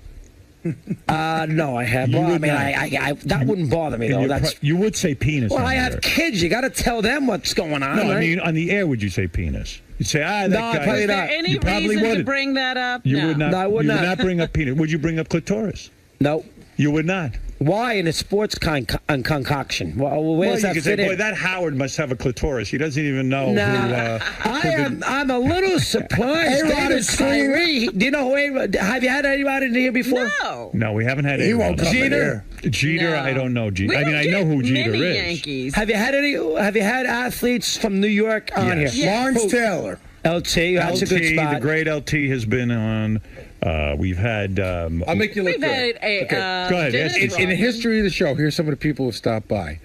No, I have. You Well, I would mean, not. I that wouldn't bother me though. You would say penis. Well, on I the have air. kids. You got to tell them what's going on. No, I right? mean on the air. Would you say penis? You'd say that No, guy. probably Is there not. any You probably reason to wouldn't. bring that up? You no. would not. No, I would you not. would not bring up penis. Would you bring up clitoris? No. You would not. Why in a sports concoction? Well, where Well, does you that could say, fit boy, in? that Howard must have a clitoris. He doesn't even know Nah, I'm a little surprised. David Tyree. Do you know who? Have you had anybody in here before? No. No, we haven't had He any. won't come in Jeter. Jeter, No. I don't know. We I mean, don't I know get who Jeter many is. Yankees. Have you had any? Have you had athletes from New York on Yes. here? Yes. Lawrence Who? Taylor. LT. That's a good LT, spot. the great LT has been on. We've had. I'll make you look We've good. had a Go ahead. Dennis In the history of the show, here's some of the people who stopped by.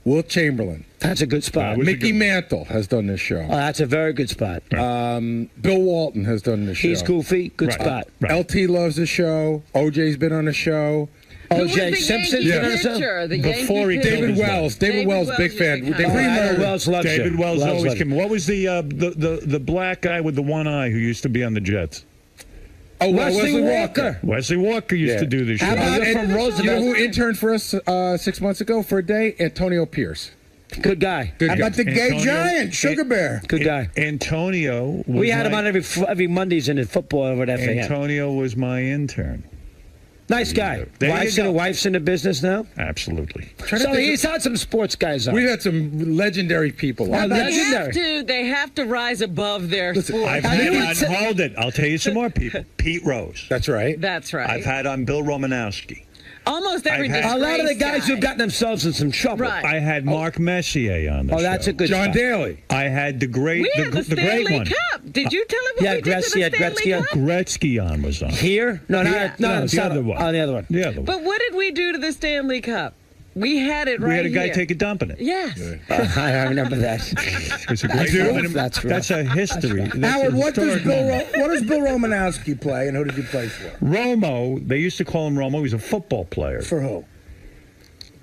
Wilt Chamberlain. That's a good spot. Mickey Mantle has done this show. Oh, that's a very good spot. Bill Walton has done this show. He's goofy. Good spot. LT loves the show. OJ's been on the show. O.J. Simpson's been on the show? Before he David Wells. David Wells, big fan. David Wells loves David you. Wells Wells always loves came. What was the black guy with the one eye who used to be on the Jets? Oh, Wesley Walker. Wesley Walker used to do this show. How about from Roosevelt? You know who interned for us 6 months ago for a day? Antonio Pierce. Good guy. Good How guy. about the gay Antonio- giant, Sugar Bear? Good guy. Antonio. Was We had him my- on every Mondays in the football over at FAN. Antonio was my intern. Nice guy. There you go. Wife's in the business now. Absolutely. So he's had some sports guys on. We had some legendary people. Oh, on. They have to rise above their sport. I've had on, hold it. I'll tell you some more people. Pete Rose. That's right. That's right. I've had on Bill Romanowski. Almost every I've had- A lot of the disgraced guys guy. who've gotten themselves in some trouble. Right. I had Mark Messier on the show. that's a good John spot. Daly. I had the great, We had the the great Stanley one. Cup. Did you tell him what Yeah, we did to Gretzky the had Stanley Gretzky on. Cup? Gretzky on was on. Here? No, not No, the other one. On the other one. The other one. But what did we do to the Stanley Cup? We had it right We had a guy here. take a dump in it. Yes. I remember that. It's a great one. That's right. That's a history. That's Howard, a what does historic moment. Bill Romanowski play, and who did he play for? Romo, they used to call him Romo. He was a football player. For who?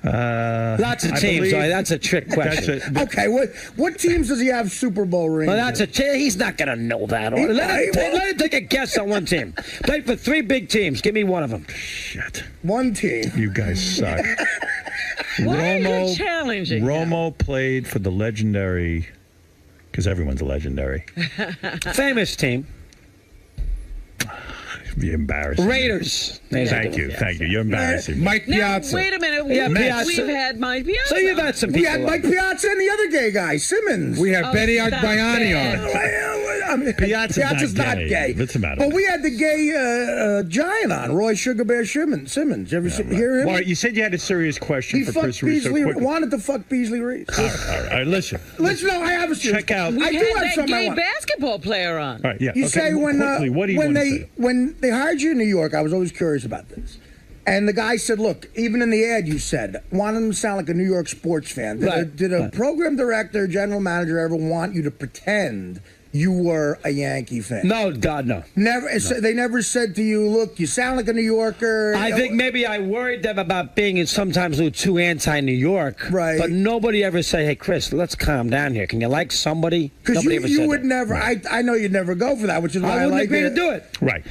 Lots of I teams. believe- That's a trick question. Okay, what teams does he have Super Bowl rings? Well, that's he's not going to know that. He- Let him take a guess on one team. Played for 3 big teams. Give me one of them. Shit. One team. You guys suck. Why are you challenging Romo played for the legendary, because everyone's a legendary. Famous team. You're embarrassing. Raiders. Thank you. You're embarrassing me. Mike Now, Piazza. wait a minute. Yeah, We've Piazza. had Mike Piazza. So you've had some We people. had Mike Piazza and the other gay guy, Simmons. We have Benny stop Agbayani it. on. I mean, Piazza's not gay. What's the matter? But we had the gay giant on, Roy Sugar Bear Simmons. You ever hear him? Well, you said you had a serious question He for fucked Chris Reese. Beasley, wanted to fuck Beasley Reese. All right, listen. Listen, no, I have a serious Check out. We I do had have that something I gay want. basketball player on. All right, yeah. You okay, say when quickly, what do you when want to they say? when they hired you in New York, I was always curious about this. And the guy said, "Look, even in the ad, you said wanted him to sound like a New York sports fan. Did a program director, general manager ever want you to pretend you were a Yankee fan? No, God, no. Never. They never said to you, "Look, you sound like a New Yorker." I think maybe I worried them about being sometimes a little too anti-New York. Right. But nobody ever say, hey, Chris, let's calm down here. Can you like somebody? because Nobody ever you said would that. never. I know you'd never go for that, which is why I I wouldn't like agree it. to do it. Right.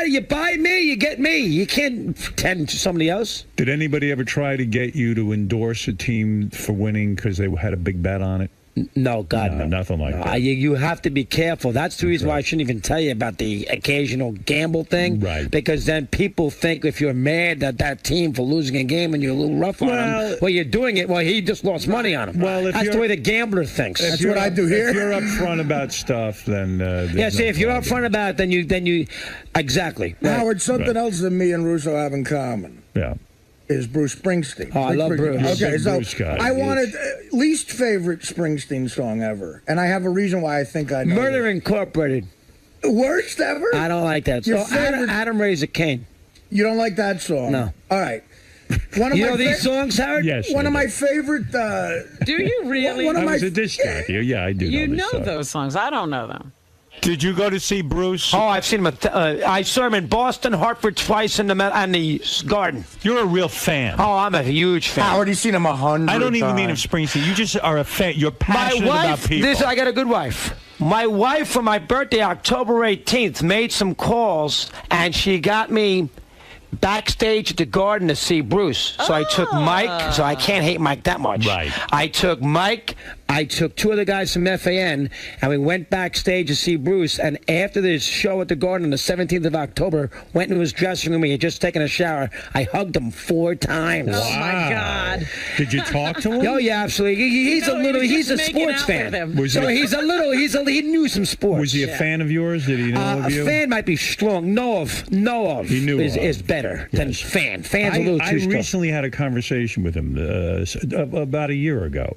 You buy me, you get me. You can't pretend to somebody else. Did anybody ever try to get you to endorse a team for winning because they had a big bet on it? No, God, no. Nothing like that. You have to be careful. That's the reason why I shouldn't even tell you about the occasional gamble thing. Right. Because then people think if you're mad at that team for losing a game and you're a little rough on him, well, you're doing it. Well, he just lost money on him. Well, if that's the you're- way the gambler thinks. If you're up- If you're upfront about stuff, then Yeah, see, if you're upfront about it, then you exactly. Howard, something else that me and Russo have in common. Yeah. Is Bruce Springsteen. Oh, I love Bruce. Okay, Big so Bruce guy, I yes. wanted least favorite Springsteen song ever, and I have a reason why I think I know. Murder Incorporated. Worst ever? I don't like that. Your So Adam Raised a Cain. You don't like that song? No. All right. One of You my know these songs, Howard? Yes. One of my favorite. Do you really? One of I my was a disc jockey. Yeah, I do You know know this song. those songs. I don't know them. Did you go to see Bruce? Oh, I've seen him. I saw him in Boston, Hartford twice, and the Garden. You're a real fan. Oh, I'm a huge fan. I already seen him 100 I don't even mean of times. Springsteen. You just are a fan. You're passionate about people. I got a good wife. My wife, for my birthday, October 18th, made some calls, and she got me backstage at the Garden to see Bruce. So I took Mike, so I can't hate Mike that much. Right. I took Mike, I took two other guys from FAN, and we went backstage to see Bruce. And after the show at the Garden on the 17th of October, went into his dressing room. He had just taken a shower. I hugged him 4 times. Oh, my God. Did you talk to him? Oh, yeah, absolutely. He's a sports fan. He knew some sports. Was he a fan of yours? Did he know of you? A fan might be strong. Know of he knew is better than fan. Fan's a little too strong. I recently had a conversation with him about a year ago.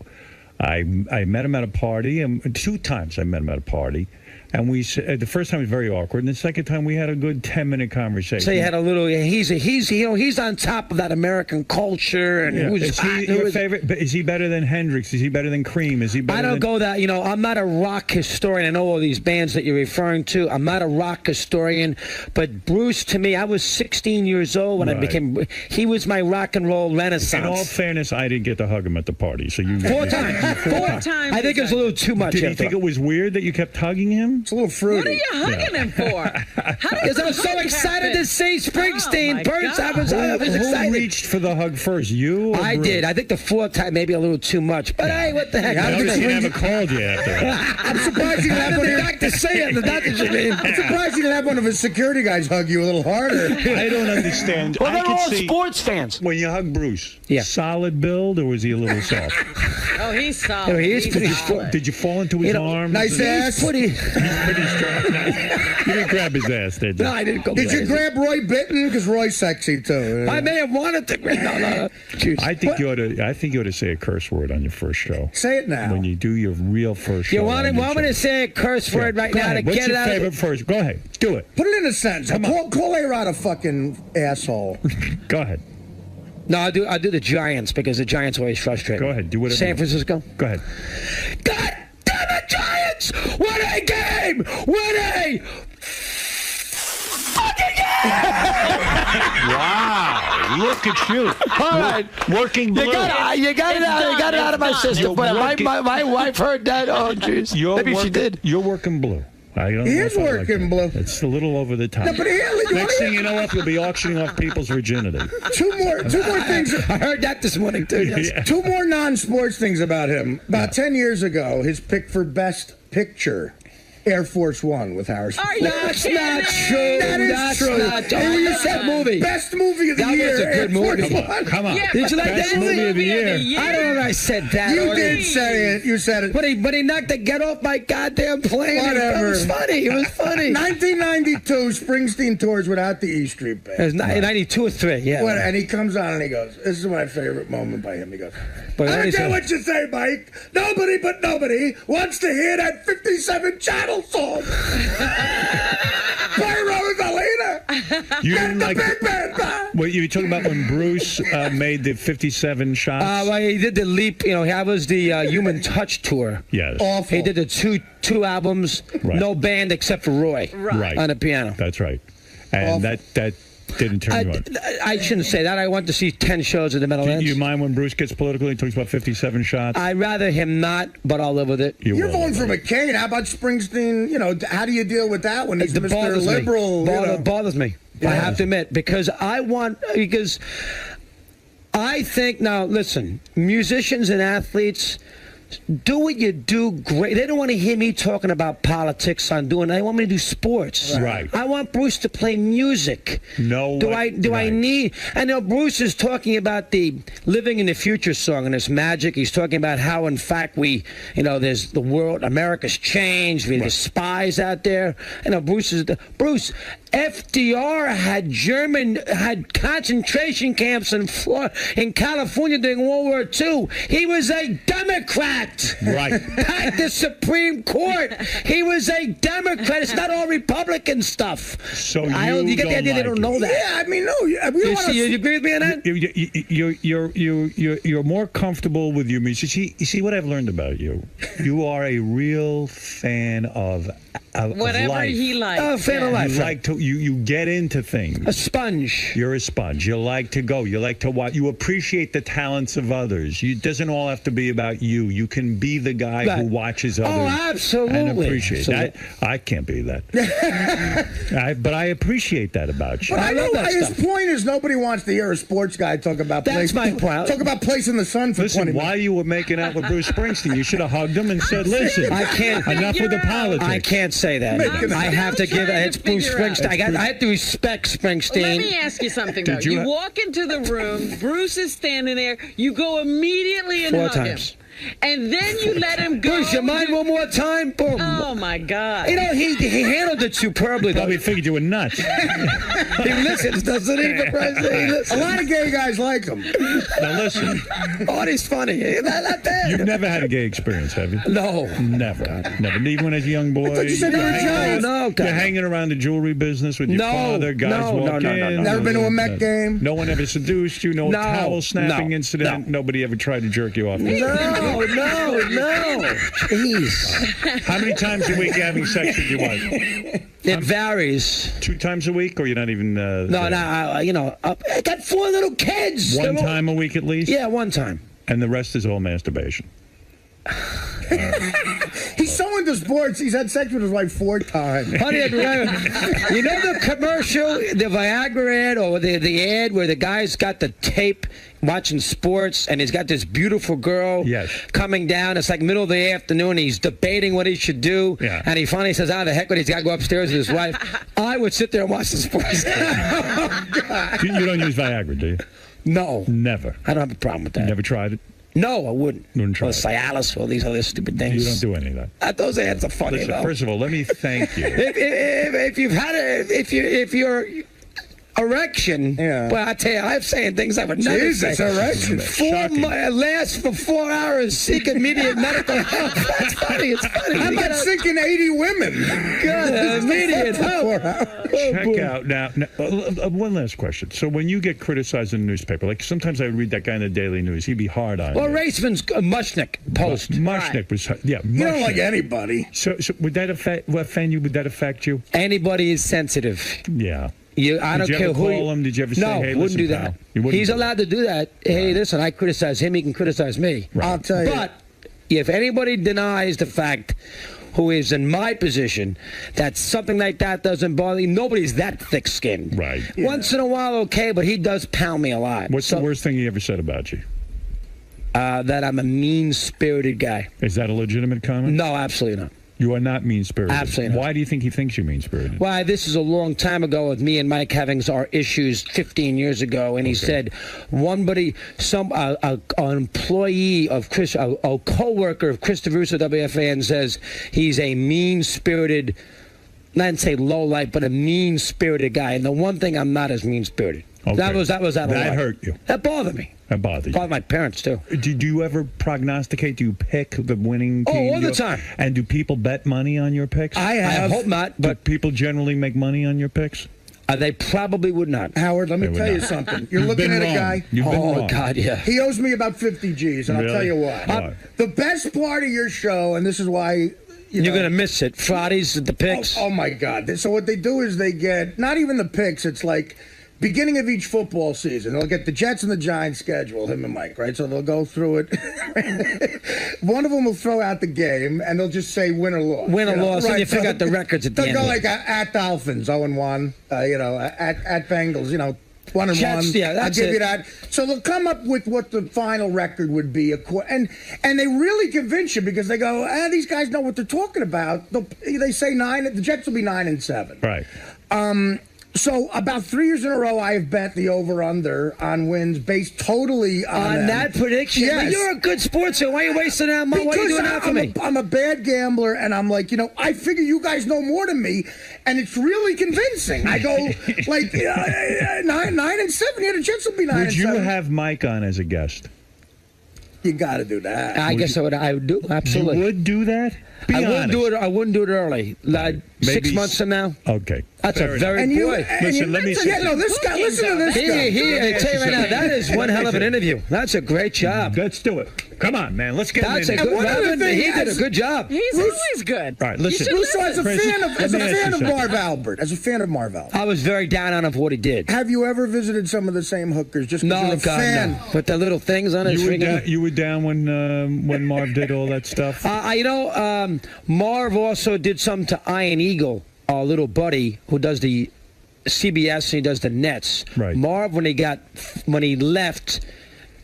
I met him at a party, and 2 times I met him at a party. And the first time was very awkward, and the second time we had a good 10-minute conversation. So you had a little. He's on top of that American culture, and is he your favorite? Is he better than Hendrix? Is he better than Cream? Is he better? I don't go that. I'm not a rock historian. I know all these bands that you're referring to. I'm not a rock historian, but Bruce, to me, I was 16 years old when I became. He was my rock and roll renaissance. In all fairness, I didn't get to hug him at the party, so you 4 times. 4 times. I think it was a little too much. Did he think it was weird that you kept hugging him? It's a little fruity. What are you hugging him for? Because I was so excited to see Springsteen. I was excited. Who reached for the hug first? You? Or I Bruce? did. I think the 4th time maybe a little too much. But hey, what the heck? I noticed he never called you after that. I'm surprised you didn't have one of back to say it. That's what you mean. I'm surprised you didn't have one of his security guys hug you a little harder. I don't understand. Well, they're I could all see sports fans. When you hug Bruce, yeah. Solid build, or was he a little soft? Oh, he's solid. He's pretty solid. Did you fall into his arms? Nice ass. He's pretty strong. You didn't grab his ass, did you? No, I didn't go. Did you grab Roy Bittan? Because Roy's sexy too. I may have wanted to grab. No. I think you ought to say a curse word on your first show. Say it now. When you do your real first show. You want me to say a curse word right now to get it out? What's your favorite first? Go ahead. Do it. Put it in a sentence. Call A-Rod a fucking asshole. Go ahead. No, I do the Giants because the Giants always frustrate me. Go ahead. Do whatever. San Francisco. Go ahead. God damn it, Giants! Win a game! Win a fucking game! Wow! Look at you. All right, working blue. You got it out of my system. But my wife heard that. Oh, jeez. Maybe she did. You're working blue. I don't He know is if I working blue. It's a little over the top. No, but Next thing you know, you'll be auctioning off people's virginity. Two more things. I heard that this morning too. Yes. Yeah. 2 more non-sports things about him. About 10 years ago, his pick for best picture, Air Force One with Harrison. That's not true. That is true. And you said movie. Best movie of the That year. was a good movie. Come on. Yeah, Did you like Best that movie of the year. I don't know if I said that. You or did say it. You said it. But he knocked the get off my goddamn plane. Whatever. It was funny. It was funny. 1992, Springsteen tours without the E Street Band. It was 92 or 3, yeah. And he comes on and he goes, "This is my favorite moment by him." He goes, But "I what don't he care said- what you say, Mike. Nobody but nobody wants to hear that 57 channel song." By Rosalina. You Get didn't the like big band back. What you were talking about when Bruce made the 57 shots? Well, he did the leap. That was the Human Touch tour. Yes. Awful. He did the two albums, Right. no band except for Roy Right. on the piano. That's right. And that didn't turn you on. I shouldn't say that. I went to see 10 shows at the Meadowlands. Do you mind when Bruce gets political and talks about 57 shots? I'd rather him not, but I'll live with it. You're voting for McCain. How about Springsteen? How do you deal with that when he's Mr. bothers Liberal? Me. Bothers me. I have to admit, because I think, now listen, musicians and athletes, do what you do great. They don't want to hear me talking about politics. They want me to do sports. Right. I want Bruce to play music. I need? I know Bruce is talking about the Living in the Future song and it's magic. He's talking about how, in fact, there's the world, America's changed. There's spies out there. Bruce. FDR had concentration camps in California during World War II. He was a Democrat. Right. At the Supreme Court. He was a Democrat. It's not all Republican stuff. So you get the idea they don't know that. Yeah, I mean, no. You agree with me on that? You're more comfortable with your music. You see what I've learned about you? You are a real fan of Whatever life. he likes. Oh, fan of life. You like to you get into things. A sponge. You're a sponge. You like to go. You like to watch. You appreciate the talents of others. It doesn't all have to be about you. You can be the guy who watches others. Oh, absolutely. And appreciate that. I can't be that. But I appreciate that about you. But I know his point is nobody wants to hear a sports guy talk about That's my point. Talk about place in the sun for 20 minutes. While you were making out with Bruce Springsteen, you should have hugged him and said, "Listen, I can't. Enough with the politics." I can't say that. I have to give it. It's Bruce Springsteen. I have to respect Springsteen. Let me ask you something, though. You walk into the room, Bruce is standing there, you go immediately and hug him. And then you let him go. Bruce, you mind one more time? Boom. Oh, my God. You know, he handled it superbly, though. Probably figured you were nuts. He listens, doesn't he? A lot of gay guys like him. Now, listen. Artie's funny. Not bad. You've never had a gay experience, have you? No. Never. Never. Even as a young boy? I thought you said you were gay. No. You're hanging around the jewelry business with your father. Guys walk in. Never been to a Met game? No one ever seduced you? No towel snapping incident? Nobody ever tried to jerk you off? No. Jeez. How many times a week are you having sex with your wife? It varies. 2 times a week, or you're not even... I got 4 little kids. One time a week at least? Yeah, one time. And the rest is all masturbation. He's so into sports, he's had sex with his wife 4 times. Honey, you know the commercial, the Viagra ad, or the ad where the guy's got the tape watching sports, and he's got this beautiful girl coming down. It's like middle of the afternoon. He's debating what he should do, and he finally says, the heck with it. He's got to go upstairs with his wife. I would sit there and watch the sports. You don't use Viagra, do you? No. Never. I don't have a problem with that. You never tried it? No, I wouldn't. Wouldn't try or Cialis, or these other stupid things. You don't do any of that. Those ads are funny. Listen, though. first of all, let me thank you. If you've had if you're erection, well, I tell you, I'm saying things I would never Jesus, say. erection. Lasts for 4 hours, seek immediate medical help. That's funny. It's funny. How about sinking 80 women? Good, immediate help. Check out now. One last question. So when you get criticized in the newspaper, like sometimes I would read that guy in the Daily News, he'd be hard on. Well, you. Raceman's Mushnick post. Mushnick was You don't like anybody. So would that offend you? Would that affect you? Anybody is sensitive. Yeah. I don't care who. Call him? Did you ever say, hey, wouldn't listen, do that. He's allowed to do that. Hey, listen, I criticize him. He can criticize me. Right. I'll tell you. But if anybody denies the fact, who is in my position, that something like that doesn't bother you, nobody's that thick-skinned. Right. Once in a while, okay, but he does pound me a lot. What's the worst thing he ever said about you? That I'm a mean-spirited guy. Is that a legitimate comment? No, absolutely not. You are not mean-spirited. Absolutely not. Why do you think he thinks you're mean-spirited? Well, this is a long time ago with me and Mike having our issues 15 years ago, and he said, an employee of Chris, a co-worker of Chris DeRusso, WFAN, says he's a mean-spirited, not say low-life, but a mean-spirited guy. And the one thing I'm not is mean-spirited. Okay. That hurt you. That bothered me. That bothered you. Bothered my parents, too. Do you ever prognosticate? Do you pick the winning team? Oh, all the time. And do people bet money on your picks? I hope not. But people generally make money on your picks? They probably would not. Howard, let me tell you something. You're looking at a guy. You've been wrong. God, yeah. He owes me about 50 G's, and I'll tell you what. The best part of your show, and this is why... You're going to miss it. Fridays at the picks. Oh, my God. So what they do is they get, not even the picks, it's like... beginning of each football season, they'll get the Jets and the Giants schedule, him and Mike, right? So they'll go through it. One of them will throw out the game, and they'll just say win or loss. Win or loss, right? and you figure out the records at the end. They'll go like at Dolphins, 0-1, at Bengals, 1-1. Jets, yeah, I'll give you that. So they'll come up with what the final record would be, and they really convince you because they go, these guys know what they're talking about. They say 9. The Jets will be 9-7. Right. So about 3 years in a row, I have bet the over/under on wins based totally on that prediction. Yes. But you're a good sportsman. Why are you wasting that money? Why are you doing that for me? I'm a bad gambler, and I'm like, I figure you guys know more than me, and it's really convincing. I go like 9-7. Yeah, the Jets will be 9-7. Would you have Mike on as a guest? You got to do that. I guess I would do. Absolutely. You would do that? I wouldn't do it early. Like 6 months from now. Okay. That's a very boy. Listen, let me say. Yeah, no, this guy. Listen to this guy. I tell you right now, that is one hell of an interview. That's a great job. Let's do it. Come on, man. Let's get That's him in. a good Robin. He did a good job. He's always good. All right, listen. Russo, as a fan of Marv Albert, Albert, I was very down on him for what he did. have you ever visited some of the same hookers? Just 'cause No, you're a God, fan? no. Put the little things on his finger. You were down when Marv did all that stuff? Marv also did something to Iron Eagle, our little buddy who does the CBS and he does the Nets. Right. Marv, when he left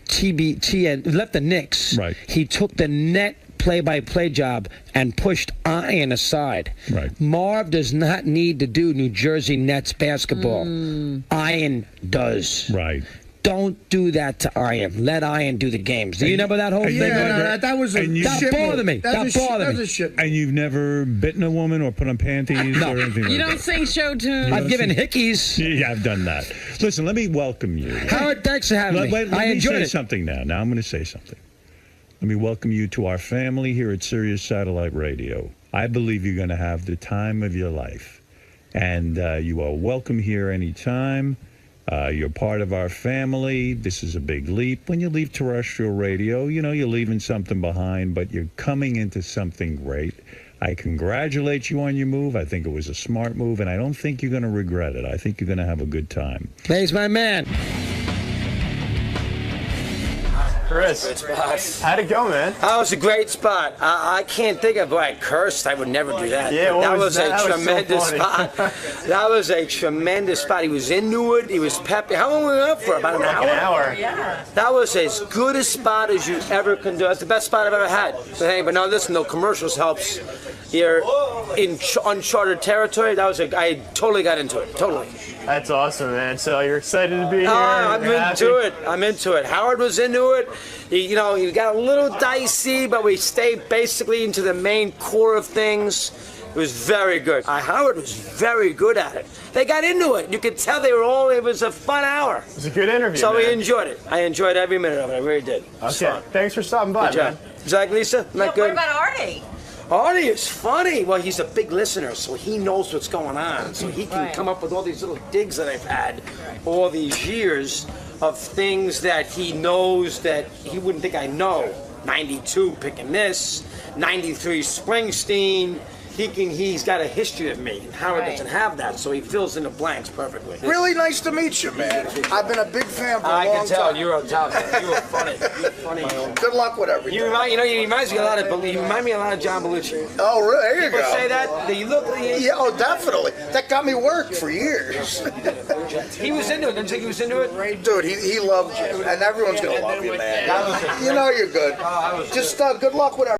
TBT, left the Knicks, right, he took the net play-by-play job and pushed Iron aside. Right. Marv does not need to do New Jersey Nets basketball. Iron does. Right. Don't do that to Iron. Let Iron do the games. Do you remember that whole thing? Yeah, that was a That bothered me. That bothered me. And you've never bitten a woman or put on panties or anything like You that? don't sing show tunes. I've given hickeys. Yeah, I've done that. Listen, let me welcome you. Howard, thanks for having me. Let I me enjoyed say it. something now. Now I'm going to say something. Let me welcome you to our family here at Sirius Satellite Radio. I believe you're going to have the time of your life. And you are welcome here anytime. You're part of our family. This is a big leap. When you leave terrestrial radio, you know you're leaving something behind, but you're coming into something great. I congratulate you on your move. I think it was a smart move, and I don't think you're going to regret it. I think you're going to have a good time. He's my man. Chris, how'd it go, man? That was a great spot. I can't think of why I cursed. I would never do that. Yeah, that was a so tremendous funny. spot. That was a tremendous spot. He was into it. He was peppy. How long were we up for? About an hour? An hour. Yeah. That was as good a spot as you ever can do. That's the best spot I've ever had. So, hey, but now listen, no commercials helps. You're in uncharted territory. I totally got into it. Totally. That's awesome, man. So you're excited to be here? I'm You're into happy? it. I'm into it. Howard was into it. You got a little dicey, but we stayed basically into the main core of things. It was very good. Howard was very good at it. They got into it. You could tell it was a fun hour. It was a good interview, So we man. enjoyed it. I enjoyed every minute of it. I really did. Okay. Thanks for stopping by, Good job. man. Zach, Lisa? Not good? What about Artie? Artie is funny. Well, he's a big listener, so he knows what's going on. So he can come up with all these little digs that I've had all these years of things that he knows that he wouldn't think I know. 92 picking this, 93 Springsteen. He's got a history of me. And Howard doesn't have that, so he fills in the blanks perfectly. Really nice to meet you, man. I've been a big fan for a long time. I can tell you're on top. You were funny. You're funny. Good luck with everything. You remind me a lot of John Belushi. Oh, really? There you People go. say that. You look. Yeah, oh, definitely. That got me work for years. He was into it. Didn't you think he was into it? Dude, he loved you, and everyone's gonna love you, man. You know you're good. Just good luck with everything.